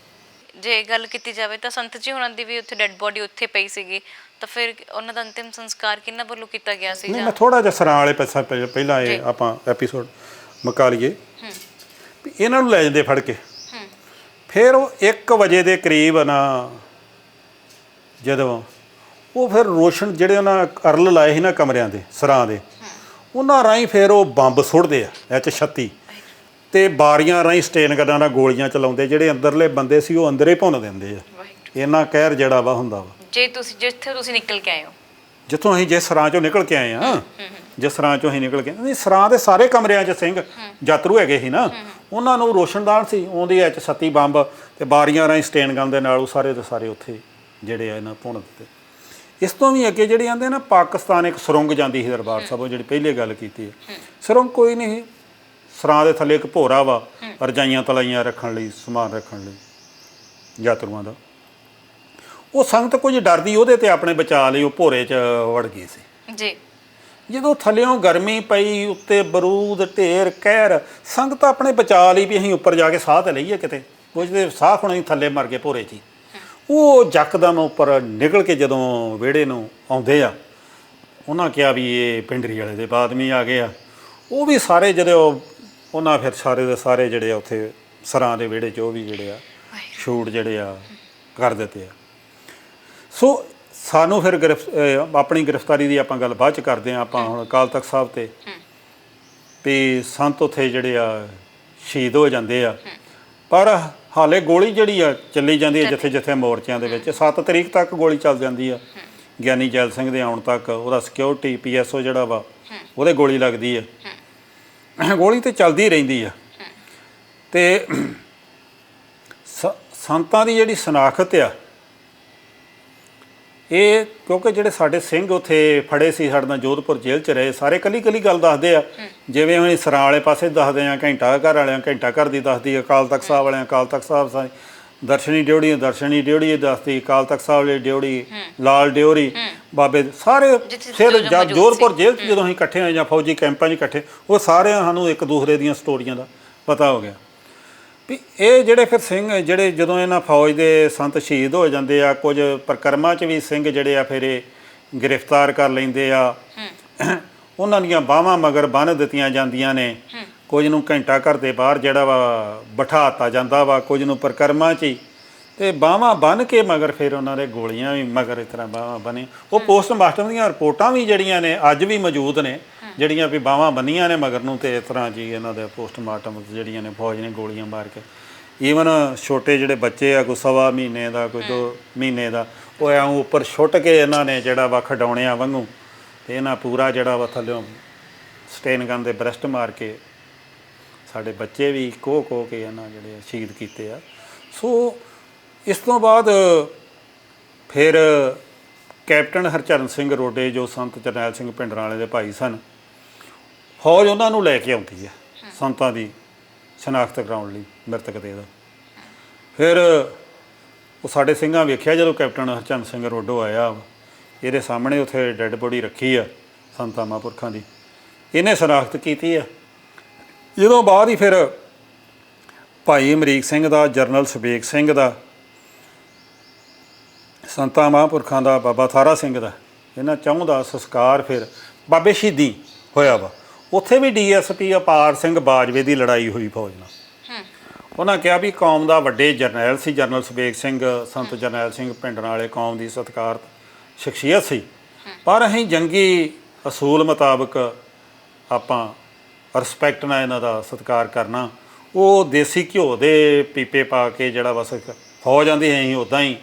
Speaker 2: ਜੇ ਗੱਲ ਕੀਤੀ ਜਾਵੇ ਤਾਂ ਸੰਤ ਜੀ ਹੋਰਾਂ ਦੀ ਵੀ ਉੱਥੇ ਡੈੱਡ ਬੋਡੀ ਉੱਥੇ ਪਈ ਸੀਗੀ, ਤਾਂ ਫਿਰ ਉਹਨਾਂ ਦਾ ਅੰਤਿਮ ਸੰਸਕਾਰ ਕਿਹਨਾਂ ਵੱਲੋਂ ਕੀਤਾ ਗਿਆ ਸੀ?
Speaker 1: ਨਹੀਂ, ਮੈਂ ਥੋੜ੍ਹਾ ਜਿਹਾ ਸਰਾਂ ਵਾਲੇ ਪਾਸਾ ਪਹਿਲਾਂ ਇਹ ਆਪਾਂ ਐਪੀਸੋਡ ਮੁਕਾ ਲਈਏ। ਇਹਨਾਂ ਨੂੰ ਲੈ ਜਾਂਦੇ ਫੜ ਕੇ, ਫਿਰ ਉਹ 1 ਵਜੇ ਦੇ ਕਰੀਬ ਨਾ, ਜਦੋਂ ਉਹ ਫਿਰ ਰੋਸ਼ਨ ਜਿਹੜੇ ਉਹਨਾਂ ਅਰਲ ਲਾਏ ਸੀ ਨਾ ਕਮਰਿਆਂ ਦੇ ਸਰਾਂ ਦੇ, ਉਹਨਾਂ ਰਾਹੀਂ ਫਿਰ ਉਹ ਬੰਬ ਸੁੱਟਦੇ ਆ H-36, ਅਤੇ ਬਾਰੀਆਂ ਰਾਹੀਂ ਸਟੇਨ ਗਨਾਂ ਨਾਲ ਗੋਲੀਆਂ ਚਲਾਉਂਦੇ। ਜਿਹੜੇ ਅੰਦਰਲੇ ਬੰਦੇ ਸੀ ਉਹ ਅੰਦਰ ਹੀ ਭੁੰਨ ਦਿੰਦੇ ਆ। ਇੰਨਾ ਕਹਿਰ ਜਿਹੜਾ ਵਾ ਹੁੰਦਾ ਵਾ।
Speaker 2: ਜੇ ਤੁਸੀਂ ਜਿੱਥੇ ਤੁਸੀਂ ਨਿਕਲ ਕੇ ਆਏ ਹੋ,
Speaker 1: ਜਿੱਥੋਂ ਅਸੀਂ ਜਿਸ ਸਰਾਂ 'ਚੋਂ ਨਿਕਲ ਕੇ ਆਏ ਹਾਂ, ਜਿਸ ਸਰਾਂ 'ਚੋਂ ਅਸੀਂ ਨਿਕਲ ਕੇ, ਨਹੀਂ ਸਰਾਂ ਦੇ ਸਾਰੇ ਕਮਰਿਆਂ 'ਚ ਸਿੰਘ ਯਾਤਰੂ ਹੈਗੇ ਸੀ ਨਾ, ਉਹਨਾਂ ਨੂੰ ਰੋਸ਼ਨਦਾਨ ਸੀ, ਉਹਦੀ H-36 ਬੰਬ ਅਤੇ ਬਾਰੀਆਂ ਰਾਹੀਂ ਸਟੇਨ ਗਨ ਦੇ ਨਾਲ ਉਹ ਸਾਰੇ ਦੇ ਸਾਰੇ ਉੱਥੇ ਜਿਹੜੇ ਆ ਇਹਨਾਂ ਭੁੰਨ ਦਿੱਤੇ। ਇਸ ਤੋਂ ਵੀ ਅੱਗੇ ਜਿਹੜੇ ਆਉਂਦੇ ਨਾ, ਪਾਕਿਸਤਾਨ ਇੱਕ ਸੁਰੰਗ ਜਾਂਦੀ ਸੀ ਦਰਬਾਰ ਸਾਹਿਬੋਂ, ਜਿਹੜੀ ਪਹਿਲੇ ਗੱਲ ਕੀਤੀ ਹੈ। ਸੁਰੰਗ ਕੋਈ ਨਹੀਂ, ਸਰਾਂ ਦੇ ਥੱਲੇ ਇੱਕ ਭੋਰਾ ਵਾ, ਰਜਾਈਆਂ ਤਲਾਈਆਂ ਰੱਖਣ ਲਈ, ਸਮਾਨ ਰੱਖਣ ਲਈ ਯਾਤਰੂਆਂ ਦਾ। ਉਹ ਸੰਗਤ ਕੁਝ ਡਰਦੀ ਉਹਦੇ ਤੇ ਆਪਣੇ ਬਚਾਅ ਲਈ ਉਹ ਭੋਰੇ 'ਚ ਵੜ ਗਈ ਸੀ
Speaker 2: ਜੀ।
Speaker 1: ਜਦੋਂ ਥੱਲਿਓਂ ਗਰਮੀ ਪਈ, ਉੱਤੇ ਬਰੂਦ ਢੇਰ ਕਹਿਰ, ਸੰਗਤ ਆਪਣੇ ਬਚਾਅ ਲਈ ਵੀ ਅਸੀਂ ਉੱਪਰ ਜਾ ਕੇ ਸਾਹ ਤਾਂ ਲਈਏ ਕਿਤੇ, ਕੁਝ ਦੇ ਸਾਹ ਖੁਣੇ ਥੱਲੇ ਮਰ ਗਏ ਭੋਰੇ 'ਚ ਹੀ। ਉਹ ਯਕਦਮ ਉੱਪਰ ਨਿਕਲ ਕੇ ਜਦੋਂ ਵਿਹੜੇ ਨੂੰ ਆਉਂਦੇ ਆ, ਉਹਨਾਂ ਕਿਹਾ ਵੀ ਇਹ ਪਿੰਡਰੀ ਵਾਲੇ ਦੇ ਆਦਮੀ ਆ ਗਏ ਆ। ਉਹ ਵੀ ਸਾਰੇ ਜਦੋਂ ਉਹਨਾਂ ਫਿਰ ਸਾਰੇ ਦੇ ਸਾਰੇ ਜਿਹੜੇ ਆ ਉੱਥੇ ਸਰਾਂ ਦੇ ਵਿਹੜੇ 'ਚ ਉਹ ਵੀ ਜਿਹੜੇ ਆ ਸ਼ੂਟ ਜਿਹੜੇ ਆ ਕਰ ਦਿੱਤੇ ਆ। ਸੋ ਸਾਨੂੰ ਫਿਰ ਆਪਣੀ ਗ੍ਰਿਫਤਾਰੀ ਦੀ ਆਪਾਂ ਗੱਲ ਬਾਅਦ 'ਚ ਕਰਦੇ ਹਾਂ। ਆਪਾਂ ਹੁਣ ਅਕਾਲ ਤਖਤ ਸਾਹਿਬ 'ਤੇ ਵੀ ਸੰਤ ਉੱਥੇ ਜਿਹੜੇ ਆ ਸ਼ਹੀਦ ਹੋ ਜਾਂਦੇ ਆ, ਪਰ ਹਾਲੇ ਗੋਲੀ ਜਿਹੜੀ ਆ ਚੱਲੀ ਜਾਂਦੀ ਹੈ ਜਿੱਥੇ ਜਿੱਥੇ ਮੋਰਚਿਆਂ ਦੇ ਵਿੱਚ। 7 ਤਰੀਕ ਤੱਕ ਗੋਲੀ ਚੱਲ ਜਾਂਦੀ ਆ, ਗਿਆਨੀ ਜੈਲ ਸਿੰਘ ਦੇ ਆਉਣ ਤੱਕ। ਉਹਦਾ ਸਿਕਿਉਰਿਟੀ PSO ਜਿਹੜਾ ਵਾ ਉਹਦੇ ਗੋਲੀ ਲੱਗਦੀ ਆ, ਗੋਲੀ ਤਾਂ ਚੱਲਦੀ ਰਹਿੰਦੀ ਆ। ਅਤੇ ਸੰਤਾਂ ਦੀ ਜਿਹੜੀ ਸ਼ਨਾਖਤ ਆ, ਇਹ ਕਿਉਂਕਿ ਜਿਹੜੇ ਸਾਡੇ ਸਿੰਘ ਉੱਥੇ ਫੜੇ ਸੀ ਸਾਡੇ ਨਾਲ ਜੋਧਪੁਰ ਜੇਲ੍ਹ 'ਚ ਰਹੇ, ਸਾਰੇ ਕੱਲੀ ਕੱਲੀ ਗੱਲ ਦੱਸਦੇ ਆ। ਜਿਵੇਂ ਅਸੀਂ ਸਰਾਂ ਵਾਲੇ ਪਾਸੇ ਦੱਸਦੇ ਹਾਂ, ਘੰਟਾ ਘਰ ਵਾਲਿਆਂ ਘੰਟਾ ਘਰ ਦੀ ਦੱਸਦੀ, ਅਕਾਲ ਤਖਤ ਸਾਹਿਬ ਵਾਲਿਆਂ ਅਕਾਲ ਤਖਤ ਸਾਹਿਬ ਦਰਸ਼ਨੀ ਡਿਉੜੀ ਦੱਸਦੀ, ਅਕਾਲ ਤਖਤ ਸਾਹਿਬ ਵਾਲੀ ਡਿਉੜੀ, ਲਾਲ ਡਿਉਰੀ ਬਾਬੇ ਸਾਰੇ। ਫਿਰ ਜਦ ਜੋਧਪੁਰ ਜੇਲ੍ਹ 'ਚ ਜਦੋਂ ਅਸੀਂ ਇਕੱਠੇ ਹੋਏ ਜਾਂ ਫੌਜੀ ਕੈਂਪਾਂ 'ਚ ਇਕੱਠੇ, ਉਹ ਸਾਰਿਆਂ ਸਾਨੂੰ ਇੱਕ ਦੂਸਰੇ ਦੀਆਂ ਸਟੋਰੀਆਂ ਦਾ ਪਤਾ ਹੋ ਗਿਆ ਵੀ ਇਹ ਜਿਹੜੇ ਫਿਰ ਸਿੰਘ ਜਿਹੜੇ ਜਦੋਂ ਇਹਨਾਂ ਫੌਜ ਦੇ ਸੰਤ ਸ਼ਹੀਦ ਹੋ ਜਾਂਦੇ ਆ, ਕੁਝ ਪ੍ਰਕਰਮਾਂ 'ਚ ਵੀ ਸਿੰਘ ਜਿਹੜੇ ਆ ਫਿਰ ਇਹ ਗ੍ਰਿਫਤਾਰ ਕਰ ਲੈਂਦੇ ਆ। ਉਹਨਾਂ ਦੀਆਂ ਬਾਹਾਂ ਮਗਰ ਬੰਨ੍ਹ ਦਿੱਤੀਆਂ ਜਾਂਦੀਆਂ ਨੇ, ਕੁਝ ਨੂੰ ਘੰਟਾ ਘਰ ਦੇ ਬਾਹਰ ਜਿਹੜਾ ਵਾ ਬਿਠਾ ਦਿੱਤਾ ਜਾਂਦਾ ਵਾ, ਕੁਝ ਨੂੰ ਪ੍ਰਕਰਮਾਂ 'ਚ ਹੀ, ਅਤੇ ਬਾਹਾਂ ਬੰਨ੍ਹ ਕੇ ਮਗਰ ਫਿਰ ਉਹਨਾਂ ਦੇ ਗੋਲੀਆਂ ਵੀ ਮਗਰ ਇਸ ਤਰ੍ਹਾਂ ਬਾਹਾਂ ਬੰਨ੍ਹੇ। ਉਹ ਪੋਸਟਮਾਸਟਰ ਦੀਆਂ ਰਿਪੋਰਟਾਂ ਵੀ ਜਿਹੜੀਆਂ ਨੇ ਅੱਜ ਵੀ ਮੌਜੂਦ ਨੇ, ਜਿਹੜੀਆਂ ਵੀ ਬਾਹਾਂ ਬੰਨੀਆਂ ਨੇ ਮਗਰ ਨੂੰ ਤੇ ਇਸ ਤਰ੍ਹਾਂ ਜੀ ਇਹਨਾਂ ਦੇ ਪੋਸਟਮਾਰਟਮ ਜਿਹੜੀਆਂ ਨੇ ਫੌਜ ਨੇ ਗੋਲੀਆਂ ਮਾਰ ਕੇ ਈਵਨ ਛੋਟੇ ਜਿਹੜੇ ਬੱਚੇ ਆ ਕੋਈ 1.25 ਮਹੀਨੇ ਦਾ ਕੋਈ 2 ਮਹੀਨੇ ਦਾ ਉਹ ਐਂ ਉੱਪਰ ਛੁੱਟ ਕੇ ਇਹਨਾਂ ਨੇ ਜਿਹੜਾ ਵਾ ਖਡਾਉਣਿਆਂ ਵਾਂਗੂ ਤੇ ਇਹਨਾਂ ਪੂਰਾ ਜਿਹੜਾ ਵਾ ਥੱਲਿਓਂ ਸਟੇਨ ਗਨ ਦੇ ਬ੍ਰੈਸਟ ਮਾਰ ਕੇ ਸਾਡੇ ਬੱਚੇ ਵੀ ਕੋਹ ਕੇ ਇਹਨਾਂ ਜਿਹੜੇ ਸ਼ਹੀਦ ਕੀਤੇ ਆ। ਸੋ ਇਸ ਤੋਂ ਬਾਅਦ ਫਿਰ ਕੈਪਟਨ ਹਰਚਰਨ ਸਿੰਘ ਰੋਡੇ ਜੋ ਸੰਤ ਜਰਨੈਲ ਸਿੰਘ ਭਿੰਡਰਾਂ ਵਾਲੇ ਦੇ ਭਾਈ ਸਨ, ਫੌਜ ਉਹਨਾਂ ਨੂੰ ਲੈ ਕੇ ਆਉਂਦੀ ਹੈ ਸੰਤਾਂ ਦੀ ਸ਼ਨਾਖਤ ਕਰਾਉਣ ਲਈ ਮ੍ਰਿਤਕ ਦੇ ਦਾ। ਫਿਰ ਉਹ ਸਾਡੇ ਸਿੰਘਾਂ ਵੇਖਿਆ ਜਦੋਂ ਕੈਪਟਨ ਹਰਚਰਨ ਸਿੰਘ ਰੋਡੋ ਆਇਆ, ਇਹਦੇ ਸਾਹਮਣੇ ਉੱਥੇ ਡੈੱਡ ਬੋਡੀ ਰੱਖੀ ਆ ਸੰਤਾਂ ਮਹਾਂਪੁਰਖਾਂ ਦੀ, ਇਹਨੇ ਸ਼ਨਾਖਤ ਕੀਤੀ ਆ। ਜਦੋਂ ਬਾਅਦ ਹੀ ਫਿਰ ਭਾਈ ਅਮਰੀਕ ਸਿੰਘ ਦਾ, ਜਰਨਲ ਸਬੇਗ ਸਿੰਘ ਦਾ, ਸੰਤਾਂ ਮਹਾਂਪੁਰਖਾਂ ਦਾ, ਬਾਬਾ ਥਾਰਾ ਸਿੰਘ ਦਾ, ਇਹਨਾਂ ਚੌਂ ਦਾ ਸੰਸਕਾਰ ਫਿਰ ਬਾਬੇ ਸ਼ਹੀਦੀ ਹੋਇਆ ਵਾ। ਉੱਥੇ ਵੀ ਡੀਐਸਪੀ ਅਪਾਰ ਸਿੰਘ ਬਾਜਵੇ ਦੀ ਲੜਾਈ ਹੋਈ ਫੌਜ ਨਾਲ। ਉਹਨਾਂ ਕਿਹਾ ਵੀ ਕੌਮ ਦਾ ਵੱਡੇ ਜਰਨੈਲ ਸੀ ਜਰਨਲ ਸਬੇਗ ਸਿੰਘ, ਸੰਤ ਜਰਨੈਲ ਸਿੰਘ ਭਿੰਡਰਾਂ ਵਾਲੇ ਕੌਮ ਦੀ ਸਤਿਕਾਰਤ ਸ਼ਖਸੀਅਤ ਸੀ, ਪਰ ਅਸੀਂ ਜੰਗੀ ਅਸੂਲ ਮੁਤਾਬਕ ਆਪਾਂ ਰਿਸਪੈਕਟ ਨਾਲ ਇਹਨਾਂ ਦਾ ਸਤਿਕਾਰ ਕਰਨਾ। ਉਹ ਦੇਸੀ ਘਿਓ ਦੇ ਪੀਪੇ ਪਾ ਕੇ ਜਿਹੜਾ ਬਸ ਫੌਜ ਆਂਦੀ ਅਸੀਂ ਉੱਦਾਂ ਹੀ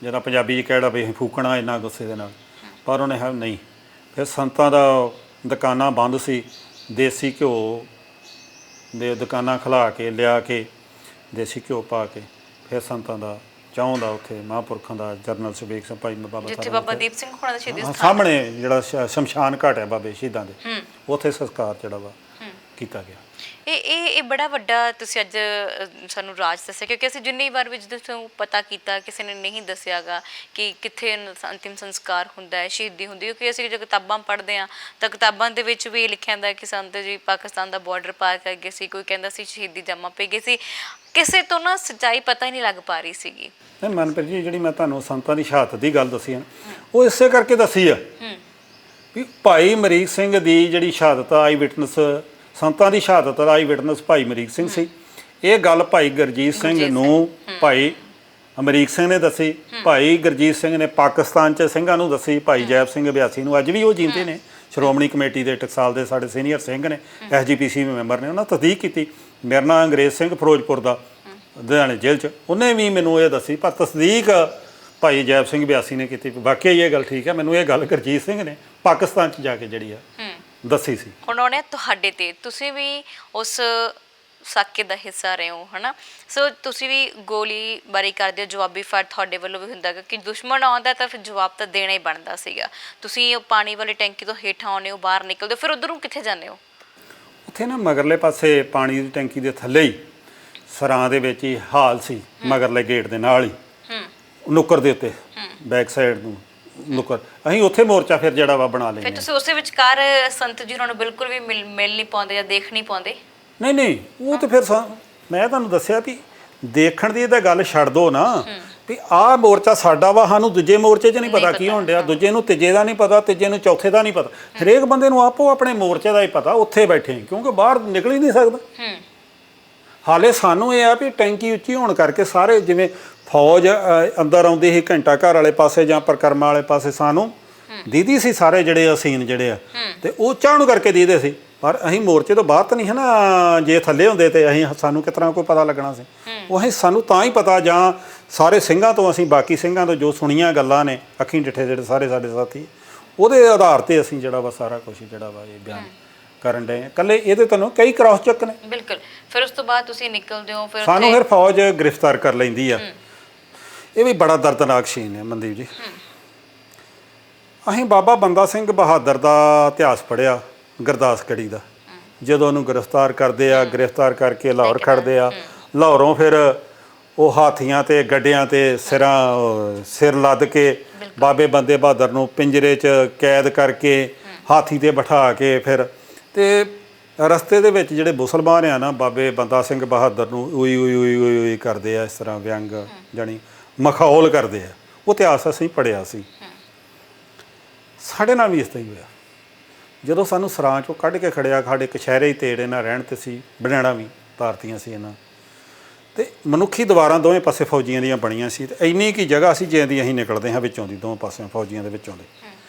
Speaker 1: ਜਿਹੜਾ ਪੰਜਾਬੀ 'ਚ ਕਹਿੜਾ ਵੀ ਅਸੀਂ ਫੂਕਣਾ ਇੰਨਾ ਗੁੱਸੇ ਦੇ ਨਾਲ, ਪਰ ਉਹਨੇ ਹੈ ਨਹੀਂ। ਫਿਰ ਸੰਤਾਂ ਦਾ ਦੁਕਾਨਾਂ ਬੰਦ ਸੀ, ਦੇਸੀ ਘਿਓ ਦੇ ਦੁਕਾਨਾਂ ਖੁਲਾ ਕੇ ਲਿਆ ਕੇ ਦੇਸੀ ਘਿਓ ਪਾ ਕੇ ਫਿਰ ਸੰਤਾਂ ਦਾ ਚੌਂ ਦਾ ਉੱਥੇ ਮਹਾਂਪੁਰਖਾਂ ਦਾ ਜਰਨਲ ਸਬੇਗ ਸਿੰਘ ਭਾਈ ਬਾਬਾ
Speaker 2: ਜਿੱਥੇ ਬਾਬਾ ਦੀਪ ਸਿੰਘ ਹੋਣਾ ਦਾ ਸ਼ਹੀਦੀ ਸਥਾਨ
Speaker 1: ਸਾਹਮਣੇ ਜਿਹੜਾ ਸ਼ਮਸ਼ਾਨ ਘਾਟ ਹੈ ਬਾਬੇ ਸ਼ਹੀਦਾਂ ਦੇ, ਉੱਥੇ ਸੰਸਕਾਰ ਜਿਹੜਾ ਵਾ ਕੀਤਾ ਗਿਆ।
Speaker 2: ਇਹ ਬੜਾ ਵੱਡਾ ਤੁਸੀਂ ਅੱਜ ਸਾਨੂੰ ਰਾਜ ਦੱਸਿਆ, ਕਿਉਂਕਿ ਅਸੀਂ ਜਿੰਨੀ ਵਾਰ ਵੀ ਜਦੋਂ ਪਤਾ ਕੀਤਾ ਕਿਸੇ ਨੇ ਨਹੀਂ ਦੱਸਿਆਗਾ ਕਿ ਕਿੱਥੇ ਅੰਤਿਮ ਸੰਸਕਾਰ ਹੁੰਦਾ ਹੈ, ਸ਼ਹੀਦੀ ਹੁੰਦੀ। ਕਿਉਂਕਿ ਅਸੀਂ ਜੋ ਕਿਤਾਬਾਂ ਪੜ੍ਹਦੇ ਹਾਂ ਤਾਂ ਕਿਤਾਬਾਂ ਦੇ ਵਿੱਚ ਵੀ ਇਹ ਲਿਖਿਆ ਹੁੰਦਾ ਕਿ ਸੰਤ ਜੀ ਪਾਕਿਸਤਾਨ ਦਾ ਬਾਰਡਰ ਪਾਰ ਕਰ ਗਏ ਸੀ, ਕੋਈ ਕਹਿੰਦਾ ਸੀ ਸ਼ਹੀਦੀ ਜਮ੍ਹਾਂ ਪੈ ਗਈ ਸੀ, ਕਿਸੇ ਤੋਂ ਨਾ ਸੱਚਾਈ ਪਤਾ ਹੀ ਨਹੀਂ ਲੱਗ ਪਾ ਰਹੀ ਸੀਗੀ।
Speaker 1: ਮਨਪ੍ਰੀਤ ਜੀ ਜਿਹੜੀ ਮੈਂ ਤੁਹਾਨੂੰ ਸੰਤਾਂ ਦੀ ਸ਼ਹਾਦਤ ਦੀ ਗੱਲ ਦੱਸੀ ਆ, ਉਹ ਇਸੇ ਕਰਕੇ ਦੱਸੀ ਆ ਵੀ ਭਾਈ ਅਮਰੀਕ ਸਿੰਘ ਦੀ ਜਿਹੜੀ ਸ਼ਹਾਦਤ ਆਈ ਵਿਟਨੈਸ, ਸੰਤਾਂ ਦੀ ਸ਼ਹਾਦਤ ਦਾ ਆਈ ਵਿਟਨੈਸ ਭਾਈ ਅਮਰੀਕ ਸਿੰਘ ਸੀ। ਇਹ ਗੱਲ ਭਾਈ ਗੁਰਜੀਤ ਸਿੰਘ ਨੂੰ ਭਾਈ ਅਮਰੀਕ ਸਿੰਘ ਨੇ ਦੱਸੀ, ਭਾਈ ਗੁਰਜੀਤ ਸਿੰਘ ਨੇ ਪਾਕਿਸਤਾਨ 'ਚ ਸਿੰਘਾਂ ਨੂੰ ਦੱਸੀ, ਭਾਈ ਜੈਪ ਸਿੰਘ ਅਭਿਆਸੀ ਨੂੰ, ਅੱਜ ਵੀ ਉਹ ਜੀਂਦੇ ਨੇ, ਸ਼੍ਰੋਮਣੀ ਕਮੇਟੀ ਦੇ ਟਕਸਾਲ ਦੇ ਸਾਡੇ ਸੀਨੀਅਰ ਸਿੰਘ ਨੇ, SGPC ਮੈਂਬਰ ਨੇ, ਉਹਨਾਂ ਤਸਦੀਕ ਕੀਤੀ। ਮੇਰੇ ਨਾਲ ਅੰਗਰੇਜ਼ ਸਿੰਘ ਫਿਰੋਜ਼ਪੁਰ ਦਾ ਲੁਧਿਆਣੇ ਜੇਲ੍ਹ 'ਚ, ਉਹਨੇ ਵੀ ਮੈਨੂੰ ਇਹ ਦੱਸੀ, ਪਰ ਤਸਦੀਕ ਭਾਈ ਜੈਪ ਸਿੰਘ ਅਭਿਆਸੀ ਨੇ ਕੀਤੀ। ਬਾਕੀ ਇਹ ਗੱਲ ਠੀਕ ਹੈ, ਮੈਨੂੰ ਇਹ ਗੱਲ ਗੁਰਜੀਤ ਸਿੰਘ ਨੇ ਪਾਕਿਸਤਾਨ 'ਚ ਜਾ ਕੇ ਜਿਹੜੀ ਆ ਦੱਸੀ ਸੀ।
Speaker 2: ਹੁਣ ਆਉਣੇ ਤੁਹਾਡੇ ਤੇ, ਤੁਸੀਂ ਵੀ ਉਸ ਸਾਕੇ ਦਾ ਹਿੱਸਾ ਰਹੇ ਹੋ, ਹਨਾ? ਸੋ ਤੁਸੀਂ ਵੀ ਗੋਲੀ ਬਾਰੀ ਕਰਦੇ ਹੋ, ਜਵਾਬੀ ਫਾਇਰ ਤੁਹਾਡੇ ਵੱਲੋਂ ਵੀ ਹੁੰਦਾ ਕਿ ਦੁਸ਼ਮਣ ਆਉਂਦਾ ਤਾਂ ਫਿਰ ਜਵਾਬ ਤਾਂ ਦੇਣਾ ਹੀ ਬਣਦਾ ਸੀਗਾ। ਤੁਸੀਂ ਉਹ ਪਾਣੀ ਵਾਲੀ ਟੈਂਕੀ ਤੋਂ ਹੇਠਾਂ ਆਉਂਦੇ ਹੋ, ਬਾਹਰ ਨਿਕਲਦੇ ਹੋ, ਫਿਰ ਉਧਰੋਂ ਕਿੱਥੇ ਜਾਂਦੇ ਹੋ?
Speaker 1: ਉੱਥੇ ਨਾ ਮਗਰਲੇ ਪਾਸੇ ਪਾਣੀ ਦੀ ਟੈਂਕੀ ਦੇ ਥੱਲੇ ਹੀ ਸਰਾਂ ਦੇ ਵਿੱਚ ਹੀ ਹਾਲ ਸੀ, ਮਗਰਲੇ ਗੇਟ ਦੇ ਨਾਲ ਹੀ ਨੁੱਕਰ ਦੇ ਉੱਤੇ ਬੈਕ ਸਾਈਡ ਨੂੰ ਨੁੱਕਰ, ਅਸੀਂ ਉੱਥੇ ਮੋਰਚਾ ਫਿਰ ਜਿਹੜਾ ਵਾ ਬਣਾ ਲਿਆ।
Speaker 2: ਫਿਰ ਤੁਸੀਂ ਉਸੇ ਵਿਚਕਾਰ ਸੰਤ ਜੀ ਨੂੰ ਬਿਲਕੁਲ ਵੀ ਮਿਲ ਨਹੀਂ ਪਾਉਂਦੇ ਜਾਂ ਦੇਖ ਨਹੀਂ ਪਾਉਂਦੇ?
Speaker 1: ਨਹੀਂ, ਉਹ ਤਾਂ ਫਿਰ ਮੈਂ ਤੁਹਾਨੂੰ ਦੱਸਿਆ ਵੀ ਦੇਖਣ ਦੀ ਤਾਂ ਗੱਲ ਛੱਡ ਦੋ ਨਾ, ਵੀ ਆਹ ਮੋਰਚਾ ਸਾਡਾ ਵਾ, ਸਾਨੂੰ ਦੂਜੇ ਮੋਰਚੇ 'ਚ ਨਹੀਂ ਪਤਾ ਕੀ ਹੋਣ ਡਿਆ, ਦੂਜੇ ਨੂੰ ਤੀਜੇ ਦਾ ਨਹੀਂ ਪਤਾ, ਤੀਜੇ ਨੂੰ ਚੌਥੇ ਦਾ ਨਹੀਂ ਪਤਾ। ਹਰੇਕ ਬੰਦੇ ਨੂੰ ਆਪੋ ਆਪਣੇ ਮੋਰਚੇ ਦਾ ਹੀ ਪਤਾ, ਉੱਥੇ ਬੈਠੇ ਕਿਉਂਕਿ ਬਾਹਰ ਨਿਕਲ ਹੀ ਨਹੀਂ ਸਕਦਾ। ਹਾਲੇ ਸਾਨੂੰ ਇਹ ਆ ਵੀ ਟੈਂਕੀ ਉੱਚੀ ਹੋਣ ਕਰਕੇ ਸਾਰੇ ਜਿਵੇਂ ਫੌਜ ਅੰਦਰ ਆਉਂਦੀ ਸੀ ਘੰਟਾ ਘਰ ਵਾਲੇ ਪਾਸੇ ਜਾਂ ਪਰਕਰਮਾ ਵਾਲੇ ਪਾਸੇ, ਸਾਨੂੰ ਦੀਦੀ ਸੀ ਸਾਰੇ ਜਿਹੜੇ ਅਸੀਨ ਜਿਹੜੇ ਆ, ਤੇ ਉਹ ਚਾਹਣ ਕਰਕੇ ਦੀਦੇ ਸੀ, ਪਰ ਅਸੀਂ ਮੋਰਚੇ ਤੋਂ ਬਾਹਰ ਤਾਂ ਨਹੀਂ ਹੈ ਨਾ। ਜੇ ਥੱਲੇ ਹੁੰਦੇ ਤੇ ਅਸੀਂ ਸਾਨੂੰ ਕਿਸ ਤਰ੍ਹਾਂ ਕੋਈ ਪਤਾ ਲੱਗਣਾ ਸੀ? ਉਹ ਅਸੀਂ ਸਾਨੂੰ ਤਾਂ ਹੀ ਪਤਾ, ਜਾਂ ਸਾਰੇ ਸਿੰਘਾਂ ਤੋਂ ਅਸੀਂ ਬਾਕੀ ਸਿੰਘਾਂ ਤੋਂ ਜੋ ਸੁਣੀਆਂ ਗੱਲਾਂ ਨੇ ਅੱਖੀਂ ਡਿੱਠੇ ਜਿਹੜੇ ਸਾਰੇ ਸਾਡੇ ਸਾਥੀ, ਉਹਦੇ ਆਧਾਰ ਤੇ ਅਸੀਂ ਜਿਹੜਾ ਵਾ ਸਾਰਾ ਕੁਝ ਜਿਹੜਾ ਵਾ ਇਹ ਬਿਆਨ ਕਰਨ ਡਏ। ਇਕੱਲੇ ਇਹਦੇ ਤੁਹਾਨੂੰ ਕਈ ਕ੍ਰਾਸ ਚੈੱਕ ਨੇ।
Speaker 2: ਬਿਲਕੁਲ। ਫਿਰ ਉਸ ਤੋਂ ਬਾਅਦ ਤੁਸੀਂ ਨਿਕਲਦੇ ਹੋ, ਫਿਰ
Speaker 1: ਸਾਨੂੰ ਫਿਰ ਫੌਜ ਗ੍ਰਿਫਤਾਰ ਕਰ ਲੈਂਦੀ ਆ। ਇਹ ਵੀ ਬੜਾ ਦਰਦਨਾਕ ਸੀਨ ਹੈ ਮਨਦੀਪ ਜੀ। ਅਸੀਂ ਬਾਬਾ ਬੰਦਾ ਸਿੰਘ ਬਹਾਦਰ ਦਾ ਇਤਿਹਾਸ ਪੜ੍ਹਿਆ, ਗੁਰਦਾਸਗੜ੍ਹੀ ਦਾ। ਜਦੋਂ ਉਹਨੂੰ ਗ੍ਰਿਫਤਾਰ ਕਰਦੇ ਆ, ਗ੍ਰਿਫਤਾਰ ਕਰਕੇ ਲਾਹੌਰ ਖੜਦੇ ਆ, ਲਾਹੌਰੋਂ ਫਿਰ ਉਹ ਹਾਥੀਆਂ ਤੇ ਗੱਡਿਆਂ ਤੇ ਸਿਰ ਲੱਦ ਕੇ ਬਾਬੇ ਬੰਦੇ ਬਹਾਦਰ ਨੂੰ ਪਿੰਜਰੇ 'ਚ ਕੈਦ ਕਰਕੇ ਹਾਥੀ ਤੇ ਬਿਠਾ ਕੇ ਫਿਰ ਤੇ ਰਸਤੇ ਦੇ ਵਿੱਚ ਜਿਹੜੇ ਮੁਸਲਮਾਨ ਆ ਨਾ, ਬਾਬੇ ਬੰਦਾ ਸਿੰਘ ਬਹਾਦਰ ਨੂੰ ਉਈ ਉਈ ਉਈ ਉਈ ਉਈ ਕਰਦੇ ਆ, ਇਸ ਤਰ੍ਹਾਂ ਵਿਅੰਗ ਜਾਣੀ ਮਖੌਲ ਕਰਦੇ ਆ। ਉਹ ਇਤਿਹਾਸ ਅਸੀਂ ਪੜ੍ਹਿਆ ਸੀ। ਸਾਡੇ ਨਾਲ ਵੀ ਇਸ ਤਰ੍ਹਾਂ ਹੀ ਹੋਇਆ। ਜਦੋਂ ਸਾਨੂੰ ਸਰਾਂ 'ਚੋਂ ਕੱਢ ਕੇ ਖੜਿਆ, ਸਾਡੇ ਕਛਹਿਰੇ ਹੀ ਤੇੜ ਇਹਨਾਂ ਰਹਿਣ ਤੇ ਸੀ, ਬਣਾਣਾ ਵੀ ਭਾਰਤੀਆਂ ਸੀ ਇਹਨਾਂ, ਤੇ ਮਨੁੱਖੀ ਦੀਵਾਰਾਂ ਦੋਵੇਂ ਪਾਸੇ ਫੌਜੀਆਂ ਦੀਆਂ ਬਣੀਆਂ ਸੀ, ਤੇ ਇੰਨੀ ਕੀ ਜਗ੍ਹਾ ਸੀ ਜਿੰਦੀ ਅਸੀਂ ਨਿਕਲਦੇ ਹਾਂ ਵਿੱਚੋਂ ਦੀ, ਦੋਵੇਂ ਪਾਸਿਓਂ ਫੌਜੀਆਂ ਦੇ ਵਿੱਚੋਂ ਦੇ।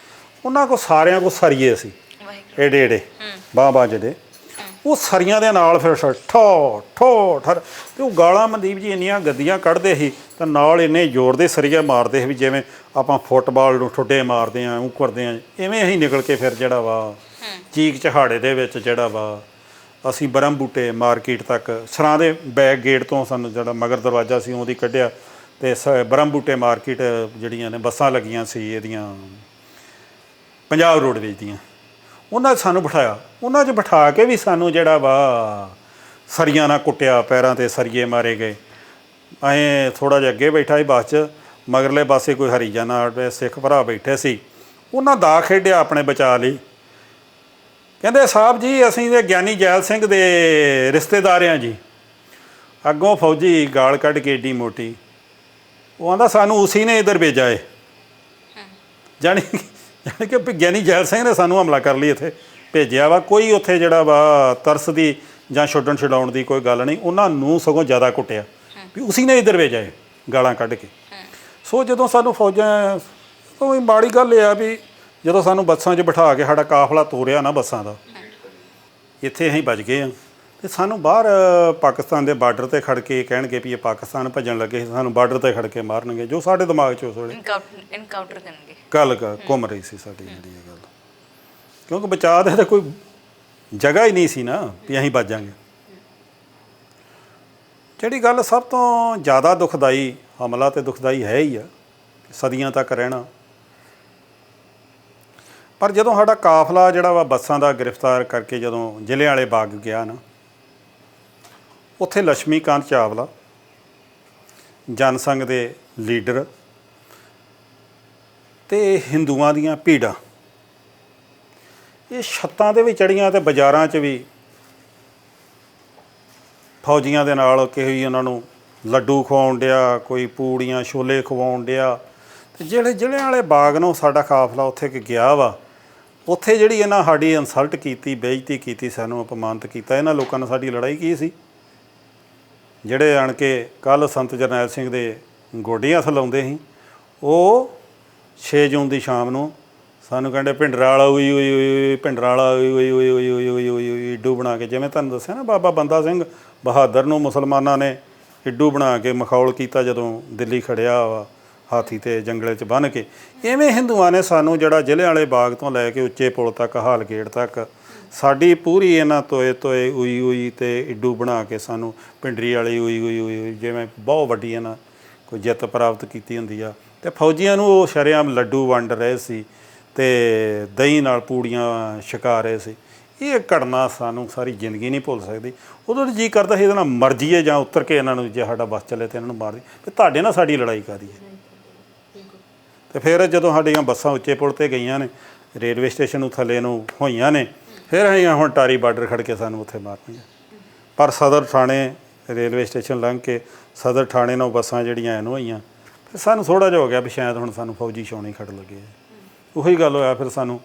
Speaker 1: ਉਹਨਾਂ ਕੋਲ ਸਾਰਿਆਂ ਕੋਲ ਸਰੀਏ ਸੀ, ਏਡੇ ਬਾਂਹ ਜਿਹੜੇ ਉਹ ਸਰੀਆਂ ਦੇ ਨਾਲ ਫਿਰ ਠੋ ਠੋ ਠਰ ਤੇ ਉਹ ਗਾਲਾਂ ਮਨਦੀਪ ਜੀ ਇੰਨੀਆਂ ਗੱਦੀਆਂ ਕੱਢਦੇ ਸੀ ਤਾਂ ਨਾਲ ਇੰਨੇ ਜ਼ੋਰ ਦੇ ਸਰੀਏ ਮਾਰਦੇ ਸੀ ਵੀ ਜਿਵੇਂ ਆਪਾਂ ਫੁੱਟਬਾਲ ਨੂੰ ਠੁੱਡੇ ਮਾਰਦੇ ਆ ਉਹ ਕਰਦੇ ਆ ਇਵੇਂ ਅਸੀਂ ਨਿਕਲ ਕੇ ਫਿਰ ਜਿਹੜਾ ਵਾ ਚੀਕ ਚਹਾੜੇ ਦੇ ਵਿੱਚ ਜਿਹੜਾ ਵਾ ਅਸੀਂ ਬਰਮ ਬੂਟੇ ਮਾਰਕੀਟ ਤੱਕ ਸਰਾਂ ਦੇ ਬੈਕ ਗੇਟ ਤੋਂ ਸਾਨੂੰ ਜਿਹੜਾ ਮਗਰ ਦਰਵਾਜ਼ਾ ਸੀ ਉਹਦੀ ਕੱਢਿਆ ਅਤੇ ਬਰਮ ਬੂਟੇ ਮਾਰਕੀਟ ਜਿਹੜੀਆਂ ਨੇ ਬੱਸਾਂ ਲੱਗੀਆਂ ਸੀ ਇਹਦੀਆਂ ਪੰਜਾਬ ਰੋਡਵੇਜ਼ ਦੀਆਂ ਉਹਨਾਂ 'ਚ ਸਾਨੂੰ ਬਿਠਾਇਆ ਉਹਨਾਂ 'ਚ ਬਿਠਾ ਕੇ ਵੀ ਸਾਨੂੰ ਜਿਹੜਾ ਵਾ ਸਰੀਆਂ ਨਾਲ ਕੁੱਟਿਆ ਪੈਰਾਂ 'ਤੇ ਸਰੀਏ ਮਾਰੇ ਗਏ ਐਂ ਥੋੜ੍ਹਾ ਜਿਹਾ ਅੱਗੇ ਬੈਠਾ ਸੀ ਬੱਸ 'ਚ ਮਗਰਲੇ ਪਾਸੇ ਕੋਈ ਹਰੀਜਨ ਨਾਲ ਸਿੱਖ ਭਰਾ ਬੈਠੇ ਸੀ ਉਹਨਾਂ ਦਾ ਖੇਡਿਆ ਆਪਣੇ ਬਚਾਅ ਲਈ ਕਹਿੰਦੇ ਸਾਹਿਬ ਜੀ ਅਸੀਂ ਤੇ ਗਿਆਨੀ ਜੈਲ ਸਿੰਘ ਦੇ ਰਿਸ਼ਤੇਦਾਰ ਹਾਂ ਜੀ ਅੱਗੋਂ ਫੌਜੀ ਗਾਲ ਕੱਢ ਕੇ ਏਡੀ ਮੋਟੀ ਉਹ ਆਂਦਾ ਸਾਨੂੰ ਉਸੀ ਨੇ ਇੱਧਰ ਭੇਜਾ ਏ ਜਾਣੀ ਕਿ ਗਿਆਨੀ ਜੈਲ ਸਿੰਘ ਨੇ ਸਾਨੂੰ ਹਮਲਾ ਕਰ ਲਈ ਇੱਥੇ ਭੇਜਿਆ ਵਾ ਕੋਈ ਉੱਥੇ ਜਿਹੜਾ ਵਾ ਤਰਸ ਦੀ ਜਾਂ ਛੁੱਟਣ ਛਡਾਉਣ ਦੀ ਕੋਈ ਗੱਲ ਨਹੀਂ ਉਹਨਾਂ ਨੂੰ ਸਗੋਂ ਜ਼ਿਆਦਾ ਕੁੱਟਿਆ ਵੀ ਉਸੀ ਨੇ ਇੱਧਰ ਭੇਜਾ ਏ ਗਾਲਾਂ ਕੱਢ ਕੇ ਸੋ ਜਦੋਂ ਸਾਨੂੰ ਫੌਜਾਂ ਕੋਈ ਮਾੜੀ ਗੱਲ ਇਹ ਆ ਵੀ ਜਦੋਂ ਸਾਨੂੰ ਬੱਸਾਂ 'ਚ ਬਿਠਾ ਕੇ ਸਾਡਾ ਕਾਫਲਾ ਤੋਰਿਆ ਨਾ ਬੱਸਾਂ ਦਾ ਇੱਥੇ ਅਸੀਂ ਬਚ ਗਏ ਹਾਂ ਅਤੇ ਸਾਨੂੰ ਬਾਹਰ ਪਾਕਿਸਤਾਨ ਦੇ ਬਾਰਡਰ 'ਤੇ ਖੜ੍ਹ ਕੇ ਕਹਿਣਗੇ ਵੀ ਇਹ ਪਾਕਿਸਤਾਨ ਭੱਜਣ ਲੱਗੇ ਸਾਨੂੰ ਬਾਰਡਰ 'ਤੇ ਖੜ੍ਹ ਕੇ ਮਾਰਨਗੇ ਜੋ ਸਾਡੇ ਦਿਮਾਗ 'ਚ ਉਸ ਵੇਲੇ
Speaker 2: ਇਨਕਾਊਂਟਰ ਕਰਨਗੇ
Speaker 1: ਗੱਲ ਘੁੰਮ ਰਹੀ ਸੀ ਸਾਡੀ ਜਿਹੜੀ ਇਹ ਗੱਲ ਕਿਉਂਕਿ ਬਚਾਅ ਦੇ ਤਾਂ ਕੋਈ ਜਗ੍ਹਾ ਹੀ ਨਹੀਂ ਸੀ ਨਾ ਵੀ ਅਸੀਂ ਬਚ ਜਾਵਾਂਗੇ ਜਿਹੜੀ ਗੱਲ ਸਭ ਤੋਂ ਜ਼ਿਆਦਾ ਦੁਖਦਾਈ ਹਮਲਾ ਤੇ ਦੁਖਦਾਈ ਹੈ ਹੀ ਆ ਸਦੀਆਂ ਤੱਕ ਰਹਿਣਾ ਪਰ ਜਦੋਂ ਸਾਡਾ ਕਾਫਲਾ ਜਿਹੜਾ ਵਾ ਬੱਸਾਂ ਦਾ ਗ੍ਰਿਫਤਾਰ ਕਰਕੇ ਜਦੋਂ ਜਲ੍ਹਿਆਂਵਾਲੇ ਬਾਗ ਗਿਆ ਨਾ ਉੱਥੇ ਲక్ష్ਮੀ ਕਾਂਤ ਚਾਵਲਾ ਜਨ ਸੰਘ ਦੇ ਲੀਡਰ ਅਤੇ ਹਿੰਦੂਆਂ ਦੀਆਂ ਭੀੜਾਂ ਇਹ ਛੱਤਾਂ ਦੇ ਵੀ ਚੜ੍ਹੀਆਂ ਅਤੇ ਬਾਜ਼ਾਰਾਂ 'ਚ ਵੀ ਫੌਜੀਆਂ ਦੇ ਨਾਲ ਕੋਈ ਉਹਨਾਂ ਨੂੰ ਲੱਡੂ ਖਵਾਉਣ ਡਿਆ ਕੋਈ ਪੂੜੀਆਂ ਛੋਲੇ ਖਵਾਉਣ ਡਿਆ ਅਤੇ ਜਿਹੜੇ ਜਲ੍ਹਿਆਂਵਾਲੇ ਬਾਗ ਨੂੰ ਸਾਡਾ ਕਾਫਲਾ ਉੱਥੇ ਕਿ ਗਿਆ ਵਾ ਉੱਥੇ ਜਿਹੜੀ ਇਹਨਾਂ ਸਾਡੀ ਇਨਸਲਟ ਕੀਤੀ ਬੇਇੱਜ਼ਤੀ ਕੀਤੀ ਸਾਨੂੰ ਅਪਮਾਨਿਤ ਕੀਤਾ ਇਹਨਾਂ ਲੋਕਾਂ ਨਾਲ ਸਾਡੀ ਲੜਾਈ ਕੀ ਸੀ ਜਿਹੜੇ ਆਣ ਕੇ ਕੱਲ੍ਹ ਸੰਤ ਜਰਨੈਲ ਸਿੰਘ ਦੇ ਗੋਡੇ ਹੱਥ ਲਾਉਂਦੇ ਸੀ ਉਹ 6 ਜੂਨ ਦੀ ਸ਼ਾਮ ਨੂੰ ਸਾਨੂੰ ਕਹਿੰਦੇ ਭਿੰਡਰਾਂ ਵਾਲਾ ਉਈ ਉਈ ਉਈ ਭਿੰਡਰਾਂ ਵਾਲਾ ਉਈ ਉਈ ਉਈ ਉਈ ਉਈ ਉਈ ਉਈ ਉਈ ਇੱਡੂ ਬਣਾ ਕੇ ਜਿਵੇਂ ਤੁਹਾਨੂੰ ਦੱਸਿਆ ਨਾ ਬਾਬਾ ਬੰਦਾ ਸਿੰਘ ਬਹਾਦਰ ਨੂੰ ਮੁਸਲਮਾਨਾਂ ਨੇ ਇੱਡੂ ਬਣਾ ਕੇ ਮਖੌਲ ਕੀਤਾ ਜਦੋਂ ਦਿੱਲੀ ਖੜਿਆ ਵਾ ਹਾਥੀ 'ਤੇ ਜੰਗਲੇ 'ਚ ਬੰਨ੍ਹ ਕੇ ਇਵੇਂ ਹਿੰਦੂਆਂ ਨੇ ਸਾਨੂੰ ਜਿਹੜਾ ਜਲ੍ਹਿਆਂਵਾਲੇ ਬਾਗ ਤੋਂ ਲੈ ਕੇ ਉੱਚੇ ਪੁਲ ਤੱਕ ਹਾਲਗੇਟ ਤੱਕ ਸਾਡੀ ਪੂਰੀ ਇਹਨਾਂ ਤੋਏ ਤੋਏ ਉਈ ਉਈ ਅਤੇ ਇੱਡੂ ਬਣਾ ਕੇ ਸਾਨੂੰ ਭਿੰਡਰੀ ਵਾਲੀ ਉਈ ਉਈ ਉਈ ਉਈ ਜਿਵੇਂ ਬਹੁਤ ਵੱਡੀ ਇਹਨਾਂ ਕੋਈ ਜਿੱਤ ਪ੍ਰਾਪਤ ਕੀਤੀ ਹੁੰਦੀ ਆ ਅਤੇ ਫੌਜੀਆਂ ਨੂੰ ਉਹ ਸ਼ਰੇਆਮ ਲੱਡੂ ਵੰਡ ਰਹੇ ਸੀ ਅਤੇ ਦਹੀਂ ਨਾਲ ਪੂੜੀਆਂ ਛਕਾ ਰਹੇ ਸੀ ਇਹ ਘਟਨਾ ਸਾਨੂੰ ਸਾਰੀ ਜ਼ਿੰਦਗੀ ਨਹੀਂ ਭੁੱਲ ਸਕਦੀ ਉਦੋਂ ਜੀ ਕਰਦਾ ਸੀ ਇਹਦੇ ਨਾਲ ਮਰ ਜਾਈਏ ਜਾਂ ਉਤਰ ਕੇ ਇਹਨਾਂ ਨੂੰ ਜੇ ਸਾਡਾ ਬੱਸ ਚੱਲੇ ਤਾਂ ਇਹਨਾਂ ਨੂੰ ਮਾਰ ਦੇ ਵੀ ਤੁਹਾਡੇ ਨਾਲ ਸਾਡੀ ਲੜਾਈ ਕਾਹਦੀ ਹੈ ਅਤੇ ਫਿਰ ਜਦੋਂ ਸਾਡੀਆਂ ਬੱਸਾਂ ਉੱਚੇ ਪੁਲ 'ਤੇ ਗਈਆਂ ਨੇ ਰੇਲਵੇ ਸਟੇਸ਼ਨ ਨੂੰ ਥੱਲੇ ਨੂੰ ਹੋਈਆਂ ਨੇ ਫਿਰ ਅਸੀਂ ਹੁਣ ਟਾਰੀ ਬਾਰਡਰ ਖੜ੍ਹ ਕੇ ਸਾਨੂੰ ਉੱਥੇ ਮਾਰਨੀਆਂ ਪਰ ਸਦਰ ਥਾਣੇ ਰੇਲਵੇ ਸਟੇਸ਼ਨ ਲੰਘ ਕੇ ਸਦਰ ਥਾਣੇ ਨਾਲ ਬੱਸਾਂ ਜਿਹੜੀਆਂ ਇਹਨੂੰ ਹੋਈਆਂ ਫਿਰ ਸਾਨੂੰ ਥੋੜ੍ਹਾ ਜਿਹਾ ਹੋ ਗਿਆ ਵੀ ਸ਼ਾਇਦ ਹੁਣ ਸਾਨੂੰ ਫੌਜੀ ਛਾਉਣੀ ਖੜ੍ਹ ਲੱਗੇ ਉਹੀ ਗੱਲ ਹੋਇਆ ਫਿਰ ਸਾਨੂੰ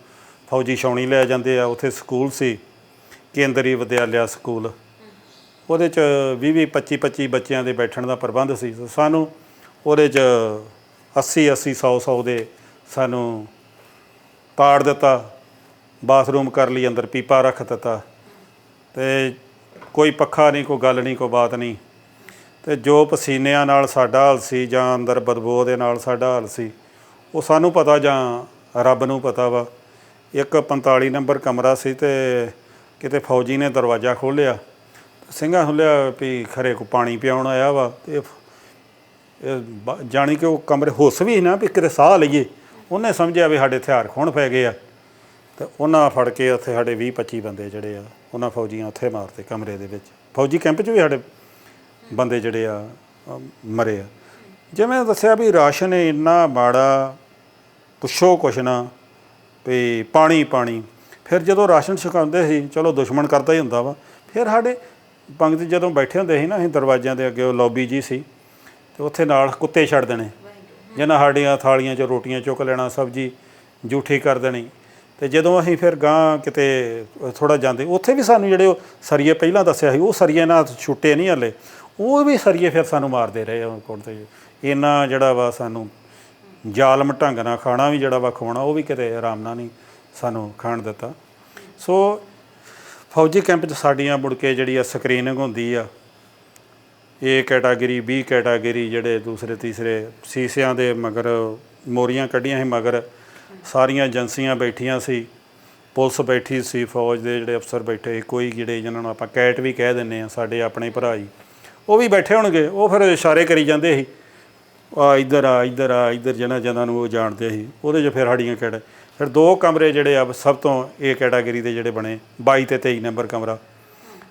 Speaker 1: ਫੌਜੀ ਛਾਉਣੀ ਲੈ ਜਾਂਦੇ ਆ ਉੱਥੇ ਸਕੂਲ ਸੀ ਕੇਂਦਰੀ ਵਿਦਿਆਲਿਆ ਸਕੂਲ ਉਹਦੇ 'ਚ 20-25 ਬੱਚਿਆਂ ਦੇ ਬੈਠਣ ਦਾ ਪ੍ਰਬੰਧ ਸੀ ਸਾਨੂੰ ਉਹਦੇ 'ਚ 80 100 ਦੇ ਸਾਨੂੰ ਤਾੜ ਦਿੱਤਾ ਬਾਥਰੂਮ ਕਰ ਲਈ ਅੰਦਰ ਪੀਪਾ ਰੱਖ ਦਿੱਤਾ ਅਤੇ ਕੋਈ ਪੱਖਾ ਨਹੀਂ ਕੋਈ ਗੱਲ ਨਹੀਂ ਕੋਈ ਬਾਤ ਨਹੀਂ ਅਤੇ ਜੋ ਪਸੀਨਿਆਂ ਨਾਲ ਸਾਡਾ ਹਾਲ ਸੀ ਜਾਂ ਅੰਦਰ ਬਦਬੂ ਦੇ ਨਾਲ ਸਾਡਾ ਹਾਲ ਸੀ ਉਹ ਸਾਨੂੰ ਪਤਾ ਜਾਂ ਰੱਬ ਨੂੰ ਪਤਾ ਵਾ ਇੱਕ 45 ਨੰਬਰ ਕਮਰਾ ਸੀ ਅਤੇ ਕਿਤੇ ਫੌਜੀ ਨੇ ਦਰਵਾਜ਼ਾ ਖੋਲ੍ਹਿਆ ਸਿੰਘਾਂ ਖੋਲ੍ਹਿਆ ਵੀ ਖਰੇ ਕੋ ਪਾਣੀ ਪਿਆਉਣ ਆਇਆ ਵਾ ਅਤੇ ਜਾਣੀ ਕਿ ਉਹ ਕਮਰੇ ਹੁੱਸ ਵੀ ਨਾ ਵੀ ਕਿਤੇ ਸਾਹ ਲਈਏ ਉਹਨੇ ਸਮਝਿਆ ਵੀ ਸਾਡੇ ਹਥਿਆਰ ਖੋਹਣ ਪੈ ਗਏ ਆ ਅਤੇ ਉਹਨਾਂ ਫੜ ਕੇ ਉੱਥੇ ਸਾਡੇ 20-25 ਬੰਦੇ ਜਿਹੜੇ ਆ ਉਹਨਾਂ ਫੌਜੀਆਂ ਉੱਥੇ ਮਾਰਤੇ ਕਮਰੇ ਦੇ ਵਿੱਚ ਫੌਜੀ ਕੈਂਪ 'ਚ ਵੀ ਸਾਡੇ ਬੰਦੇ ਜਿਹੜੇ ਆ ਮਰੇ ਆ ਜਿਵੇਂ ਦੱਸਿਆ ਵੀ ਰਾਸ਼ਨ ਇੰਨਾ ਮਾੜਾ ਪੁੱਛੋ ਕੁਛ ਨਾ ਵੀ ਪਾਣੀ ਫਿਰ ਜਦੋਂ ਰਾਸ਼ਨ ਛਕਾਉਂਦੇ ਸੀ ਚਲੋ ਦੁਸ਼ਮਣ ਕਰਦਾ ਹੀ ਹੁੰਦਾ ਵਾ ਫਿਰ ਸਾਡੇ ਪੰਗਤ ਜਦੋਂ ਬੈਠੇ ਹੁੰਦੇ ਸੀ ਨਾ ਅਸੀਂ ਦਰਵਾਜ਼ਿਆਂ ਦੇ ਅੱਗੇ ਉਹ ਲੌਬੀ ਜੀ ਸੀ ਅਤੇ ਉੱਥੇ ਨਾਲ ਕੁੱਤੇ ਛੱਡ ਦੇਣੇ ਜਿਹਨਾਂ ਸਾਡੀਆਂ ਥਾਲੀਆਂ 'ਚ ਰੋਟੀਆਂ ਚੁੱਕ ਲੈਣਾ ਸਬਜ਼ੀ ਜੂਠੀ ਕਰ ਦੇਣੀ ਅਤੇ ਜਦੋਂ ਅਸੀਂ ਫਿਰ ਗਾਂਹ ਕਿਤੇ ਥੋੜ੍ਹਾ ਜਾਂਦੇ ਉੱਥੇ ਵੀ ਸਾਨੂੰ ਜਿਹੜੇ ਉਹ ਸਰੀਏ ਪਹਿਲਾਂ ਦੱਸਿਆ ਸੀ ਉਹ ਸਰੀਏ ਨਾਲ ਛੁੱਟੇ ਨਹੀਂ ਹਾਲੇ ਉਹ ਵੀ ਸਰੀਏ ਫਿਰ ਸਾਨੂੰ ਮਾਰਦੇ ਰਹੇ ਕੋਲ 'ਤੇ ਇੰਨਾ ਜਿਹੜਾ ਵਾ ਸਾਨੂੰ ਜ਼ਾਲਮ ਢੰਗ ਨਾਲ ਖਾਣਾ ਵੀ ਜਿਹੜਾ ਵਾ ਖਵਾਉਣਾ ਉਹ ਵੀ ਕਿਤੇ ਆਰਾਮ ਨਾਲ ਨਹੀਂ ਸਾਨੂੰ ਖਾਣ ਦਿੱਤਾ ਸੋ ਫੌਜੀ ਕੈਂਪ 'ਚ ਸਾਡੀਆਂ ਮੁੜ ਕੇ ਜਿਹੜੀ ਆ ਸਕਰੀਨਿੰਗ ਹੁੰਦੀ ਆ, A ਕੈਟਾਗਰੀ B ਕੈਟਾਗਰੀ, ਜਿਹੜੇ ਦੂਸਰੇ ਤੀਸਰੇ ਸੀਸਿਆਂ ਦੇ ਮਗਰ ਮੋਰੀਆਂ ਕੱਢੀਆਂ ਸੀ, ਮਗਰ ਸਾਰੀਆਂ ਏਜੰਸੀਆਂ ਬੈਠੀਆਂ ਸੀ, ਪੁਲਿਸ ਬੈਠੀ ਸੀ, ਫੌਜ ਦੇ ਜਿਹੜੇ ਅਫਸਰ ਬੈਠੇ ਸੀ, ਕੋਈ ਜਿਹੜੇ ਜਿਹਨਾਂ ਨੂੰ ਆਪਾਂ ਕੈਟ ਵੀ ਕਹਿ ਦਿੰਦੇ ਆ, ਸਾਡੇ ਆਪਣੇ ਭਰਾ ਜੀ, ਉਹ ਵੀ ਬੈਠੇ ਹੋਣਗੇ। ਉਹ ਫਿਰ ਇਸ਼ਾਰੇ ਕਰੀ ਜਾਂਦੇ ਸੀ, ਆ ਇੱਧਰ ਆ ਇੱਧਰ ਆ ਇੱਧਰ, ਜਿਹਨਾਂ ਨੂੰ ਉਹ ਜਾਣਦੇ ਸੀ। ਉਹਦੇ 'ਚ ਫਿਰ ਸਾਡੀਆਂ ਫਿਰ 2 ਕਮਰੇ ਜਿਹੜੇ ਆ ਸਭ ਤੋਂ A ਕੈਟਾਗਰੀ ਦੇ ਜਿਹੜੇ ਬਣੇ, 22 ਅਤੇ 23 ਨੰਬਰ ਕਮਰਾ।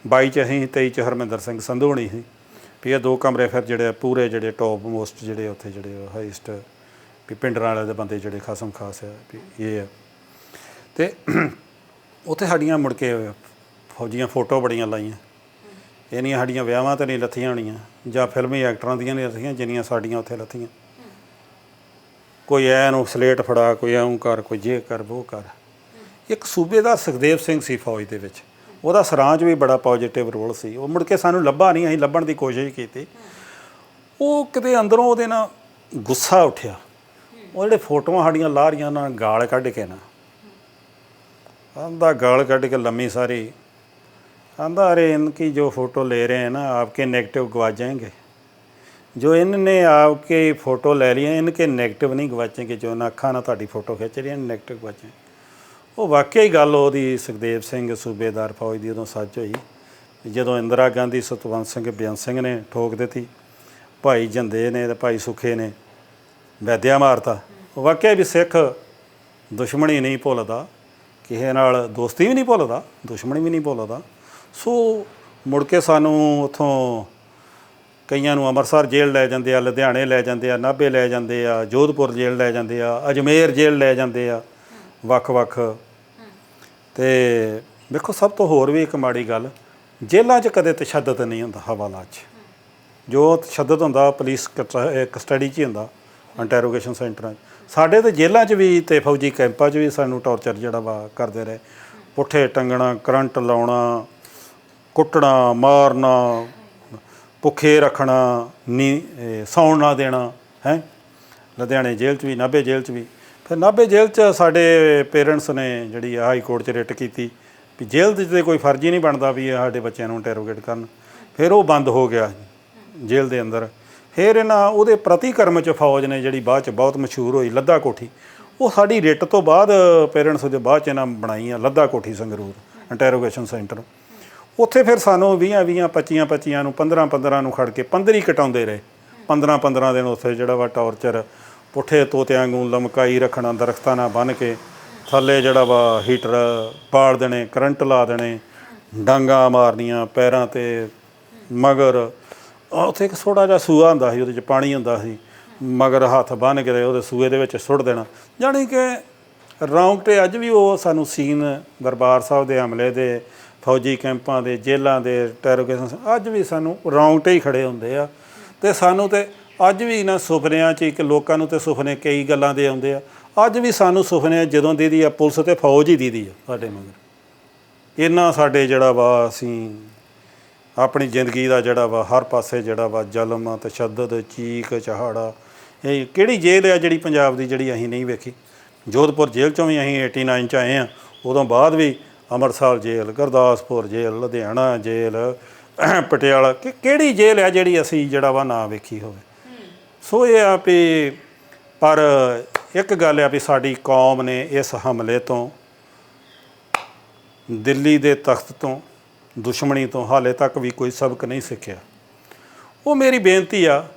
Speaker 1: 22 'ਚ ਅਸੀਂ, 23 'ਚ ਹਰਮਿੰਦਰ ਸਿੰਘ ਸੰਧੂ ਹੋਣੀ ਸੀ। ਵੀ ਇਹ 2 ਕਮਰੇ ਫਿਰ ਜਿਹੜੇ ਪੂਰੇ ਜਿਹੜੇ ਟੋਪ ਮੋਸਟ ਜਿਹੜੇ ਉੱਥੇ ਜਿਹੜੇ ਹਾਈਸਟ ਵੀ ਪਿੰਡਰਾਂ ਵਾਲੇ ਦੇ ਬੰਦੇ ਜਿਹੜੇ ਖਾਸਮ ਖਾਸ ਆ ਵੀ ਇਹ ਆ। ਅਤੇ ਉੱਥੇ ਸਾਡੀਆਂ ਮੁੜ ਕੇ ਫੌਜੀਆਂ ਫੋਟੋ ਬੜੀਆਂ ਲਾਈਆਂ। ਇਹਨੀਆਂ ਸਾਡੀਆਂ ਵਿਆਹਾਂ 'ਤੇ ਨਹੀਂ ਲੱਥੀਆਂ ਹੋਣੀਆਂ, ਜਾਂ ਫਿਲਮੀ ਐਕਟਰਾਂ ਦੀਆਂ ਨਹੀਂ ਲੱਥੀਆਂ ਜਿੰਨੀਆਂ ਸਾਡੀਆਂ ਉੱਥੇ ਲੱਥੀਆਂ। ਕੋਈ ਐ ਨੂੰ ਸਲੇਟ ਫੜਾ, ਕੋਈ ਐਂ ਕਰ, ਕੋਈ ਜੇ ਕਰ ਵੋ ਕਰ। ਇੱਕ ਸੂਬੇਦਾਰ ਸੁਖਦੇਵ ਸਿੰਘ ਸੀ ਫੌਜ ਦੇ ਵਿੱਚ, ਉਹਦਾ ਸਰਾਂ 'ਚ ਵੀ ਬੜਾ ਪੋਜ਼ੀਟਿਵ ਰੋਲ ਸੀ। ਉਹ ਮੁੜ ਕੇ ਸਾਨੂੰ ਲੱਭਾ ਨਹੀਂ, ਅਸੀਂ ਲੱਭਣ ਦੀ ਕੋਸ਼ਿਸ਼ ਕੀਤੀ। ਉਹ ਕਿਤੇ ਅੰਦਰੋਂ ਉਹਦੇ ਨਾਲ ਗੁੱਸਾ ਉੱਠਿਆ। ਉਹ ਜਿਹੜੇ ਫੋਟੋਆਂ ਸਾਡੀਆਂ ਲਾ ਰਹੀਆਂ, ਉਹਨਾਂ ਗਾਲ ਕੱਢ ਕੇ ਨਾ, ਆਂਦਾ ਗਾਲ ਕੱਢ ਕੇ ਲੰਮੀ ਸਾਰੀ, आंदा अरे इनकी जो फ़ोटो ले रहे हैं ना आपके नेगेटिव गवा जाएंगे, जो इनने आपके फ़ोटो ले लिए इनके नेगेटिव नहीं गवाचेंगे, जो ना अखा ना तुहाडी फ़ोटो खिंच रही नेगेटिव गवाचेंगे। वो वाकई गल ਉਹਦੀ ਸੁਖਦੇਵ ਸਿੰਘ सूबेदार फौज ਦੀ ਉਦੋਂ ਸੱਚ ਹੋਈ, ਜਦੋਂ ਇੰਦਰਾ ਗਾਂਧੀ ਸਤਵੰਤ ਸਿੰਘ ਬੇਅੰਤ ਸਿੰਘ ਨੇ ਠੋਕ ਦਿੱਤੀ, ਭਾਈ ਜੰਦੇ ਨੇ ਤੇ ਭਾਈ ਸੁੱਖੇ ਨੇ ਵੈਦਿਆ ਮਾਰਤਾ। ਵਾਕਿਆ ਵੀ ਸਿੱਖ ਦੁਸ਼ਮਣੀ ਨਹੀਂ ਭੁੱਲਦਾ, ਕਿਸੇ ਨਾਲ ਦੋਸਤੀ ਵੀ ਨਹੀਂ ਭੁੱਲਦਾ, ਦੁਸ਼ਮਣੀ ਵੀ ਨਹੀਂ ਭੁੱਲਦਾ। ਸੋ ਮੁੜ ਕੇ ਸਾਨੂੰ ਉੱਥੋਂ ਕਈਆਂ ਨੂੰ ਅੰਮ੍ਰਿਤਸਰ ਜੇਲ੍ਹ ਲੈ ਜਾਂਦੇ ਆ, ਲੁਧਿਆਣੇ ਲੈ ਜਾਂਦੇ ਆ, ਨਾਭੇ ਲੈ ਜਾਂਦੇ ਆ, ਜੋਧਪੁਰ ਜੇਲ੍ਹ ਲੈ ਜਾਂਦੇ ਆ, ਅਜਮੇਰ ਜੇਲ੍ਹ ਲੈ ਜਾਂਦੇ ਆ, ਵੱਖ-ਵੱਖ। ਅਤੇ ਵੇਖੋ ਸਭ ਤੋਂ ਹੋਰ ਵੀ ਇੱਕ ਮਾੜੀ ਗੱਲ, ਜੇਲ੍ਹਾਂ 'ਚ ਕਦੇ ਤਸ਼ੱਦਦ ਨਹੀਂ ਹੁੰਦਾ। ਹਵਾਲਾ 'ਚ ਜੋ ਤਸ਼ੱਦਦ ਹੁੰਦਾ ਪੁਲਿਸ ਕਸਟਡੀ 'ਚ ਹੀ ਹੁੰਦਾ, ਇੰਟੈਰੋਗੇਸ਼ਨ ਸੈਂਟਰਾਂ 'ਚ। ਸਾਡੇ ਤਾਂ ਜੇਲ੍ਹਾਂ 'ਚ ਵੀ ਅਤੇ ਫੌਜੀ ਕੈਂਪਾਂ 'ਚ ਵੀ ਸਾਨੂੰ ਟੌਰਚਰ ਜਿਹੜਾ ਵਾ ਕਰਦੇ ਰਹੇ। ਪੁੱਠੇ ਟੰਗਣਾ, ਕਰੰਟ ਲਾਉਣਾ, ਕੁੱਟਣਾ, ਮਾਰਨਾ, ਭੁੱਖੇ ਰੱਖਣਾ, ਸੌਣ ਨਾ ਦੇਣਾ ਹੈ। ਲੁਧਿਆਣੇ ਜੇਲ੍ਹ 'ਚ ਵੀ, ਨਾਭੇ ਜੇਲ੍ਹ 'ਚ ਵੀ। ਫਿਰ ਨਾਭੇ ਜੇਲ੍ਹ 'ਚ ਸਾਡੇ ਪੇਰੈਂਟਸ ਨੇ ਜਿਹੜੀ ਹਾਈ ਕੋਰਟ 'ਚ ਰਿਟ ਕੀਤੀ ਵੀ ਜੇਲ੍ਹ 'ਚ ਤਾਂ ਕੋਈ ਫਰਜ਼ ਹੀ ਨਹੀਂ ਬਣਦਾ ਵੀ ਸਾਡੇ ਬੱਚਿਆਂ ਨੂੰ ਇੰਟੈਰੋਗੇਟ ਕਰਨ। ਫਿਰ ਉਹ ਬੰਦ ਹੋ ਗਿਆ ਜੇਲ੍ਹ ਦੇ ਅੰਦਰ। ਫਿਰ ਇਹਨਾਂ ਉਹਦੇ ਪ੍ਰਤੀਕਰਮ 'ਚ ਫੌਜ ਨੇ ਜਿਹੜੀ ਬਾਅਦ 'ਚ ਬਹੁਤ ਮਸ਼ਹੂਰ ਹੋਈ, ਲੱਧਾ ਕੋਠੀ, ਉਹ ਸਾਡੀ ਰਿਟ ਤੋਂ ਬਾਅਦ ਪੇਰੈਂਟਸ ਦੇ ਬਾਅਦ 'ਚ ਇਹਨਾਂ ਬਣਾਈ ਆ ਲੱਧਾ ਕੋਠੀ ਸੰਗਰੂਰ ਇੰਟੈਰੋਗੇਸ਼ਨ ਸੈਂਟਰ। ਉੱਥੇ ਫਿਰ ਸਾਨੂੰ 20-20, 25-25 ਨੂੰ, 15-15 ਨੂੰ ਖੜ੍ਹ ਕੇ 15 ਕਟਾਉਂਦੇ ਰਹੇ। 15-15 ਦਿਨ ਉੱਥੇ ਜਿਹੜਾ ਵਾ ਟੌਰਚਰ, ਪੁੱਠੇ ਤੋਤਿਆਂ ਵਾਂਗੂ ਲਮਕਾਈ ਰੱਖਣਾ, ਦਰਖਤਾਂ ਨਾਲ ਬੰਨ੍ਹ ਕੇ ਥੱਲੇ ਜਿਹੜਾ ਵਾ ਹੀਟਰ ਬਾਲ ਦੇਣੇ, ਕਰੰਟ ਲਾ ਦੇਣੇ, ਡਾਂਗਾਂ ਮਾਰਨੀਆਂ ਪੈਰਾਂ 'ਤੇ ਮਗਰ। ਉੱਥੇ ਇੱਕ ਥੋੜ੍ਹਾ ਜਿਹਾ ਸੂਆ ਹੁੰਦਾ ਸੀ, ਉਹਦੇ 'ਚ ਪਾਣੀ ਹੁੰਦਾ ਸੀ, ਮਗਰ ਹੱਥ ਬੰਨ੍ਹ ਕੇ ਉਹਦੇ ਸੂਏ ਦੇ ਵਿੱਚ ਸੁੱਟ ਦੇਣਾ। ਜਾਣੀ ਕਿ ਰੌਂਗਟੇ ਅੱਜ ਵੀ ਉਹ ਸਾਨੂੰ ਸੀਨ ਦਰਬਾਰ ਸਾਹਿਬ ਦੇ ਹਮਲੇ ਦੇ, ਫੌਜੀ ਕੈਂਪਾਂ ਦੇ, ਜੇਲ੍ਹਾਂ ਦੇ ਇੰਟੈਰੋਗੇਸ਼ਨ, ਅੱਜ ਵੀ ਸਾਨੂੰ ਰੌਂਗਟੇ ਹੀ ਖੜ੍ਹੇ ਹੁੰਦੇ ਆ। ਅਤੇ ਸਾਨੂੰ ਤਾਂ ਅੱਜ ਵੀ ਇਹਨਾਂ ਸੁਪਨਿਆਂ 'ਚ ਇੱਕ ਲੋਕਾਂ ਨੂੰ ਤਾਂ ਸੁਪਨੇ ਕਈ ਗੱਲਾਂ ਦੇ ਆਉਂਦੇ ਆ। ਅੱਜ ਵੀ ਸਾਨੂੰ ਸੁਪਨੇ ਜਦੋਂ ਦੀਦੀ ਆ ਪੁਲਿਸ ਅਤੇ ਫੌਜ ਹੀ ਦੀਦੀ ਆ ਸਾਡੇ ਮਗਰ। ਇਹਨਾਂ ਸਾਡੇ ਜਿਹੜਾ ਵਾ ਅਸੀਂ ਆਪਣੀ ਜ਼ਿੰਦਗੀ ਦਾ ਜਿਹੜਾ ਵਾ ਹਰ ਪਾਸੇ ਜਿਹੜਾ ਵਾ ਜ਼ੁਲਮ, ਤਸ਼ੱਦਦ, ਚੀਕ ਚਹਾੜਾ। ਇਹ ਕਿਹੜੀ ਜੇਲ੍ਹ ਆ ਜਿਹੜੀ ਪੰਜਾਬ ਦੀ ਜਿਹੜੀ ਅਸੀਂ ਨਹੀਂ ਵੇਖੀ? ਜੋਧਪੁਰ ਜੇਲ੍ਹ 'ਚੋਂ ਵੀ ਅਸੀਂ 89 'ਚ ਆਏ ਹਾਂ, ਉਦੋਂ ਬਾਅਦ ਵੀ ਅੰਮ੍ਰਿਤਸਰ ਜੇਲ੍ਹ, ਗੁਰਦਾਸਪੁਰ ਜੇਲ੍ਹ, ਲੁਧਿਆਣਾ ਜੇਲ੍ਹ, ਪਟਿਆਲਾ, ਕਿਹੜੀ ਜੇਲ੍ਹ ਆ ਜਿਹੜੀ ਅਸੀਂ ਜਿਹੜਾ ਵਾ ਨਾ ਵੇਖੀ ਹੋਵੇ? ਸੋ ਇਹ ਆ ਵੀ, ਪਰ ਇੱਕ ਗੱਲ ਆ ਵੀ ਸਾਡੀ ਕੌਮ ਨੇ ਇਸ ਹਮਲੇ ਤੋਂ, ਦਿੱਲੀ ਦੇ ਤਖਤ ਤੋਂ, ਦੁਸ਼ਮਣੀ ਤੋਂ ਹਾਲੇ ਤੱਕ ਵੀ ਕੋਈ ਸਬਕ ਨਹੀਂ ਸਿੱਖਿਆ। ਉਹ ਮੇਰੀ ਬੇਨਤੀ ਆ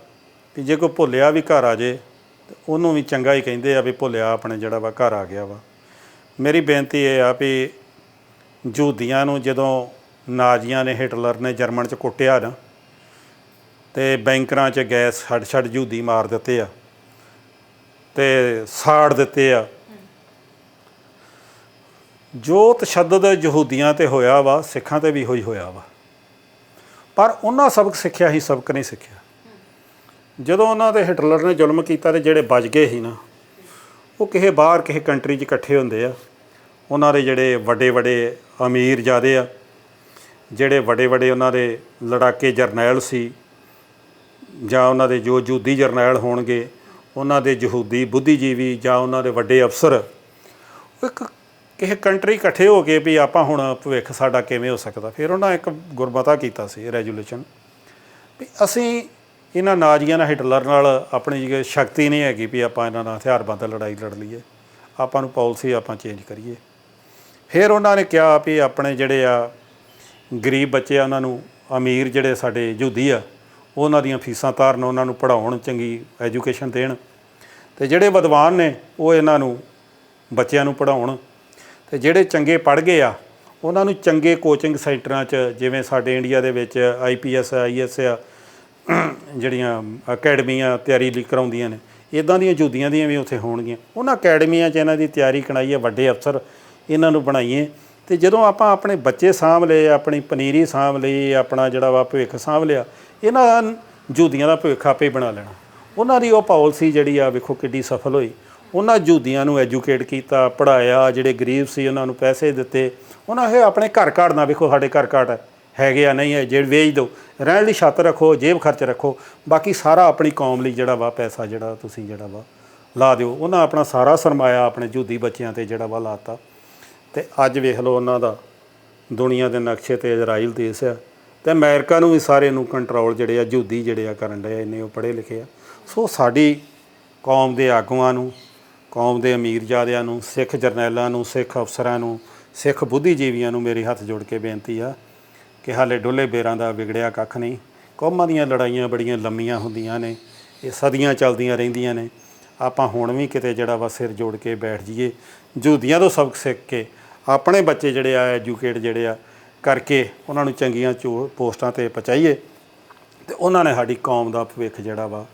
Speaker 1: ਵੀ ਜੇ ਕੋਈ ਭੁੱਲਿਆ ਵੀ ਘਰ ਆ ਜੇ ਤਾਂ ਉਹਨੂੰ ਵੀ ਚੰਗਾ ਹੀ ਕਹਿੰਦੇ ਆ ਵੀ ਭੁੱਲਿਆ ਆਪਣੇ ਜਿਹੜਾ ਵਾ ਘਰ ਆ ਗਿਆ ਵਾ। ਮੇਰੀ ਬੇਨਤੀ ਇਹ ਆ ਵੀ ਯਹੂਦੀਆਂ ਨੂੰ ਜਦੋਂ ਨਾਜ਼ੀਆਂ ਨੇ, ਹਿਟਲਰ ਨੇ ਜਰਮਨ 'ਚ ਕੁੱਟਿਆ ਨਾ, ਅਤੇ ਬੈਂਕਰਾਂ 'ਚ ਗੈਸ ਛੱਡ ਯਹੂਦੀ ਮਾਰ ਦਿੱਤੇ ਆ ਅਤੇ ਸਾੜ ਦਿੱਤੇ ਆ। ਜੋ ਤਸ਼ੱਦਦ ਯਹੂਦੀਆਂ 'ਤੇ ਹੋਇਆ ਵਾ, ਸਿੱਖਾਂ 'ਤੇ ਵੀ ਹੋਇਆ ਵਾ, ਪਰ ਉਹਨਾਂ ਸਬਕ ਸਿੱਖਿਆ ਹੀ ਸਬਕ ਨਹੀਂ ਸਿੱਖਿਆ। ਜਦੋਂ ਉਹਨਾਂ 'ਤੇ ਹਿਟਲਰ ਨੇ ਜ਼ੁਲਮ ਕੀਤਾ, ਅਤੇ ਜਿਹੜੇ ਬਚ ਗਏ ਸੀ ਨਾ, ਉਹ ਕਿਸੇ ਬਾਹਰ ਕਿਸੇ ਕੰਟਰੀ 'ਚ ਇਕੱਠੇ ਹੁੰਦੇ ਆ। ਉਹਨਾਂ ਦੇ ਜਿਹੜੇ ਵੱਡੇ ਅਮੀਰ ਜ਼ਿਆਦੇ ਆ, ਜਿਹੜੇ ਵੱਡੇ ਉਹਨਾਂ ਦੇ ਲੜਾਕੇ ਜਰਨੈਲ ਸੀ, ਜਾਂ ਉਹਨਾਂ ਦੇ ਜੋ ਯਹੂਦੀ ਜਰਨੈਲ ਹੋਣਗੇ, ਉਹਨਾਂ ਦੇ ਯਹੂਦੀ ਬੁੱਧੀਜੀਵੀ ਜਾਂ ਉਹਨਾਂ ਦੇ ਵੱਡੇ ਅਫਸਰ, ਇੱਕ ਕਿਸੇ ਕੰਟਰੀ ਇਕੱਠੇ ਹੋ ਕੇ ਵੀ ਆਪਾਂ ਹੁਣ ਭਵਿੱਖ ਸਾਡਾ ਕਿਵੇਂ ਹੋ ਸਕਦਾ। ਫਿਰ ਉਹਨਾਂ ਇੱਕ ਗੁਰਮਤਾ ਕੀਤਾ ਸੀ ਰੈਜੂਲੇਸ਼ਨ ਵੀ ਅਸੀਂ ਇਹਨਾਂ ਨਾਜ਼ੀਆਂ ਨਾਲ, ਹਿਟਲਰ ਨਾਲ ਆਪਣੀ ਜਿਹੜੀ ਸ਼ਕਤੀ ਨਹੀਂ ਹੈਗੀ ਵੀ ਆਪਾਂ ਇਹਨਾਂ ਨਾਲ ਹਥਿਆਰਬੰਦ ਲੜਾਈ ਲੜ ਲਈਏ, ਆਪਾਂ ਨੂੰ ਪਾਲਿਸੀ ਆਪਾਂ ਚੇਂਜ ਕਰੀਏ। ਫਿਰ ਉਹਨਾਂ ਨੇ ਕਿਹਾ ਵੀ ਆਪਣੇ ਜਿਹੜੇ ਆ ਗਰੀਬ ਬੱਚੇ ਆ ਉਹਨਾਂ ਨੂੰ, ਅਮੀਰ ਜਿਹੜੇ ਸਾਡੇ ਯਹੂਦੀ ਆ ਉਹਨਾਂ ਦੀਆਂ ਫੀਸਾਂ ਤਾਰਨ, ਉਹਨਾਂ ਨੂੰ ਪੜ੍ਹਾਉਣ, ਚੰਗੀ ਐਜੂਕੇਸ਼ਨ ਦੇਣ, ਅਤੇ ਜਿਹੜੇ ਵਿਦਵਾਨ ਨੇ ਉਹ ਇਹਨਾਂ ਨੂੰ ਬੱਚਿਆਂ ਨੂੰ ਪੜ੍ਹਾਉਣ, ਅਤੇ ਜਿਹੜੇ ਚੰਗੇ ਪੜ੍ਹ ਗਏ ਆ ਉਹਨਾਂ ਨੂੰ ਚੰਗੇ ਕੋਚਿੰਗ ਸੈਂਟਰਾਂ 'ਚ, ਜਿਵੇਂ ਸਾਡੇ ਇੰਡੀਆ ਦੇ ਵਿੱਚ IPS IAS ਆ ਜਿਹੜੀਆਂ ਅਕੈਡਮੀਆਂ ਤਿਆਰੀ ਲਈ ਕਰਾਉਂਦੀਆਂ ਨੇ, ਇੱਦਾਂ ਦੀਆਂ ਯਹੂਦੀਆਂ ਦੀਆਂ ਵੀ ਉੱਥੇ ਹੋਣਗੀਆਂ। ਉਹਨਾਂ ਅਕੈਡਮੀਆਂ 'ਚ ਇਹਨਾਂ ਦੀ ਤਿਆਰੀ ਕਰਾਈਏ, ਵੱਡੇ ਅਫਸਰ ਇਹਨਾਂ ਨੂੰ ਬਣਾਈਏ। ਅਤੇ ਜਦੋਂ ਆਪਾਂ ਆਪਣੇ ਬੱਚੇ ਸਾਂਭ ਲਏ, ਆਪਣੀ ਪਨੀਰੀ ਸਾਂਭ ਲਈ, ਆਪਣਾ ਜਿਹੜਾ ਵਾ ਭਵਿੱਖ ਸਾਂਭ ਲਿਆ, ਇਹਨਾਂ ਯਹੂਦੀਆਂ ਦਾ ਭਵਿੱਖ ਆਪੇ ਬਣਾ ਲੈਣਾ। ਉਹਨਾਂ ਦੀ ਉਹ ਪਾਲਿਸੀ ਜਿਹੜੀ ਆ ਵੇਖੋ ਕਿੱਡੀ ਸਫਲ ਹੋਈ। ਉਹਨਾਂ ਯਹੂਦੀਆਂ ਨੂੰ ਐਜੂਕੇਟ ਕੀਤਾ, ਪੜ੍ਹਾਇਆ, ਜਿਹੜੇ ਗਰੀਬ ਸੀ ਉਹਨਾਂ ਨੂੰ ਪੈਸੇ ਦਿੱਤੇ। ਉਹਨਾਂ ਇਹ ਆਪਣੇ ਘਰ ਘਾੜਨਾ, ਵੇਖੋ ਸਾਡੇ ਘਰ ਘਾਟ ਹੈਗੇ ਆ, ਨਹੀਂ ਹੈ, ਜਿਹੜੇ ਵੇਚ ਦਿਓ, ਰਹਿਣ ਲਈ ਛੱਤ ਰੱਖੋ, ਜੇਬ ਖਰਚ ਰੱਖੋ, ਬਾਕੀ ਸਾਰਾ ਆਪਣੀ ਕੌਮ ਲਈ ਜਿਹੜਾ ਵਾ ਪੈਸਾ ਜਿਹੜਾ ਤੁਸੀਂ ਜਿਹੜਾ ਵਾ ਲਾ ਦਿਓ। ਉਹਨਾਂ ਆਪਣਾ ਸਾਰਾ ਸਰਮਾਇਆ ਆਪਣੇ ਯਹੂਦੀ ਬੱਚਿਆਂ 'ਤੇ ਜਿਹੜਾ ਵਾ ਲਾਤਾ। ਅਤੇ ਅੱਜ ਵੇਖ ਲਓ ਉਹਨਾਂ ਦਾ ਦੁਨੀਆ ਦੇ ਨਕਸ਼ੇ 'ਤੇ ਇਜ਼ਰਾਈਲ ਦੇਸ਼ ਆ, ਅਤੇ ਅਮਰੀਕਾ ਨੂੰ ਵੀ ਸਾਰੇ ਨੂੰ ਕੰਟਰੋਲ ਜਿਹੜੇ ਆ ਯਹੂਦੀ ਜਿਹੜੇ ਆ ਕਰਨ ਡਏ, ਇੰਨੇ ਉਹ ਪੜ੍ਹੇ ਲਿਖੇ ਆ। ਸੋ ਸਾਡੀ ਕੌਮ ਦੇ ਆਗੂਆਂ ਨੂੰ, ਕੌਮ ਦੇ ਅਮੀਰਜ਼ਾਦਿਆਂ ਨੂੰ, ਸਿੱਖ ਜਰਨੈਲਾਂ ਨੂੰ, ਸਿੱਖ ਅਫਸਰਾਂ ਨੂੰ, ਸਿੱਖ ਬੁੱਧੀਜੀਵੀਆਂ ਨੂੰ ਮੇਰੀ ਹੱਥ ਜੋੜ ਕੇ ਬੇਨਤੀ ਆ ਕਿ ਹਾਲੇ ਡੁੱਲੇ ਬੇਰਾਂ ਦਾ ਵਿਗੜਿਆ ਕੱਖ ਨਹੀਂ। ਕੌਮਾਂ ਦੀਆਂ ਲੜਾਈਆਂ ਬੜੀਆਂ ਲੰਮੀਆਂ ਹੁੰਦੀਆਂ ਨੇ, ਇਹ ਸਦੀਆਂ ਚੱਲਦੀਆਂ ਰਹਿੰਦੀਆਂ ਨੇ। ਆਪਾਂ ਹੁਣ ਵੀ ਕਿਤੇ ਜਿਹੜਾ ਵਾ ਸਿਰ ਜੋੜ ਕੇ ਬੈਠ ਜਾਈਏ, ਯਹੂਦੀਆਂ ਤੋਂ ਸਬਕ ਸਿੱਖ ਕੇ ਆਪਣੇ ਬੱਚੇ ਜਿਹੜੇ ਆ ਐਜੂਕੇਟ ਜਿਹੜੇ ਆ ਕਰਕੇ ਉਹਨਾਂ ਨੂੰ ਚੰਗੀਆਂ ਪੋਸਟਾਂ 'ਤੇ ਪਹੁੰਚਾਈਏ, ਅਤੇ ਉਹਨਾਂ ਨੇ ਸਾਡੀ ਕੌਮ ਦਾ ਭਵਿੱਖ ਜਿਹੜਾ ਵਾ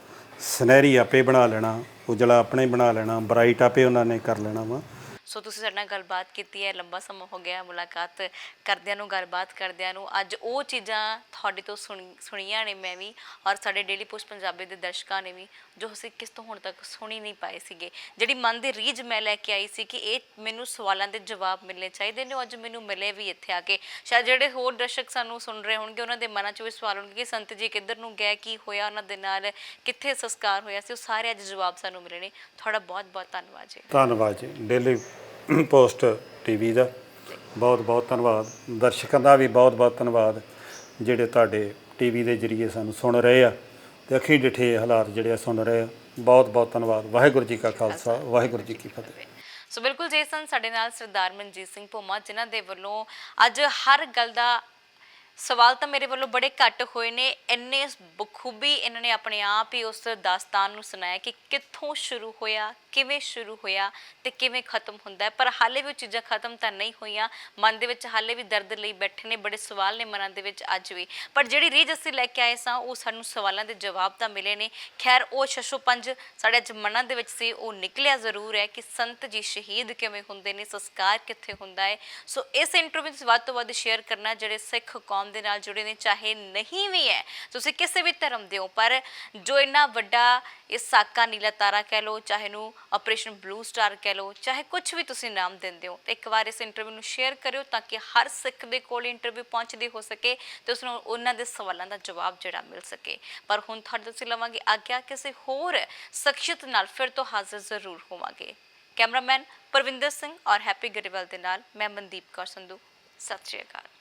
Speaker 1: ਸੁਨਹਿਰੀ ਆਪੇ ਬਣਾ ਲੈਣਾ, ਉਜਲਾ ਆਪਣੇ ਬਣਾ ਲੈਣਾ, ਬਰਾਈਟ ਆਪੇ ਉਹਨਾਂ ਨੇ ਕਰ ਲੈਣਾ ਵਾ।
Speaker 2: ਸੋ ਤੁਸੀਂ ਸਾਡੇ ਨਾਲ ਗੱਲਬਾਤ ਕੀਤੀ ਹੈ, ਲੰਬਾ ਸਮਾਂ ਹੋ ਗਿਆ ਮੁਲਾਕਾਤ ਕਰਦਿਆਂ ਨੂੰ, ਗੱਲਬਾਤ ਕਰਦਿਆਂ ਨੂੰ। ਅੱਜ ਉਹ ਚੀਜ਼ਾਂ ਤੁਹਾਡੇ ਤੋਂ ਸੁਣੀਆਂ ਨੇ ਮੈਂ ਵੀ, ਔਰ ਸਾਡੇ ਡੇਲੀ ਪੋਸਟ ਪੰਜਾਬੀ ਦੇ ਦਰਸ਼ਕਾਂ ਨੇ ਵੀ, ਜੋ ਅਸੀਂ ਕਿਸ ਤੋਂ ਹੁਣ ਤੱਕ ਸੁਣੀ ਨਹੀਂ ਪਾਏ ਸੀਗੇ। ਜਿਹੜੀ ਮਨ ਦੀ ਰੀਝ ਮੈਂ ਲੈ ਕੇ ਆਈ ਸੀ ਕਿ ਇਹ ਮੈਨੂੰ ਸਵਾਲਾਂ ਦੇ ਜਵਾਬ ਮਿਲਣੇ ਚਾਹੀਦੇ ਨੇ, ਅੱਜ ਮੈਨੂੰ ਮਿਲੇ ਵੀ ਇੱਥੇ ਆ ਕੇ। ਸ਼ਾਇਦ ਜਿਹੜੇ ਹੋਰ ਦਰਸ਼ਕ ਸਾਨੂੰ ਸੁਣ ਰਹੇ ਹੋਣਗੇ ਉਹਨਾਂ ਦੇ ਮਨਾਂ 'ਚ ਵੀ ਸਵਾਲ ਹੋਣਗੇ ਕਿ ਸੰਤ ਜੀ ਕਿੱਧਰ ਨੂੰ ਗਏ, ਕੀ ਹੋਇਆ ਉਹਨਾਂ ਦੇ ਨਾਲ, ਕਿੱਥੇ ਸੰਸਕਾਰ ਹੋਇਆ ਸੀ, ਉਹ ਸਾਰੇ ਅੱਜ ਜਵਾਬ ਸਾਨੂੰ ਮਿਲੇ ਨੇ। ਤੁਹਾਡਾ ਬਹੁਤ ਬਹੁਤ ਧੰਨਵਾਦ ਜੀ।
Speaker 1: ਧੰਨਵਾਦ ਜੀ ਡੇਲੀ ਪੋਸਟ TV ਦਾ ਬਹੁਤ ਬਹੁਤ ਧੰਨਵਾਦ। ਦਰਸ਼ਕਾਂ ਦਾ ਵੀ ਬਹੁਤ ਬਹੁਤ ਧੰਨਵਾਦ ਜਿਹੜੇ ਤੁਹਾਡੇ TV ਦੇ ਜ਼ਰੀਏ ਸਾਨੂੰ ਸੁਣ ਰਹੇ ਆ ਅਤੇ ਅੱਖੀਂ ਡਿੱਠੇ ਹਾਲਾਤ ਜਿਹੜੇ ਆ ਸੁਣ ਰਹੇ ਆ। ਬਹੁਤ ਬਹੁਤ ਧੰਨਵਾਦ। ਵਾਹਿਗੁਰੂ ਜੀ ਕਾ ਖਾਲਸਾ, ਵਾਹਿਗੁਰੂ ਜੀ ਕੀ ਫਤਿਹ।
Speaker 2: ਸੋ ਬਿਲਕੁਲ ਜੇ ਸਨ ਸਾਡੇ ਨਾਲ ਸਰਦਾਰ ਮਨਜੀਤ ਸਿੰਘ ਭੁੰਮਾ, ਜਿਨ੍ਹਾਂ ਦੇ ਵੱਲੋਂ ਅੱਜ ਹਰ ਗੱਲ ਦਾ ਸਵਾਲ ਤਾਂ ਮੇਰੇ ਵੱਲੋਂ ਬੜੇ ਘੱਟ ਹੋਏ ਨੇ। ਇੰਨੇ ਬਖੂਬੀ ਇਹਨਾਂ ਨੇ ਆਪਣੇ ਆਪ ਹੀ ਉਸ ਦਾਸਤਾਨ ਨੂੰ ਸੁਣਾਇਆ ਕਿ ਕਿੱਥੋਂ ਸ਼ੁਰੂ ਹੋਇਆ, ਕਿਵੇਂ ਸ਼ੁਰੂ ਹੋਇਆ ਤੇ ਕਿਵੇਂ ਖਤਮ ਹੁੰਦਾ ਹੈ। ਪਰ ਹਾਲੇ ਵੀ ਉਹ ਚੀਜ਼ਾਂ ਖਤਮ ਤਾਂ ਨਹੀਂ ਹੋਈਆਂ। ਮਨ ਦੇ ਵਿੱਚ ਹਾਲੇ ਵੀ ਦਰਦ ਲਈ ਬੈਠੇ ਨੇ, ਬੜੇ ਸਵਾਲ ਨੇ ਮਨਾਂ ਦੇ ਵਿੱਚ ਅੱਜ ਵੀ। ਪਰ ਜਿਹੜੀ ਰੀਝ ਅਸੀਂ ਲੈ ਕੇ ਆਏ ਸਾਂ, ਉਹ ਸਾਨੂੰ ਸਵਾਲਾਂ ਦੇ ਜਵਾਬ ਤਾਂ ਮਿਲੇ ਨੇ। ਖੈਰ ਉਹ ਛੱਛੋ ਪੰਜ ਸਾਡੇ ਅੱਜ ਮਨਾਂ ਦੇ ਵਿੱਚ ਸੀ, ਉਹ ਨਿਕਲਿਆ ਜ਼ਰੂਰ ਹੈ ਕਿ ਸੰਤ ਜੀ ਸ਼ਹੀਦ ਕਿਵੇਂ ਹੁੰਦੇ ਨੇ, ਸੰਸਕਾਰ ਕਿੱਥੇ ਹੁੰਦਾ ਹੈ। ਸੋ ਇਸ ਇੰਟਰਵਿਊ ਵਿੱਚ ਵੱਧ ਤੋਂ ਵੱਧ ਸ਼ੇਅਰ ਕਰਨਾ ਜਿਹੜੇ ਸਿੱਖ ਕੌਮ ਦੇ ਨਾਲ ਜੁੜੇ ਨੇ, ਚਾਹੇ ਨਹੀਂ ਵੀ ਹੈ ਤੁਸੀਂ ਕਿਸੇ ਵੀ ਧਰਮ ਦੇ ਹੋ, ਪਰ ਜੋ ਇੰਨਾ ਵੱਡਾ ਇਹ ਸਾਕਾ ਨੀਲਾ ਤਾਰਾ ਕਹਿ ਲਓ, ਚਾਹੇ ਨੂੰ ਆਪਰੇਸ਼ਨ ਬਲੂ ਸਟਾਰ ਕਹਿ ਲਓ, ਚਾਹੇ ਕੁਝ ਵੀ ਤੁਸੀਂ ਨਾਮ ਦਿੰਦੇ ਹੋ, ਇੱਕ ਵਾਰ ਇਸ ਇੰਟਰਵਿਊ ਨੂੰ ਸ਼ੇਅਰ ਕਰਿਓ ਤਾਂ ਕਿ ਹਰ ਸਿੱਖ ਦੇ ਕੋਲ ਇੰਟਰਵਿਊ ਪਹੁੰਚਦੀ ਹੋ ਸਕੇ ਤੇ ਉਸ ਨੂੰ ਉਹਨਾਂ ਦੇ ਸਵਾਲਾਂ ਦਾ ਜਵਾਬ ਜਿਹੜਾ ਮਿਲ ਸਕੇ। ਪਰ ਹੁਣ ਤੁਹਾਡੇ ਤੋਂ ਲਵਾਂਗੇ ਆਗਿਆ, ਕਿਸੇ ਹੋਰ ਸ਼ਖਸੀਅਤ ਨਾਲ ਫਿਰ ਤੋਂ ਹਾਜ਼ਰ ਜ਼ਰੂਰ ਹੋਵਾਂਗੇ। ਕੈਮਰਾਮੈਨ ਪਰਵਿੰਦਰ ਸਿੰਘ ਔਰ ਹੈਪੀ ਗਰੇਵਾਲ ਦੇ ਨਾਲ ਮੈਂ ਮਨਦੀਪ ਕੌਰ ਸੰਧੂ। ਸਤਿ ਸ਼੍ਰੀ ਅਕਾਲ।